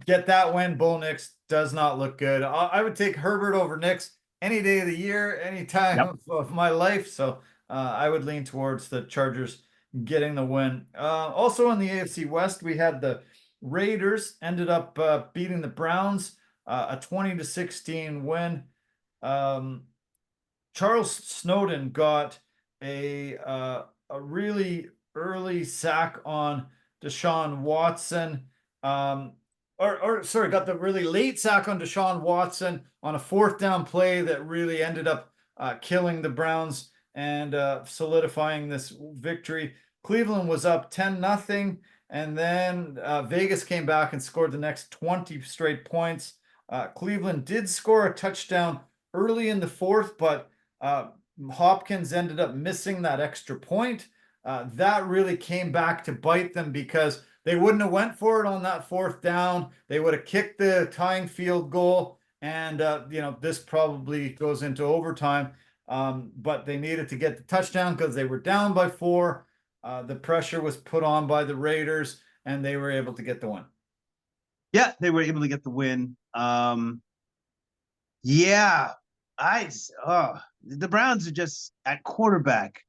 get that win. Bo Nix does not look good. I would take Herbert over Nix any day of the year, any time of my life. So I would lean towards the Chargers getting the win. Also in the AFC West, we had the Raiders ended up beating the Browns, a 20-16 win. Charles Snowden got a really early sack on Deshaun Watson. Got the really late sack on Deshaun Watson on a 4th down play that really ended up killing the Browns and solidifying this victory. Cleveland was up 10-0, and then Vegas came back and scored the next 20 straight points. Cleveland did score a touchdown early in the 4th, but Hopkins ended up missing that extra point. That really came back to bite them, because they wouldn't have went for it on that 4th down. They would have kicked the tying field goal, and this probably goes into overtime. But they needed to get the touchdown because they were down by 4. The pressure was put on by the Raiders, and they were able to get the win. Yeah, they were able to get the win. The Browns are just at quarterback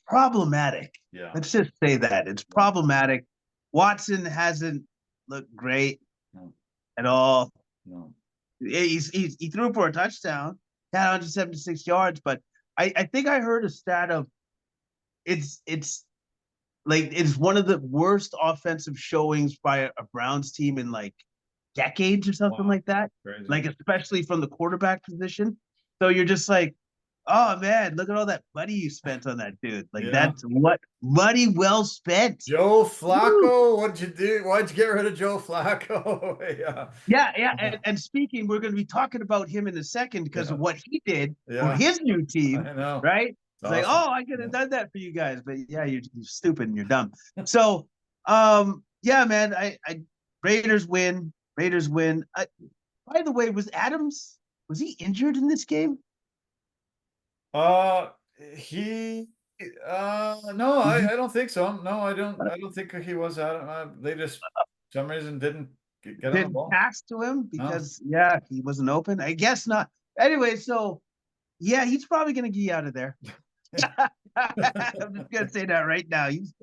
problematic. Yeah, let's just say that it's problematic. Watson hasn't looked great at all. No, he threw for a touchdown, had 176 yards, but I think I heard a stat of it's one of the worst offensive showings by a Browns team in like decades or something like that. Crazy. Like, especially from the quarterback position. So you're just like, oh man, look at all that money you spent on that dude. Like, that's what money well spent. Joe Flacco, what'd you do? Why'd you get rid of Joe Flacco? And speaking, we're going to be talking about him in a second because of what he did for his new team. I know. Right? It's awesome. Like, oh, I could have done that for you guys, but yeah, you're stupid and you're dumb. So, man, Raiders win. By the way, was Was he injured in this game? He no, I don't think so. No, I don't think he was out. They just for some reason didn't get on the Didn't ball. pass to him No. because he wasn't open. I guess not. Anyway, so yeah, he's probably gonna get out of there. I'm just gonna say that right now. He's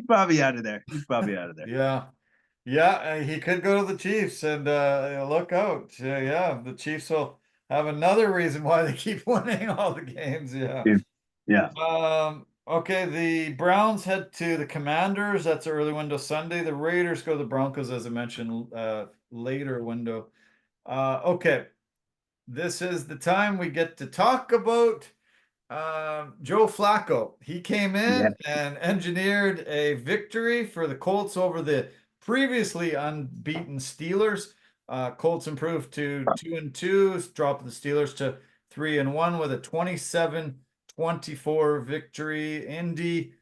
probably out of there. He's probably out of there. Yeah. Yeah, he could go to the Chiefs and look out. Yeah, the Chiefs will have another reason why they keep winning all the games. Yeah. Yeah. Okay, the Browns head to the Commanders. That's early window Sunday. The Raiders go to the Broncos, as I mentioned, later window. Okay, this is the time we get to talk about Joe Flacco. He came in and engineered a victory for the Colts over the previously unbeaten Steelers. Colts improved to 2-2, dropped the Steelers to 3-1 with a 27-24 victory. Indy,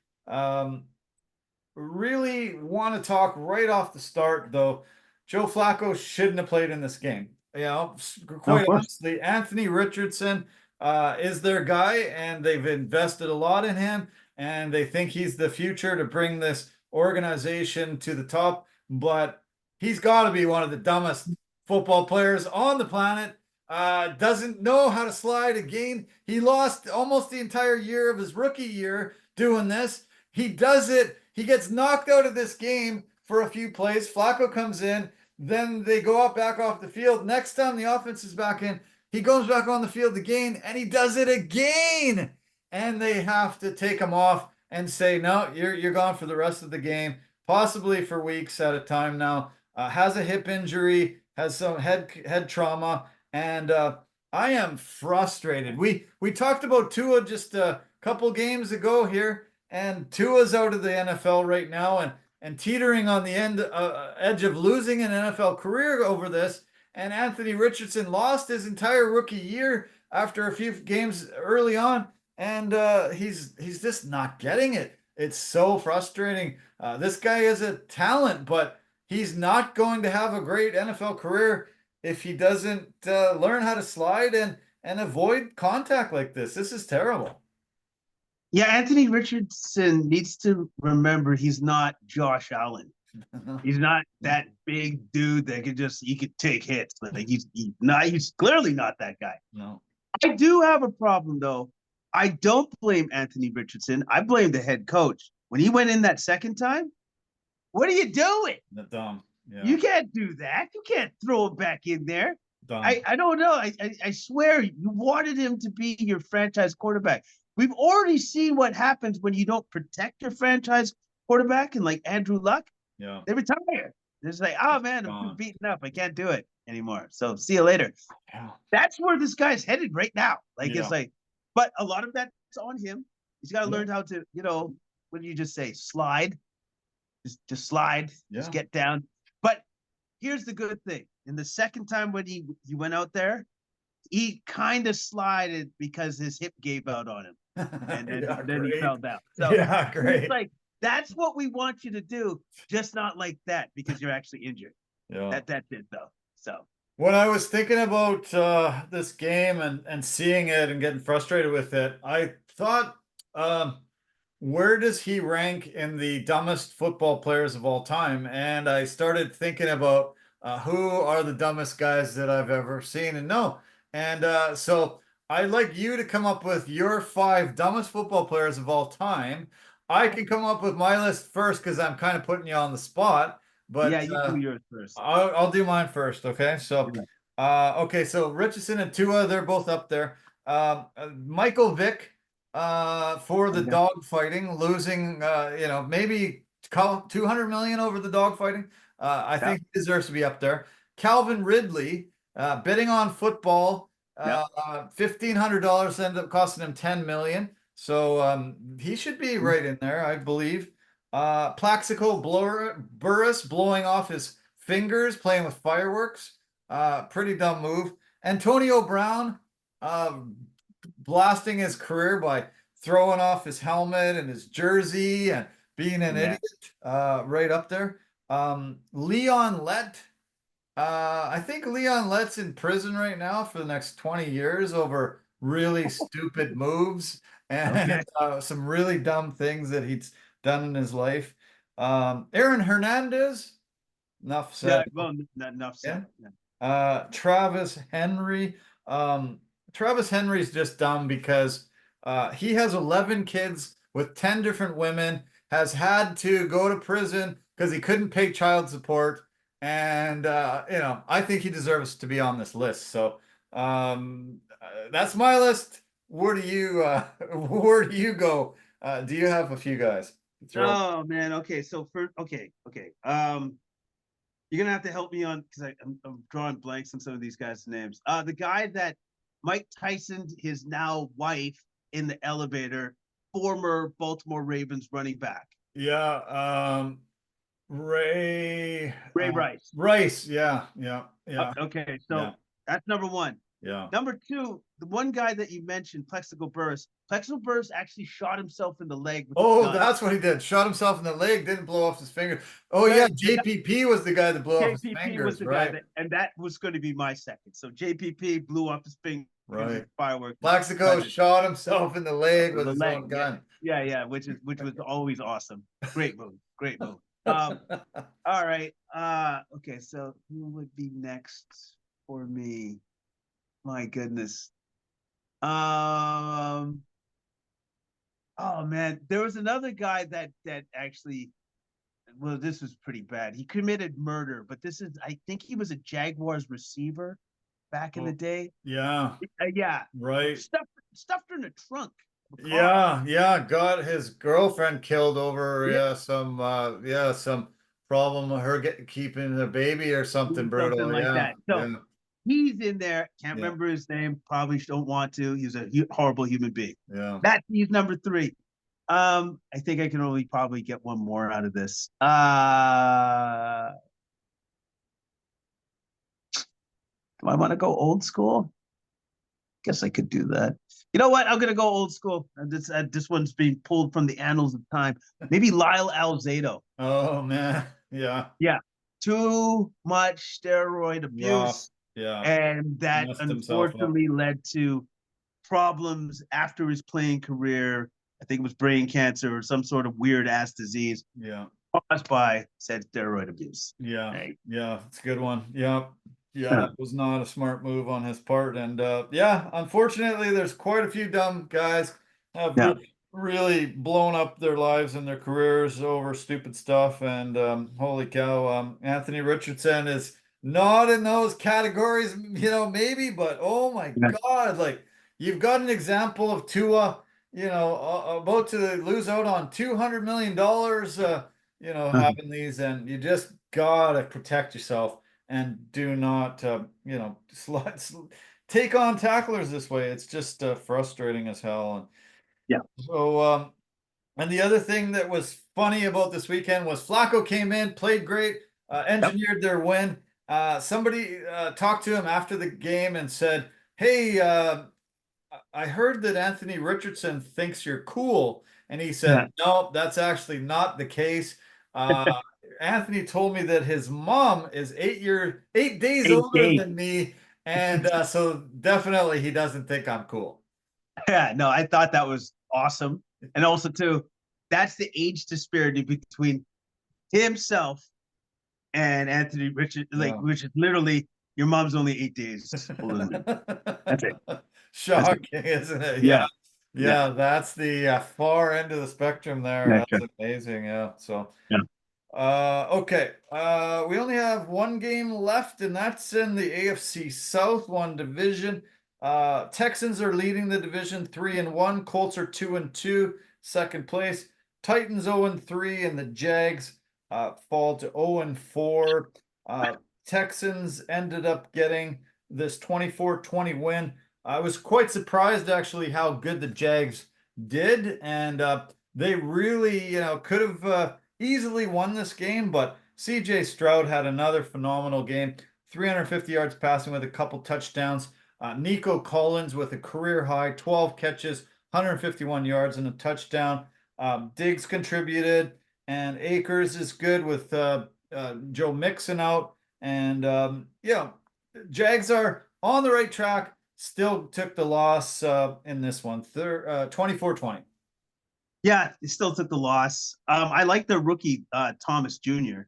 really want to talk right off the start, though. Joe Flacco shouldn't have played in this game. You know, quite honestly, Anthony Richardson is their guy, and they've invested a lot in him, and they think he's the future to bring this organization to the top. But he's got to be one of the dumbest football players on the planet. Doesn't know how to slide again. He lost almost the entire year of his rookie year doing this. He does it. He gets knocked out of this game for a few plays. Flacco comes in. Then they go up back off the field. Next time the offense is back in, he goes back on the field again, and he does it again. And they have to take him off and say, no, you're gone for the rest of the game, possibly for weeks at a time now. Has a hip injury, has some head trauma, and I am frustrated. We talked about Tua just a couple games ago here, and Tua's out of the NFL right now and teetering on the edge of losing an NFL career over this. And Anthony Richardson lost his entire rookie year after a few games early on, and he's just not getting it. It's so frustrating. This guy is a talent, but he's not going to have a great NFL career if he doesn't learn how to slide and avoid contact like this. This is terrible. Yeah, Anthony Richardson needs to remember he's not Josh Allen. He's not that big dude that he could take hits. Like he's clearly not that guy. No. I do have a problem though. I don't blame Anthony Richardson. I blame the head coach. When he went in that second time, what are you doing? Dumb. Yeah. You can't do that. You can't throw him back in there. Dumb. I don't know. I swear you wanted him to be your franchise quarterback. We've already seen what happens when you don't protect your franchise quarterback, and like Andrew Luck, they retire. They're just like, oh man, I'm beaten up. I can't do it anymore. So see you later. Yeah. That's where this guy's headed right now. Like it's like, but a lot of that's on him. He's got to learn how to, what do you just say? Slide. Just slide. Just get down. But here's the good thing. In the second time when he went out there, he kind of slided because his hip gave out on him. And then he fell down. So great. It's like, that's what we want you to do, just not like that because you're actually injured. Yeah. That's it though. So when I was thinking about this game and seeing it and getting frustrated with it, I thought, where does he rank in the dumbest football players of all time? And I started thinking about who are the dumbest guys that I've ever seen and know. And so I'd like you to come up with your 5 dumbest football players of all time. I can come up with my list first because I'm kind of putting you on the spot. But yeah, you do yours first. I'll do mine first. Okay. So, okay. So Richardson and Tua, they're both up there. Michael Vick for the dog fighting, losing, maybe 200 million over the dog fighting. I think he deserves to be up there. Calvin Ridley, betting on football, $1,500 ended up costing him 10 million. So he should be right in there, I believe. Plaxico Burress blowing off his fingers, playing with fireworks. Pretty dumb move. Antonio Brown blasting his career by throwing off his helmet and his jersey and being an idiot. Right up there. Leon Lett I think Leon Lett's in prison right now for the next 20 years over really stupid moves and Okay. some really dumb things that he's done in his life. Aaron Hernandez, enough Yeah, said. well, not enough Yeah. said. Yeah. Travis Henry. Travis Henry's just dumb because he has 11 kids with 10 different women, has had to go to prison because he couldn't pay child support. And, I think he deserves to be on this list. So that's my list. Where do you where do you go? Do you have a few guys to throw? Oh man. Okay. So okay. You're gonna have to help me on because I'm drawing blanks on some of these guys' names. The guy that Mike Tyson, his now wife, in the elevator, former Baltimore Ravens running back. Yeah, Ray Ray Rice. Rice. Yeah, yeah, yeah, Okay, yeah, so that's number one. yeah. Number two, the one guy that you mentioned, Plexico Burress. Plexico Burress actually shot himself in the leg with a Oh, gun. that's what he did. Shot himself in the leg, didn't blow off his finger. Oh yeah, JPP was the guy that blew off his JPP was fingers, the guy right? and that was going to be my second. So JPP blew off his fingers Right. with fireworks. Plaxico shot himself in the leg with The his leg, own gun. yeah, which was always awesome. Great move, great move. All right. Okay, so who would be next for me? My goodness. Oh man, there was another guy that actually, well, this was pretty bad. He committed murder, but I think he was a Jaguars receiver back in the day. Yeah, Yeah, right. stuffed in a trunk. Yeah, yeah, got his girlfriend killed over Yeah, some problem with her keeping the baby or something something brutal. like Yeah, that. So yeah, he's in there. Can't yeah, remember his name. Probably don't want to. He's a horrible human being. yeah. He's number three. I think I can only probably get one more out of this. Do I want to go old school? Guess I could do that. You know what? I'm gonna go old school. This one's being pulled from the annals of time. Maybe Lyle Alzado. Oh man, yeah, Yeah, too much steroid rough, abuse, yeah, and that messed himself up. unfortunately led to problems after his playing career. I think it was brain cancer or some sort of weird ass disease Yeah, caused by said steroid abuse. yeah, Right. yeah, it's a good one. Yeah, yeah, Yeah. that was not a smart move on his part. And yeah, unfortunately, there's quite a few dumb guys have Yeah. really blown up their lives and their careers over stupid stuff. And holy cow, Anthony Richardson is not in those categories, maybe, but oh my Yeah. God, like you've got an example of Tua, about to lose out on $200 million, having these, and you just gotta protect yourself and do not, take on tacklers this way. It's just frustrating as hell. And Yeah. so, and the other thing that was funny about this weekend was Flacco came in, played great, Yep. engineered their win. Somebody talked to him after the game and said, "Hey, I heard that Anthony Richardson thinks you're cool." And he Yeah. said, "No, that's actually not the case. Uh, Anthony told me that his mom is 8 days older Eight. than me. And so definitely he doesn't think I'm cool." Yeah. No, I thought that was awesome, and also too, that's the age disparity between himself and Anthony Richard, Yeah. which is literally your mom's only 8 days older than me. That's it. That's it. Shocking, isn't it? Yeah. Yeah. Yeah. Yeah, that's the far end of the spectrum there. Yeah. That's amazing. Yeah. So Yeah. Okay. We only have one game left, and that's in the AFC South, one division. Texans are leading the division 3-1. Colts are 2-2, second place. Titans 0-3, and the Jags fall to 0-4. Texans ended up getting this 24-20 win. I was quite surprised actually how good the Jags did, and they really, could have easily won this game, but CJ Stroud had another phenomenal game. 350 yards passing with a couple touchdowns. Nico Collins with a career high 12 catches, 151 yards and a touchdown. Diggs contributed, and Akers is good with Joe Mixon out. And Jags are on the right track. Still took the loss in this one, 24-20. Yeah, they still took the loss. I like their rookie Thomas Jr.,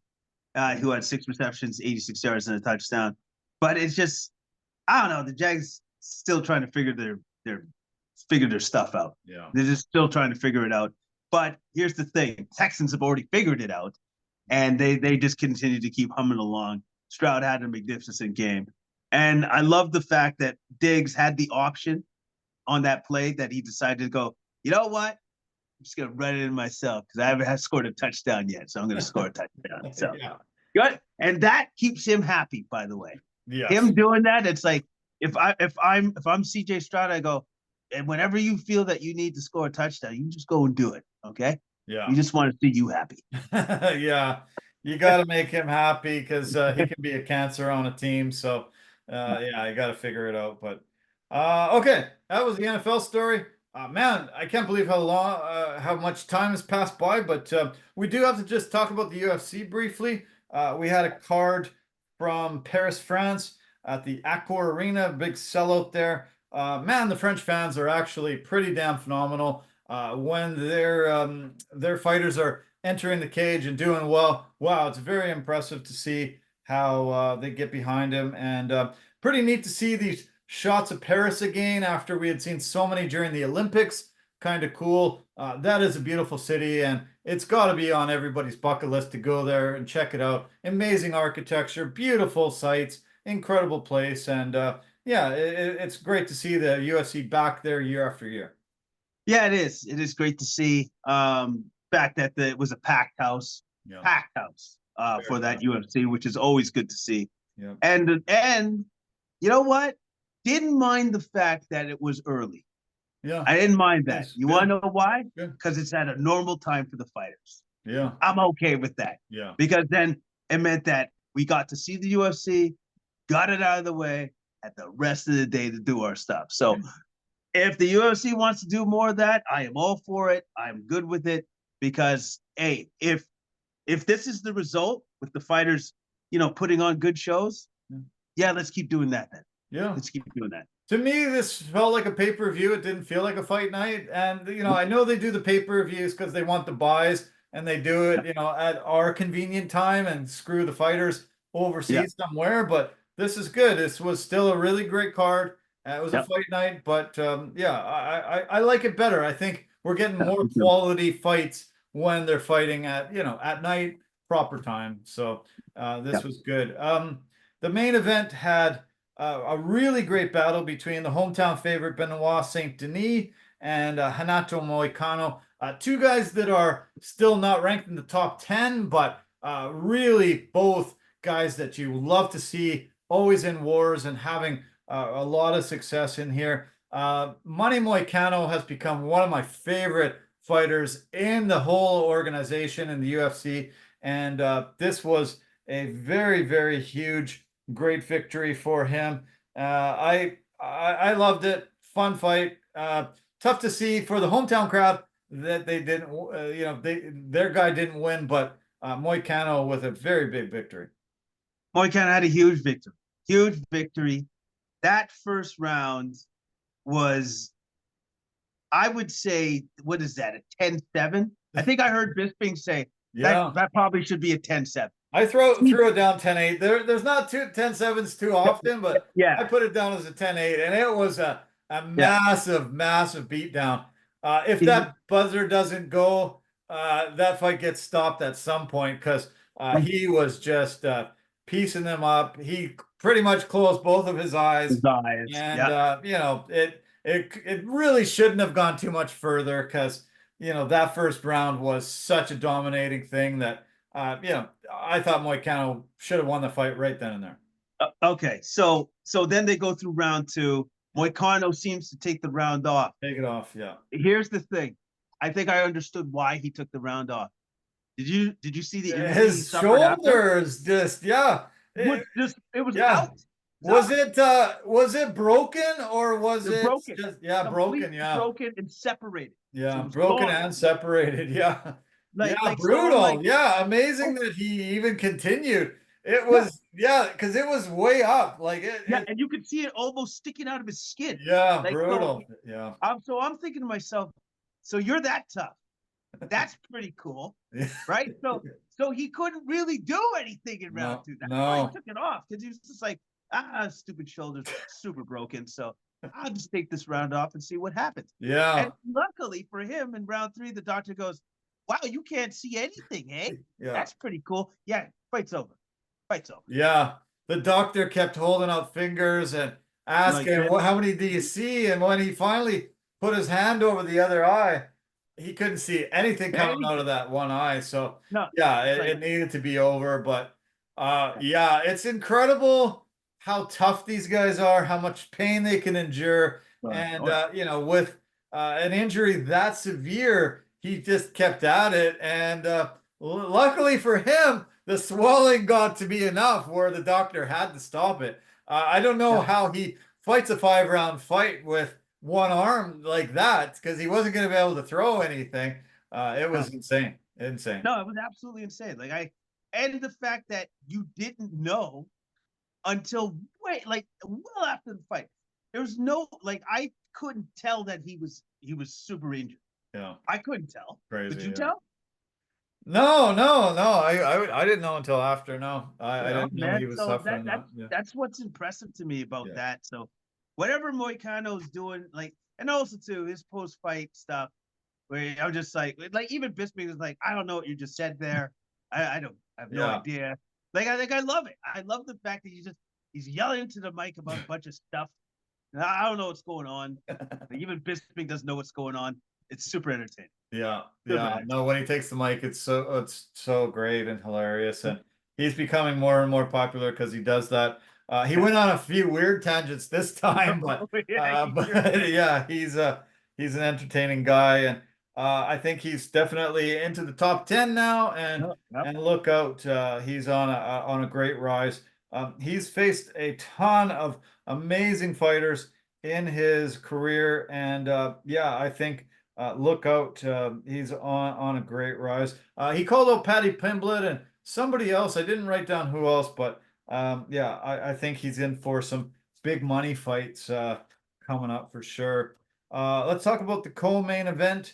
who had 6 receptions, 86 yards, and a touchdown. But it's just, I don't know. The Jags still trying to figure their stuff out. Yeah, they're just still trying to figure it out. But here's the thing: Texans have already figured it out, and they just continue to keep humming along. Stroud had a magnificent game, and I love the fact that Diggs had the option on that play that he decided to go, you know what? I'm just gonna run it in myself because I haven't scored a touchdown yet, so I'm gonna score a touchdown. So yeah, good, and that keeps him happy. By the way, yes. him doing that, it's like if I'm CJ Stroud, I go, and whenever you feel that you need to score a touchdown, you just go and do it. Okay? Yeah. We just want to see you happy. Yeah, you got to make him happy because he can be a cancer on a team. So, yeah, you got to figure it out. But okay, that was the NFL story. Man, I can't believe how much time has passed by. But we do have to just talk about the UFC briefly. We had a card from Paris, France, at the Accor Arena, big sellout there. Man, the French fans are actually pretty damn phenomenal. When their fighters are entering the cage and doing well, wow, it's very impressive to see how they get behind him, and pretty neat to see these shots of Paris again after we had seen so many during the Olympics. Kind of cool. That is a beautiful city, and it's got to be on everybody's bucket list to go there and check it out. Amazing architecture, beautiful sights, incredible place, and yeah, it's great to see the UFC back there year after year. Yeah, it is. It is great to see. Fact that it was a packed house, for that UFC, which is always good to see. Yeah. And you know what? Didn't mind the fact that it was early. Yeah, I didn't mind that. nice. You Good. want to know why? Good. Because it's at a normal time for the fighters. Yeah, I'm okay with that. yeah. Because then it meant that we got to see the UFC, got it out of the way, had the rest of the day to do our stuff. So if the UFC wants to do more of that, I am all for it. I'm good with it because, hey, if this is the result with the fighters, putting on good shows, yeah, let's keep doing that then. Yeah, let's keep doing that. To me, this felt like a pay-per-view. It didn't feel like a fight night. And, I know they do the pay-per-views because they want the buys, and they do it, at our convenient time and screw the fighters overseas somewhere. But this is good. This was still a really great card. It was a fight night, but yeah, I like it better. I think we're getting more quality fights when they're fighting at night, proper time. So this was good. The main event had a really great battle between the hometown favorite Benoit Saint Denis and Renato Moicano. Two guys that are still not ranked in the top 10, but really both guys that you love to see, always in wars and having a lot of success in here. Money Moicano has become one of my favorite fighters in the whole organization in the UFC, and this was a very, very huge, great victory for him. I loved it. Fun fight. Tough to see for the hometown crowd that they didn't, their guy didn't win, but Moicano with a very big victory. Moicano had a huge victory. Huge victory. That first round was, I would say, what is that, a 10-7? I think I heard Bisping say that probably should be a 10-7. I threw it down 10-8. There's not 10-7s too often, but I put it down as a 10-8, and it was a massive, massive beatdown. If that buzzer doesn't go, that fight gets stopped at some point because he was just piecing them up. He pretty much closed both of his eyes. And it really shouldn't have gone too much further because that first round was such a dominating thing that I thought Moicano should have won the fight right then and there. Okay, so then they go through round two. Moicano seems to take the round off. Take it off, yeah. Here's the thing. I think I understood why he took the round off. Did you see the injury? His shoulders just it was out. Was it broken or was it broken? Just, broken, broken and separated. Yeah, so broken and separated, yeah. Like brutal. So amazing that he even continued. It was, yeah, because it was way up. Like and you could see it almost sticking out of his skin. yeah, Like, brutal. Yeah. I'm thinking to myself, so you're that tough. That's pretty cool, right? So he couldn't really do anything in round two. That's why he took it off, because he was just like, stupid shoulders, super broken. So I'll just take this round off and see what happens. Yeah. And luckily for him, in round three, the doctor goes, "Wow, you can't see anything, eh? Yeah. That's pretty cool. Yeah, fight's over. Fight's over." Yeah. The doctor kept holding up fingers and asking, Like, how many do you see? And when he finally put his hand over the other eye, he couldn't see anything coming out of that one eye. So no, yeah, it needed to be over. But yeah, it's incredible how tough these guys are, how much pain they can endure. And you know, with an injury that severe, he just kept at it. And luckily for him, the swelling got to be enough where the doctor had to stop it. I don't know how he fights a 5-round fight with one arm like that, because he wasn't going to be able to throw anything. It was insane. Insane. No, it was absolutely insane. And the fact that you didn't know until well after the fight. There was no, I couldn't tell that he was super injured. Yeah. I couldn't tell. Crazy. Did you tell? No. I didn't know until after. No, I didn't know he was suffering. That's what's impressive to me about that. So whatever Moicano's doing, and also too his post-fight stuff, where I'm just like even Bisping was like, I don't know what you just said there. I have no idea. I love it. I love the fact that he's yelling into the mic about a bunch of stuff. I don't know what's going on. Even Bisping doesn't know what's going on. It's super entertaining. Yeah. No, when he takes the mic, it's so great and hilarious, and he's becoming more and more popular because he does that. He went on a few weird tangents this time, but yeah, he's an entertaining guy, and I think he's definitely into the top 10 now, and look out, he's on a great rise. He's faced a ton of amazing fighters in his career, and yeah, I think look out, he's on a great rise. He called out Paddy Pimblett and somebody else. I didn't write down who else, but yeah, I think he's in for some big money fights coming up for sure. Let's talk about the co-main event.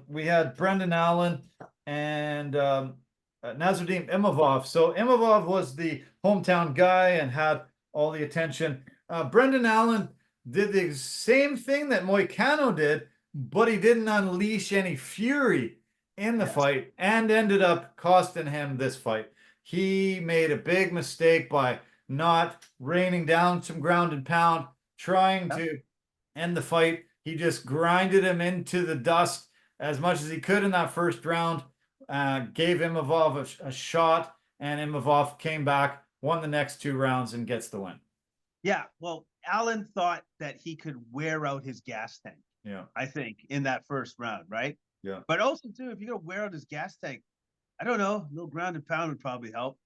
We had Brendan Allen and Nasruddin Imavov. So Imavov was the hometown guy and had all the attention. Brendan Allen did the same thing that Moicano did, but he didn't unleash any fury in the fight and ended up costing him this fight. He made a big mistake by not raining down some ground and pound, trying to end the fight. He just grinded him into the dust as much as he could in that first round, gave Imavov a shot, and Imavov came back, won the next 2 rounds, and gets the win. Yeah, well, Allen thought that he could wear out his gas tank. Yeah, I think in that first round, right? Yeah. But also too, if you're gonna wear out his gas tank, I don't know, a little ground and pound would probably help,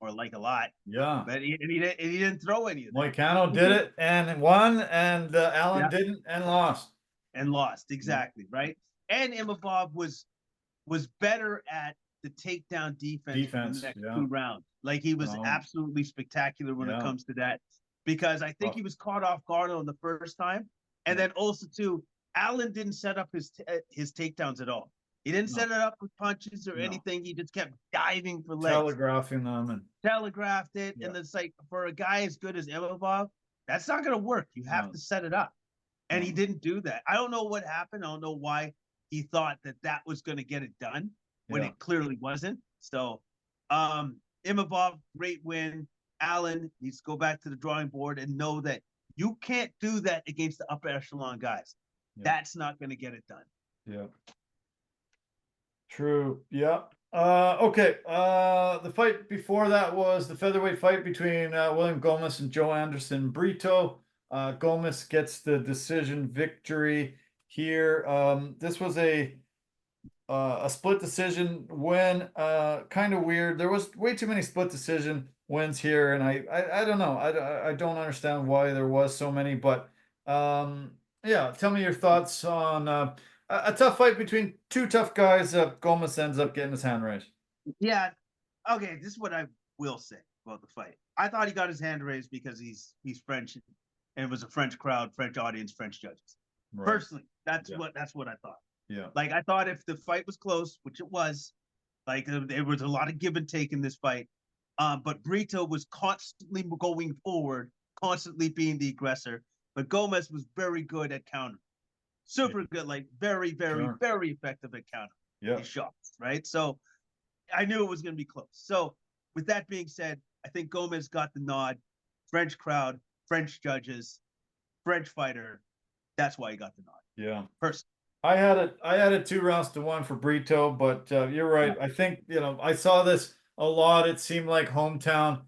or a lot. Yeah. But he didn't throw any of that. Moicano did it and won, and Allen didn't and lost. And lost, exactly, right? And Imavov was better at the takedown defense for the next 2 rounds. He was absolutely spectacular when it comes to that, because I think he was caught off guard on the first time. And then also too, Allen didn't set up his takedowns at all. He didn't set it up with punches or anything. He just kept diving for legs, telegraphing them, and telegraphed it. And it's for a guy as good as Imavov, that's not going to work. You have to set it up, and he didn't do that. I don't know what happened. I don't know why he thought that was going to get it done when it clearly wasn't. So, Imavov, great win. Allen needs to go back to the drawing board and know that you can't do that against the upper echelon guys. That's not going to get it done. Yeah. True. Yeah. Okay. The fight before that was the featherweight fight between William Gomez and Joe Anderson Brito. Gomez gets the decision victory here. This was a split decision win. Kind of weird. There was way too many split decision wins here, and I don't know. I don't understand why there was so many, but yeah, tell me your thoughts on a tough fight between 2 tough guys. Gomez ends up getting his hand raised. Yeah. Okay, this is what I will say about the fight. I thought he got his hand raised because he's French, and it was a French crowd, French audience, French judges. Right. Personally, that's what I thought. Yeah. Like, I thought if the fight was close, which it was, like, there was a lot of give and take in this fight. But Brito was constantly going forward, constantly being the aggressor. But Gomez was very good at counter. Super good, like very, very, very effective at counter. His shots, right? So I knew it was going to be close. So with that being said, I think Gomez got the nod. French crowd, French judges, French fighter. That's why he got the nod. Yeah. Personally. I had it 2-1 for Brito, but you're right. Yeah. I think, I saw this a lot. It seemed like hometown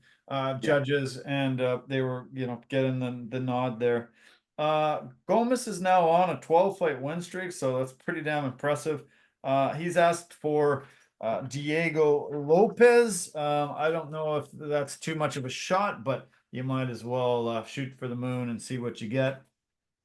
judges, and they were, getting the nod there. Gomez is now on a 12-fight win streak, so that's pretty damn impressive. He's asked for Diego Lopez. I don't know if that's too much of a shot, but you might as well shoot for the moon and see what you get.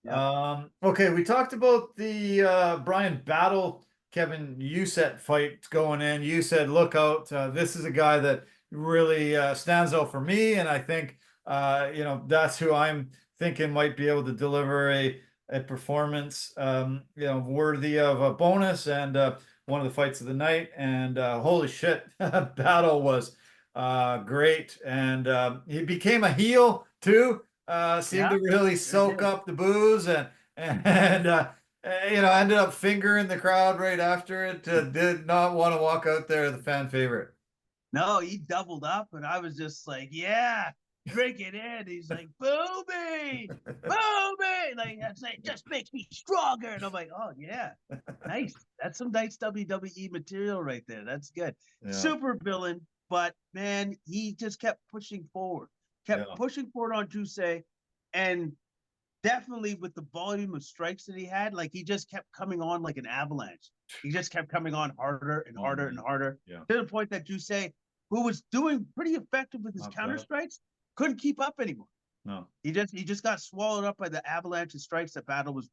Yeah. Okay, we talked about the Brian Battle, Kevin Uset fight going in. You said, look out, this is a guy that really stands out for me, and I think that's who I'm thinking might be able to deliver a performance worthy of a bonus and one of the fights of the night. And holy shit, Battle was great, and he became a heel too. Seemed to really soak up the booze and ended up fingering the crowd right after it. Did not want to walk out there the fan favorite. No, he doubled up, and I was just like, yeah, drink it in. He's like, booby, booby. Like, that's like, just makes me stronger. And I'm like, oh yeah, nice. That's some nice WWE material right there. That's good. Yeah. Super villain, but man, he just kept pushing forward. Pushing forward on Juicy, and definitely with the volume of strikes that he had, like, he just kept coming on like an avalanche. He just kept coming on harder and harder and harder, to the point that Juicy, who was doing pretty effective with his counter strikes, couldn't keep up anymore. No, he just got swallowed up by the avalanche of strikes that Battle was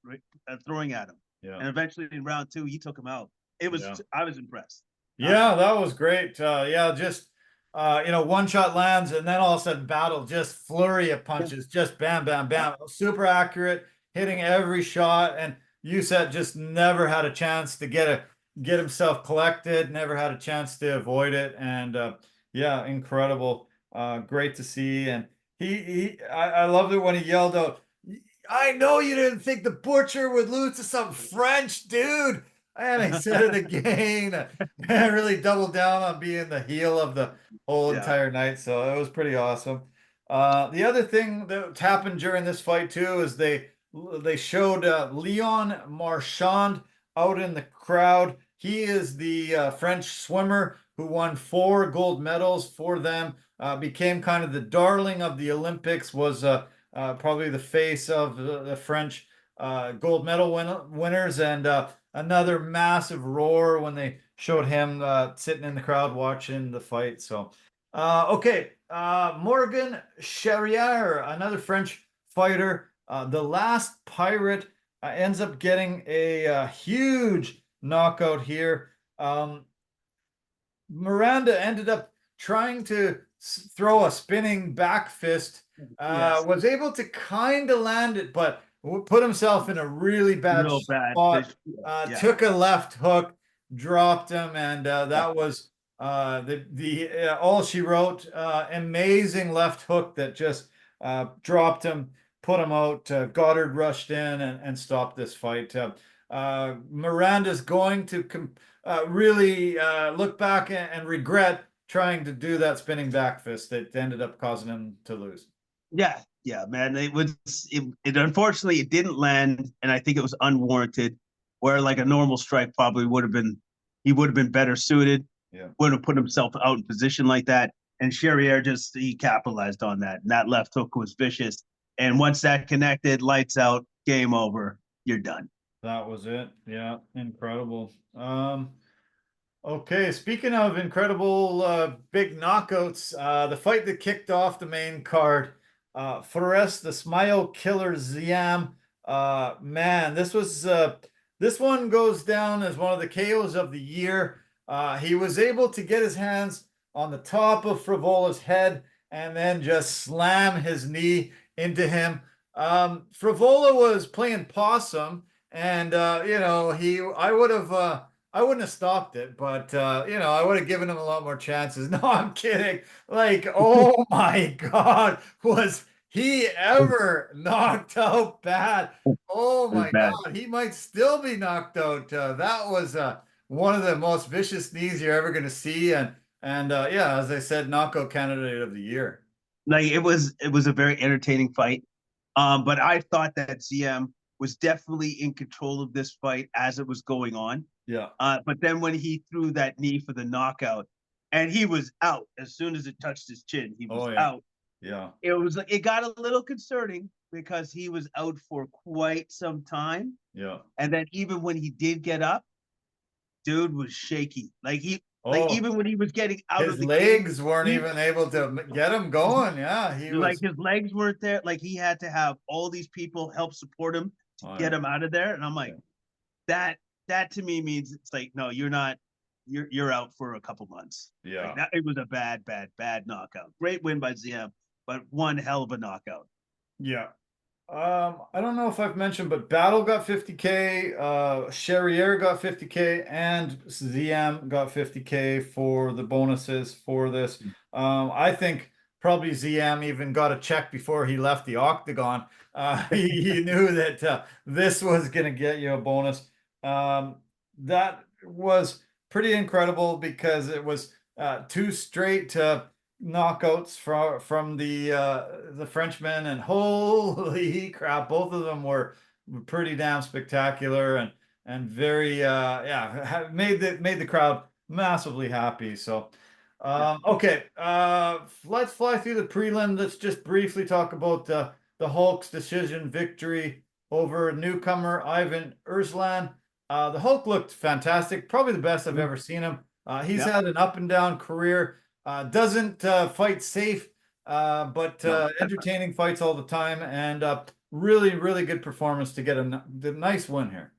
throwing at him. Yeah, and eventually in round 2, he took him out. It was I was impressed. Yeah, that was great. Just. One shot lands, and then all of a sudden Battle just flurry of punches, just bam, bam, bam, super accurate, hitting every shot. And Uset just never had a chance to get himself collected, never had a chance to avoid it. And incredible, great to see. And I loved it when he yelled out, "I know you didn't think the Butcher would lose to some French dude." And I said it again. I really doubled down on being the heel of the whole entire night. So it was pretty awesome. The other thing that happened during this fight too is they showed Leon Marchand out in the crowd. He is the French swimmer who won 4 gold medals for them, became kind of the darling of the Olympics, was probably the face of the French gold medal winners, and another massive roar when they showed him sitting in the crowd watching the fight. So, Morgan Charrière, another French fighter, the last pirate, ends up getting a huge knockout here. Miranda ended up trying to throw a spinning back fist, was able to kind of land it, but put himself in a really bad spot. Took a left hook, dropped him, and that was all she wrote. Amazing left hook that just dropped him, put him out. Goddard rushed in and stopped this fight. Miranda's going to really look back and regret trying to do that spinning back fist that ended up causing him to lose. Yeah, man. It unfortunately it didn't land, and I think it was unwarranted. Where like a normal strike probably would have been better suited. Yeah, would have put himself out in position like that. And Charrière he capitalized on that. And that left hook was vicious. And once that connected, lights out, game over. You're done. That was it. Yeah, incredible. Okay, speaking of incredible big knockouts, the fight that kicked off the main card. Forrest, the Smile Killer Ziam. Man, this one goes down as one of the KOs of the year. He was able to get his hands on the top of Frivola's head and then just slam his knee into him. Frivola was playing possum, and I wouldn't have stopped it, but I would have given him a lot more chances. No, I'm kidding. Like, oh my God, was he ever knocked out bad? Oh It was my bad. God, he might still be knocked out. That was one of the most vicious knees you're ever going to see, and yeah, as I said, knockout candidate of the year. Like it was a very entertaining fight. But I thought that ZM was definitely in control of this fight as it was going on. Yeah. But then when he threw that knee for the knockout, and he was out as soon as it touched his chin, he was out. Yeah. It got a little concerning because he was out for quite some time. Yeah. And then even when he did get up, dude was shaky. Like Oh, even when he was getting out his of the legs cage, weren't even able to get him going. Yeah, he like was. his legs weren't there. Like he had to have all these people help support him to get him out of there. And I'm like, that to me means it's like, no, you're not. You're out for a couple months. Yeah. Like it was a bad knockout. Great win by ZM, but one hell of a knockout. Yeah. I don't know if I've mentioned, but Battle got 50K, Charriere got 50K, and ZM got 50K for the bonuses for this. I think probably ZM even got a check before he left the octagon. He knew that this was going to get you a bonus. That was pretty incredible because it was two straight knockouts from the Frenchman, and holy crap, both of them were pretty damn spectacular and very made the crowd massively happy. So okay, let's fly through the prelim. Let's just briefly talk about the Hulk's decision victory over newcomer Ivan Erslan. The Hulk looked fantastic, probably the best I've ever seen him. He's had an up and down career. Doesn't fight safe, but entertaining fights all the time, and really, really good performance to get the nice win here.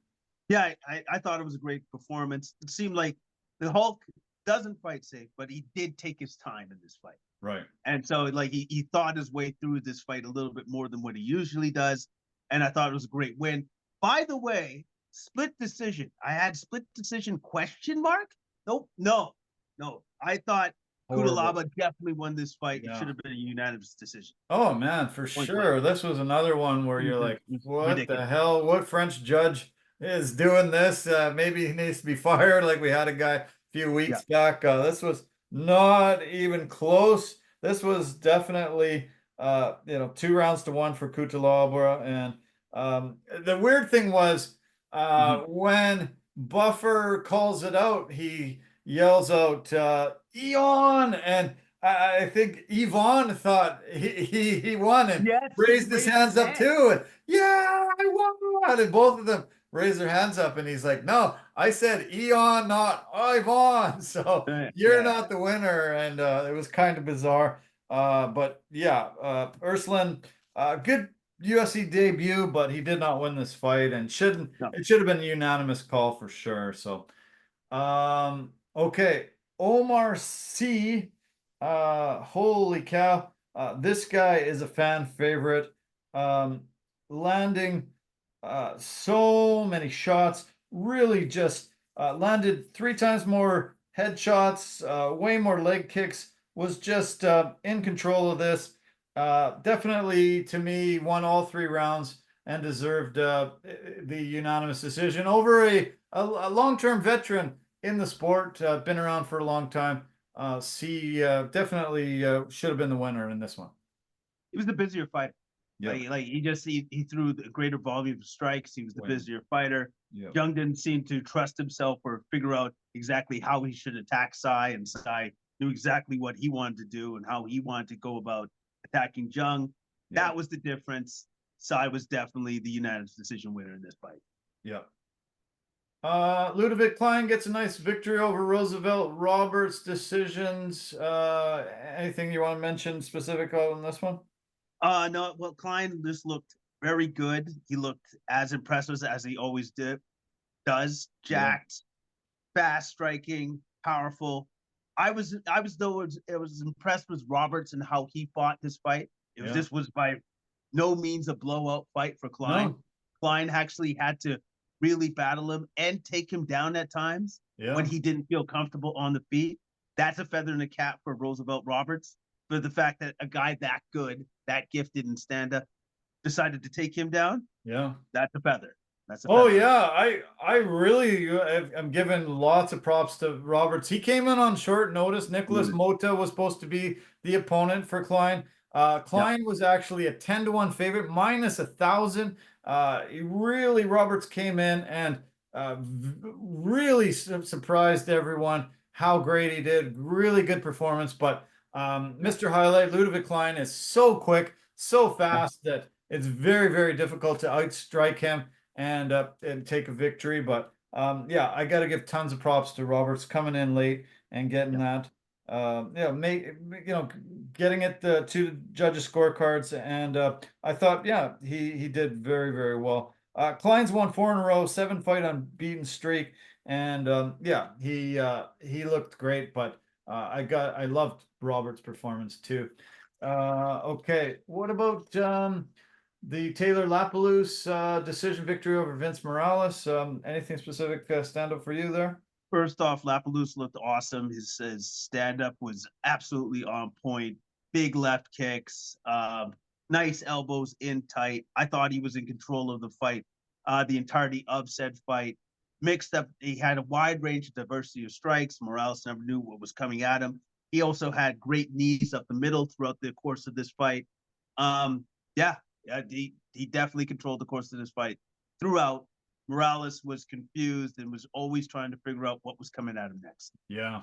Yeah, I thought it was a great performance. It seemed like the Hulk doesn't fight safe, but he did take his time in this fight. Right. And so like he thought his way through this fight a little bit more than what he usually does. And I thought it was a great win. By the way, split decision. I had split decision question mark. Nope. No. I thought Kutalaba definitely won this fight. Yeah. It should have been a unanimous decision. Oh man, for sure. This was another one where you're like, what the hell? What French judge is doing this? Maybe he needs to be fired. Like we had a guy a few weeks back. This was not even close. This was definitely 2 rounds to 1 for Kutalaba. And the weird thing was when Buffer calls it out, he yells out Eon, and I think Yvonne thought he won and raised his hands up too. And yeah, I won. And both of them raised their hands up, and he's like, no, I said Eon, not Yvonne. So you're not the winner. And it was kind of bizarre. But yeah, Erslan, good UFC debut, but he did not win this fight, and it should have been a unanimous call for sure. So okay, Omar C. Holy cow. This guy is a fan favorite. Landing so many shots, really just landed 3 times more headshots, way more leg kicks, was just in control of this. Definitely, to me, won all 3 rounds and deserved the unanimous decision over a long-term veteran in the sport, been around for a long time. Definitely should have been the winner in this one. He was the busier fighter. Yeah. He threw a greater volume of strikes. He was the busier fighter. Yep. Jung didn't seem to trust himself or figure out exactly how he should attack Sai, and Sai knew exactly what he wanted to do and how he wanted to go about attacking Jung. Yep. That was the difference. Sai was definitely the unanimous decision winner in this fight. Yeah. Ludovic Klein gets a nice victory over Roosevelt Roberts. Decisions. Anything you want to mention specific on this one? No. Well, Klein just looked very good. He looked as impressive as he always does. Jacked, fast striking, powerful. I was though it was impressed with Roberts and how he fought this fight. This was by no means a blowout fight for Klein. No. Klein actually had to really battle him and take him down at times when he didn't feel comfortable on the feet. That's a feather in the cap for Roosevelt Roberts, for the fact that a guy that good, that gifted in stand-up, decided to take him down. Yeah. That's a feather. Oh yeah, I really I'm giving lots of props to Roberts. He came in on short notice. Nicholas Mota was supposed to be the opponent for Klein. Klein was actually a 10-1 favorite, minus 1,000. Roberts came in and really surprised everyone how great he did. Really good performance. But Mr. Highlight, Ludovic Klein, is so quick, so fast that it's very, very difficult to outstrike him and take a victory. But yeah, I got to give tons of props to Roberts coming in late and getting that. Getting it to the judges' scorecards, and I thought, yeah, he did very, very well. Klein's won 4 in a row, 7-fight unbeaten streak, and yeah, he looked great. But I loved Roberts' performance too. Okay, what about the Taylor Lapalus decision victory over Vince Morales? Anything specific stand up for you there? First off, Lapalus looked awesome. His stand-up was absolutely on point. Big left kicks, nice elbows in tight. I thought he was in control of the fight, the entirety of said fight. Mixed up, he had a wide range of diversity of strikes. Morales never knew what was coming at him. He also had great knees up the middle throughout the course of this fight. He definitely controlled the course of this fight throughout. Morales was confused and was always trying to figure out what was coming at him next. Yeah.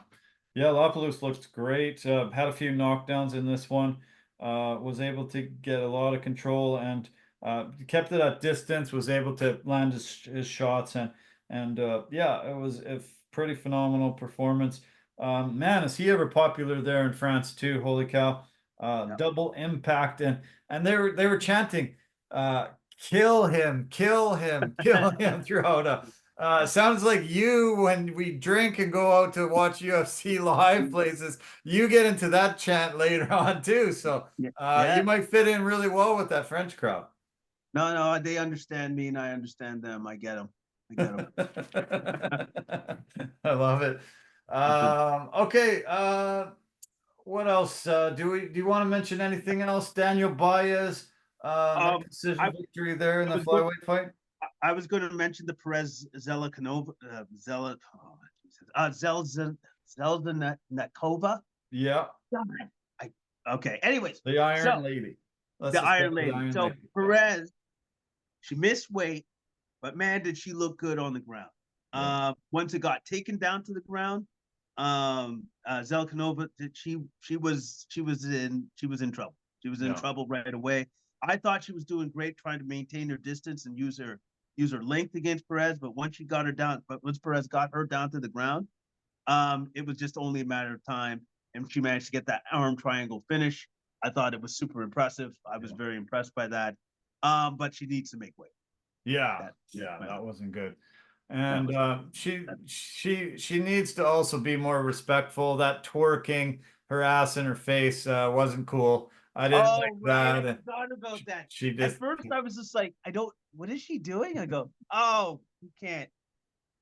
Lapalus looked great. Had a few knockdowns in this one. Was able to get a lot of control and kept it at distance. Was able to land his shots and yeah, it was a pretty phenomenal performance. Man, is he ever popular there in France too? Holy cow! Double impact and they were chanting. Kill him, kill him, kill him throughout. Sounds like you, when we drink and go out to watch UFC live places, you get into that chant later on too. So you might fit in really well with that French crowd. No, they understand me and I understand them. I get them. I love it. Okay. What else? Do you want to mention anything else? Daniel Baez. Decision victory there in the flyweight fight. I was going to mention the Perez Zelakova. Yeah. Okay. Anyways, the Iron Lady. The Iron Lady. So Perez, she missed weight, but man, did she look good on the ground. Yeah. Once it got taken down to the ground, Zelkanova, she was in trouble. She was in trouble right away. I thought she was doing great trying to maintain her distance and use her length against Perez, but once Perez got her down to the ground, it was just only a matter of time, and she managed to get that arm triangle finish. I thought it was super impressive. I was very impressed by that. But she needs to make weight. That wasn't good. And she needs to also be more respectful. That twerking her ass in her face wasn't cool. I didn't like that. I forgot about that. She just, at first I was just like, what is she doing? I go, oh, you can't,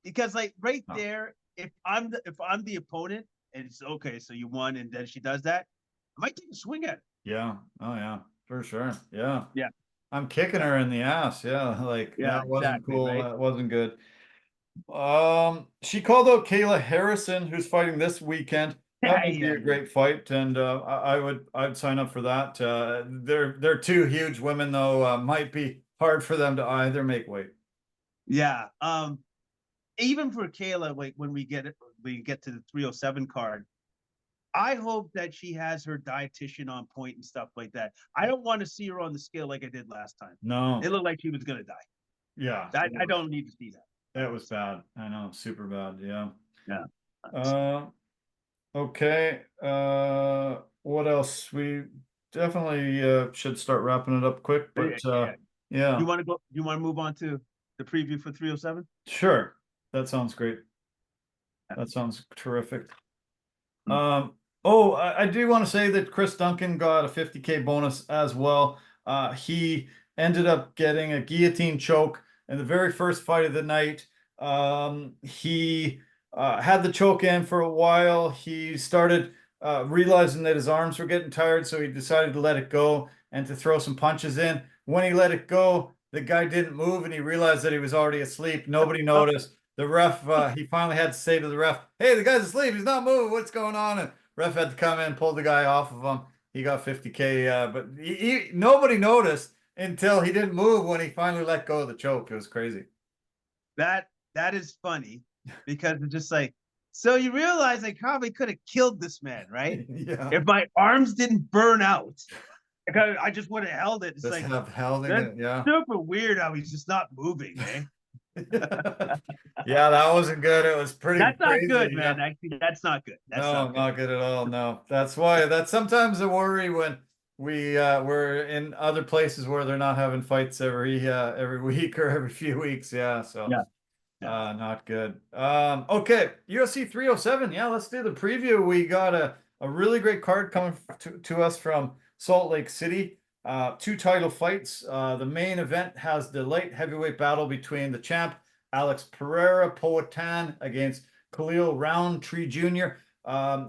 because like right there, if I'm the opponent and it's okay, so you won, and then she does that, I might take a swing at it. Yeah. Oh yeah, for sure. Yeah. Yeah. I'm kicking her in the ass. Yeah. That wasn't cool. Right? That wasn't good. She called out Kayla Harrison, who's fighting this weekend. That would be a great fight, and I'd sign up for that. They're two huge women, though. Might be hard for them to either make weight. Yeah. Even for Kayla, like when we get to the 307 card, I hope that she has her dietitian on point and stuff like that. I don't want to see her on the scale like I did last time. No, it looked like she was gonna die. Yeah, I don't need to see that. It was bad. I know, super bad. Yeah. Yeah. Okay. What else? We definitely should start wrapping it up quick, but yeah. You want to move on to the preview for 307? Sure. That sounds great. That sounds terrific. I do want to say that Chris Duncan got a 50K bonus as well. He ended up getting a guillotine choke in the very first fight of the night. He had the choke in for a while. He started realizing that his arms were getting tired, so he decided to let it go and to throw some punches in. When he let it go, the guy didn't move, and he realized that he was already asleep. Nobody noticed. The ref, he finally had to say to the ref, "Hey, the guy's asleep. He's not moving. What's going on?" And ref had to come in, pull the guy off of him. He got 50K, but nobody noticed until he didn't move when he finally let go of the choke. It was crazy. That is funny because it's just like, so you realize I probably could have killed this man, right? Yeah. If my arms didn't burn out, I just would have held it. It's Just like have held it, yeah. super weird how he's just not moving, eh? Yeah, that wasn't good. It was pretty That's not crazy, good, yeah. man. Actually, that's not good. That's not good at all. No, that's why that's sometimes a worry when we're in other places where they're not having fights every week or every few weeks. Yeah, so Yeah. not good. Okay, UFC 307. Yeah, let's do the preview. We got a really great card coming to us from Salt Lake City. 2 title fights. The main event has the light heavyweight battle between the champ Alex Pereira Poatan against Khalil Roundtree Jr.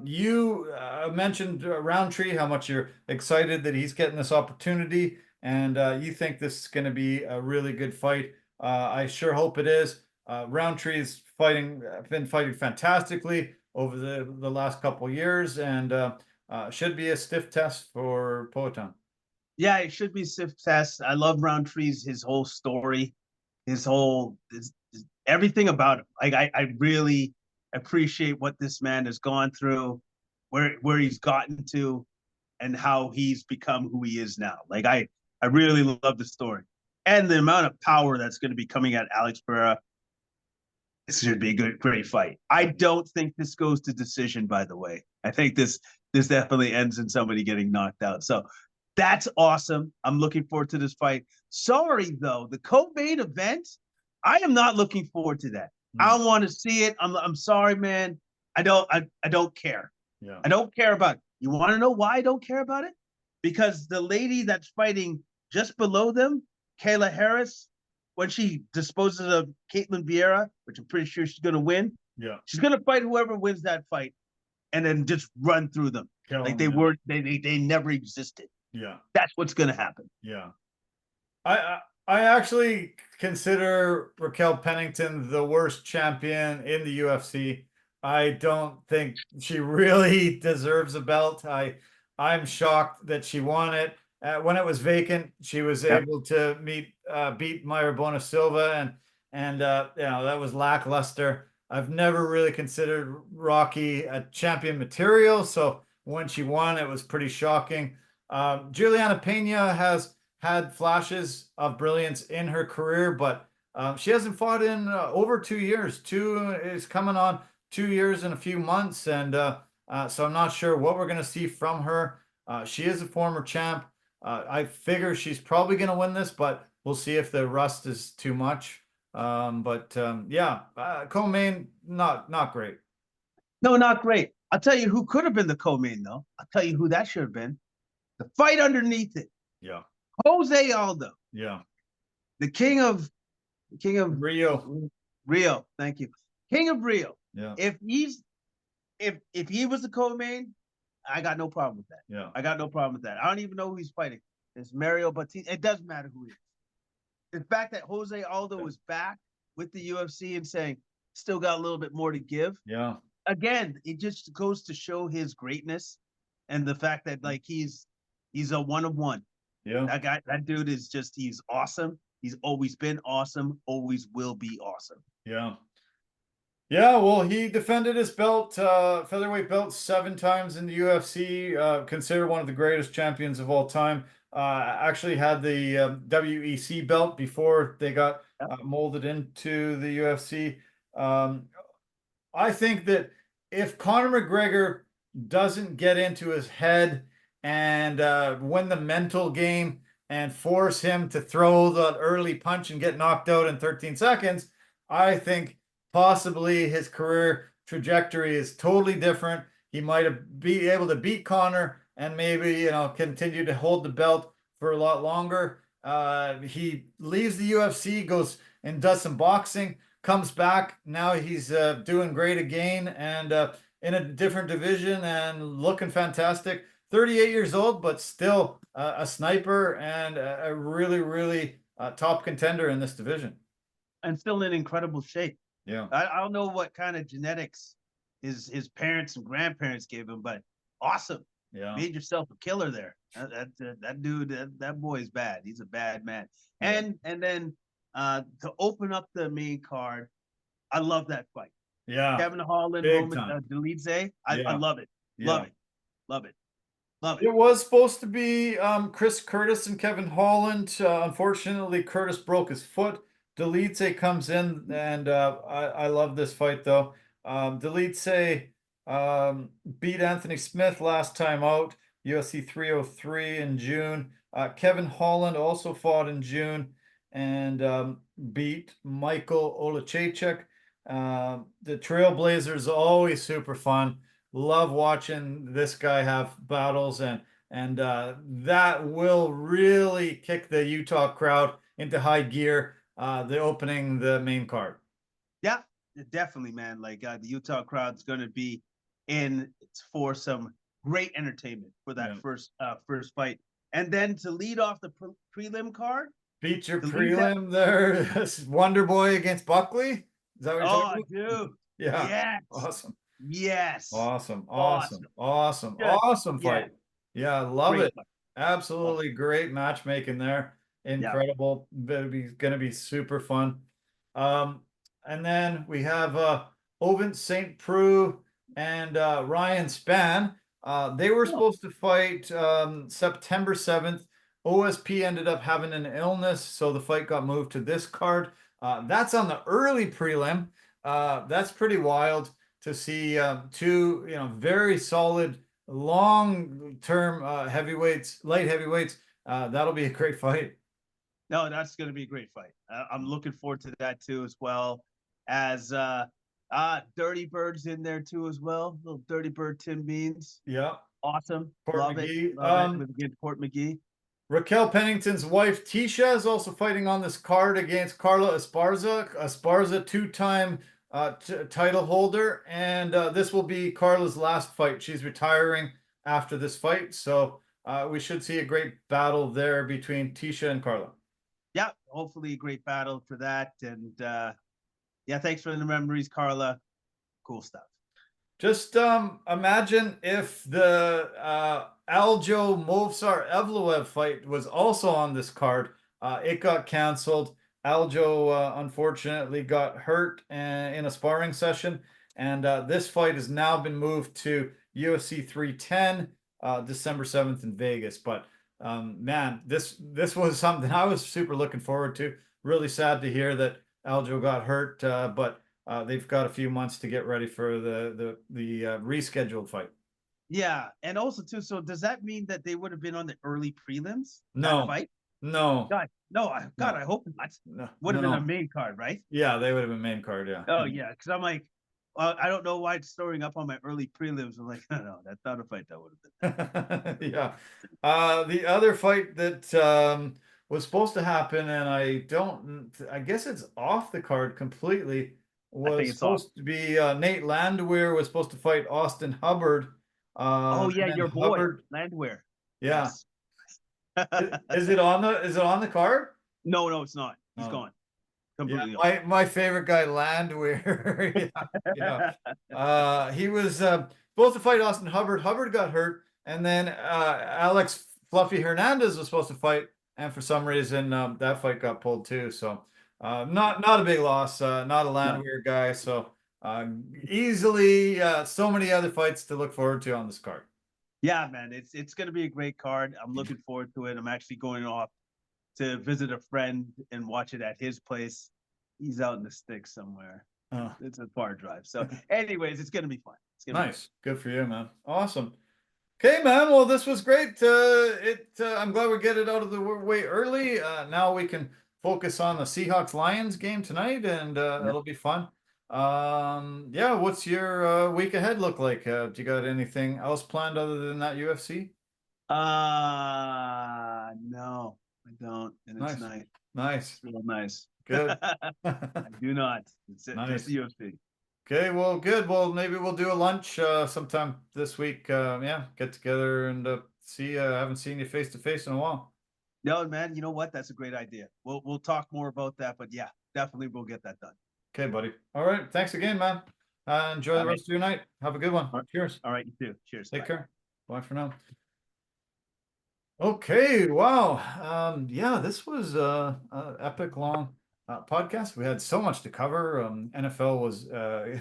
You mentioned Roundtree, how much you're excited that he's getting this opportunity, and you think this is going to be a really good fight. I sure hope it is. Roundtree's been fighting fantastically over the last couple of years, and should be a stiff test for Poatan. Yeah, it should be stiff test. I love Roundtree's his whole story, his everything about him. Like I really appreciate what this man has gone through, where he's gotten to, and how he's become who he is now. Like I really love the story and the amount of power that's going to be coming at Alex Pereira. This should be a great fight. I don't think this goes to decision, by the way. I think this definitely ends in somebody getting knocked out. So that's awesome. I'm looking forward to this fight. Sorry, though, the co-main event, I am not looking forward to that. I don't want to see it. I'm sorry, man. I don't care. Yeah. I don't care about it. You want to know why I don't care about it? Because the lady that's fighting just below them, Kayla Harris, when she disposes of Caitlin Vieira, which I'm pretty sure she's going to win, she's going to fight whoever wins that fight and then just run through them. Like they never existed. Yeah. That's what's going to happen. Yeah. I actually consider Raquel Pennington the worst champion in the UFC. I don't think she really deserves a belt. I'm shocked that she won it. When it was vacant, she was able to beat Mayra Bona-Silva, and that was lackluster. I've never really considered Rocky a champion material, so when she won, it was pretty shocking. Juliana Pena has had flashes of brilliance in her career, but she hasn't fought in over 2 years. Is coming on 2 years in a few months, and so I'm not sure what we're going to see from her. She is a former champ. I figure she's probably going to win this, but we'll see if the rust is too much. Co-main, not great. No, not great. I'll tell you who could have been the co-main, though. I'll tell you who that should have been. The fight underneath it. Yeah. Jose Aldo. Yeah. The king of Rio. Rio, thank you. King of Rio. Yeah. If he was the co-main, I got no problem with that. Yeah. I got no problem with that. I don't even know who he's fighting. It's Mario Batista. It doesn't matter who he is. The fact that Jose Aldo is back with the UFC and saying still got a little bit more to give. Yeah. Again, it just goes to show his greatness and the fact that like he's a one of one. Yeah. That dude is just, he's awesome. He's always been awesome, always will be awesome. Yeah. Yeah, well, he defended his belt, featherweight belt 7 times in the UFC, considered one of the greatest champions of all time. Actually had the WEC belt before they got molded into the UFC. I think that if Conor McGregor doesn't get into his head and win the mental game and force him to throw the early punch and get knocked out in 13 seconds, I think possibly his career trajectory is totally different. he might have be able to beat Conor and maybe, continue to hold the belt for a lot longer. He leaves the UFC, goes and does some boxing, comes back. Now he's doing great again and in a different division and looking fantastic. 38 years old, but still a sniper and a really, really top contender in this division. And still in incredible shape. Yeah. I don't know what kind of genetics his parents and grandparents gave him, but awesome. Yeah. Made yourself a killer there. That dude, that boy is bad. He's a bad man. Yeah. And then to open up the main card, I love that fight. Yeah. Kevin Holland, Roman Dolidze. I love it. Yeah. Love it. Love it. Love it. It was supposed to be Chris Curtis and Kevin Holland. Unfortunately, Curtis broke his foot. Dolidze comes in, and I love this fight, though. Dolidze beat Anthony Smith last time out, UFC 303 in June. Kevin Holland also fought in June and beat Michael Olachechek. The Trailblazers always super fun. Love watching this guy have battles, and that will really kick the Utah crowd into high gear. The opening the main card. Yeah, definitely, man. Like the Utah crowd's going to be in for some great entertainment for that first fight, and then to lead off the prelim card. Feature prelim there. Wonder Boy against Buckley. Is that what you're talking about? Dude. Yeah. Yes. Awesome. Yes. Awesome fight. Yeah, I love it. Absolutely great matchmaking there. Incredible. Gonna be super fun. And then we have Ovin St. Preux and Ryan Spann. They were supposed to fight September 7th. OSP ended up having an illness, so the fight got moved to this card. That's on the early prelim. That's pretty wild to see two, very solid, long-term light heavyweights. That'll be a great fight. No, that's going to be a great fight. I'm looking forward to that too, as well as Dirty Bird's in there too, as well. Little Dirty Bird Tim Beans. Yeah. Awesome. Port Love McGee. it. Love it. Against Port McGee. Raquel Pennington's wife, Tisha, is also fighting on this card against Carla Esparza. Esparza, two-time title holder, and this will be Carla's last fight. She's retiring after this fight, so we should see a great battle there between Tisha and Carla. Yeah, hopefully a great battle for that. And yeah, thanks for the memories, Carla. Cool stuff. Just imagine if the Aljo Movsar Evloev fight was also on this card. It got canceled. Aljo unfortunately got hurt in a sparring session, and this fight has now been moved to UFC 310 December 7th in Vegas. But man, this was something I was super looking forward to. Really sad to hear that Aljo got hurt, but they've got a few months to get ready for the rescheduled fight. Yeah, and also too. So does that mean that they would have been on the early prelims? No, fight? No. No. I hope not. No, would have been a main card, right? Yeah, they would have been main card. Yeah. Oh yeah, because I'm like, I don't know why it's storing up on my early prelims. I'm like, no, that's not a fight that would have been. Yeah. The other fight that was supposed to happen, and I guess it's off the card completely. Was supposed to be Nate Landwehr was supposed to fight Austin Hubbard. Oh yeah, your boy Hubbard, Landwehr. Yeah. Yes. Is it on the card? No, it's not. He's gone. Completely. Yeah, my favorite guy, Landwehr. Yeah. He was supposed to fight Austin Hubbard. Hubbard got hurt, and then Alex Fluffy Hernandez was supposed to fight, and for some reason that fight got pulled too. So not a big loss. Not a Landwehr guy. So easily so many other fights to look forward to on this card. Yeah, man, it's going to be a great card. I'm looking forward to it. I'm actually going off to visit a friend and watch it at his place. He's out in the sticks somewhere. Oh. It's a far drive. So anyways, it's going to be fun. It's gonna nice. Good for you, man. Awesome. Okay, man. Well, this was great. I'm glad we get it out of the way early. Now we can focus on the Seahawks Lions game tonight, and it'll be fun. Yeah, what's your week ahead look like? Do you got anything else planned other than that UFC? No, I don't, and it's Nice, nice. nice, It's real nice. good. I do not. It's just the Nice. UFC. Okay, well, good. Well, maybe we'll do a lunch sometime this week. Yeah, get together and see. I haven't seen you face to face in a while. No, man, you know what? That's a great idea. We'll talk more about that, but yeah, definitely we'll get that done. Okay, buddy. All right. Thanks again, man. Enjoy the All right. rest of your night. Have a good one. All right. Cheers. All right, you too. Cheers. Take Bye. care. Bye for now. Okay, wow. Yeah, this was a epic long podcast. We had so much to cover. NFL was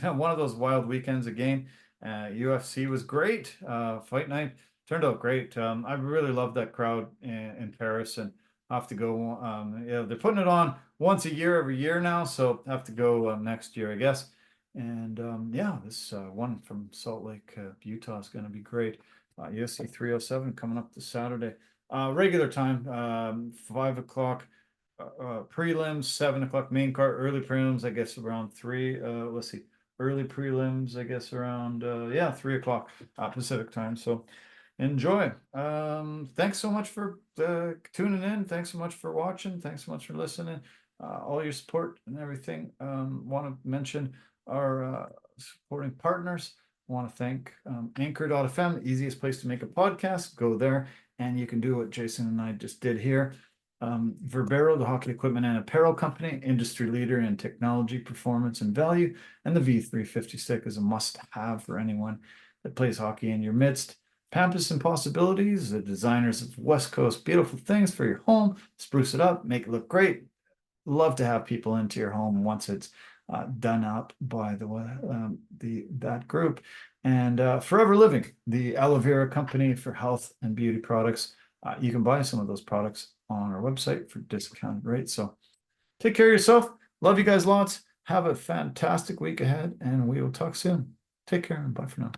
one of those wild weekends again. UFC was great. Fight night turned out great. I really love that crowd in Paris, and I have to go. Yeah, they're putting it on once a year every year now, so I have to go next year, I guess. And yeah, this one from Salt Lake, Utah is going to be great. UFC 307 coming up this Saturday. Regular time, 5 o'clock prelims, 7 o'clock main card, early prelims, I guess around three. Let's see, early prelims, I guess around yeah, 3 o'clock Pacific time. So enjoy. Thanks so much for tuning in. Thanks so much for watching. Thanks so much for listening. All your support and everything. Want to mention our supporting partners. Want to thank Anchor.fm, the easiest place to make a podcast. Go there and you can do what Jason and I just did here. Verbero, the hockey equipment and apparel company, industry leader in technology, performance, and value. And the V350 stick is a must-have for anyone that plays hockey in your midst. Pampas and Possibilities, the designers of West Coast beautiful things for your home. Spruce it up, make it look great. Love to have people into your home once it's done up by that group. And Forever Living, the aloe vera company for health and beauty products. You can buy some of those products on our website for discounted rates. So take care of yourself. Love you guys lots. Have a fantastic week ahead, and we will talk soon. Take care and bye for now.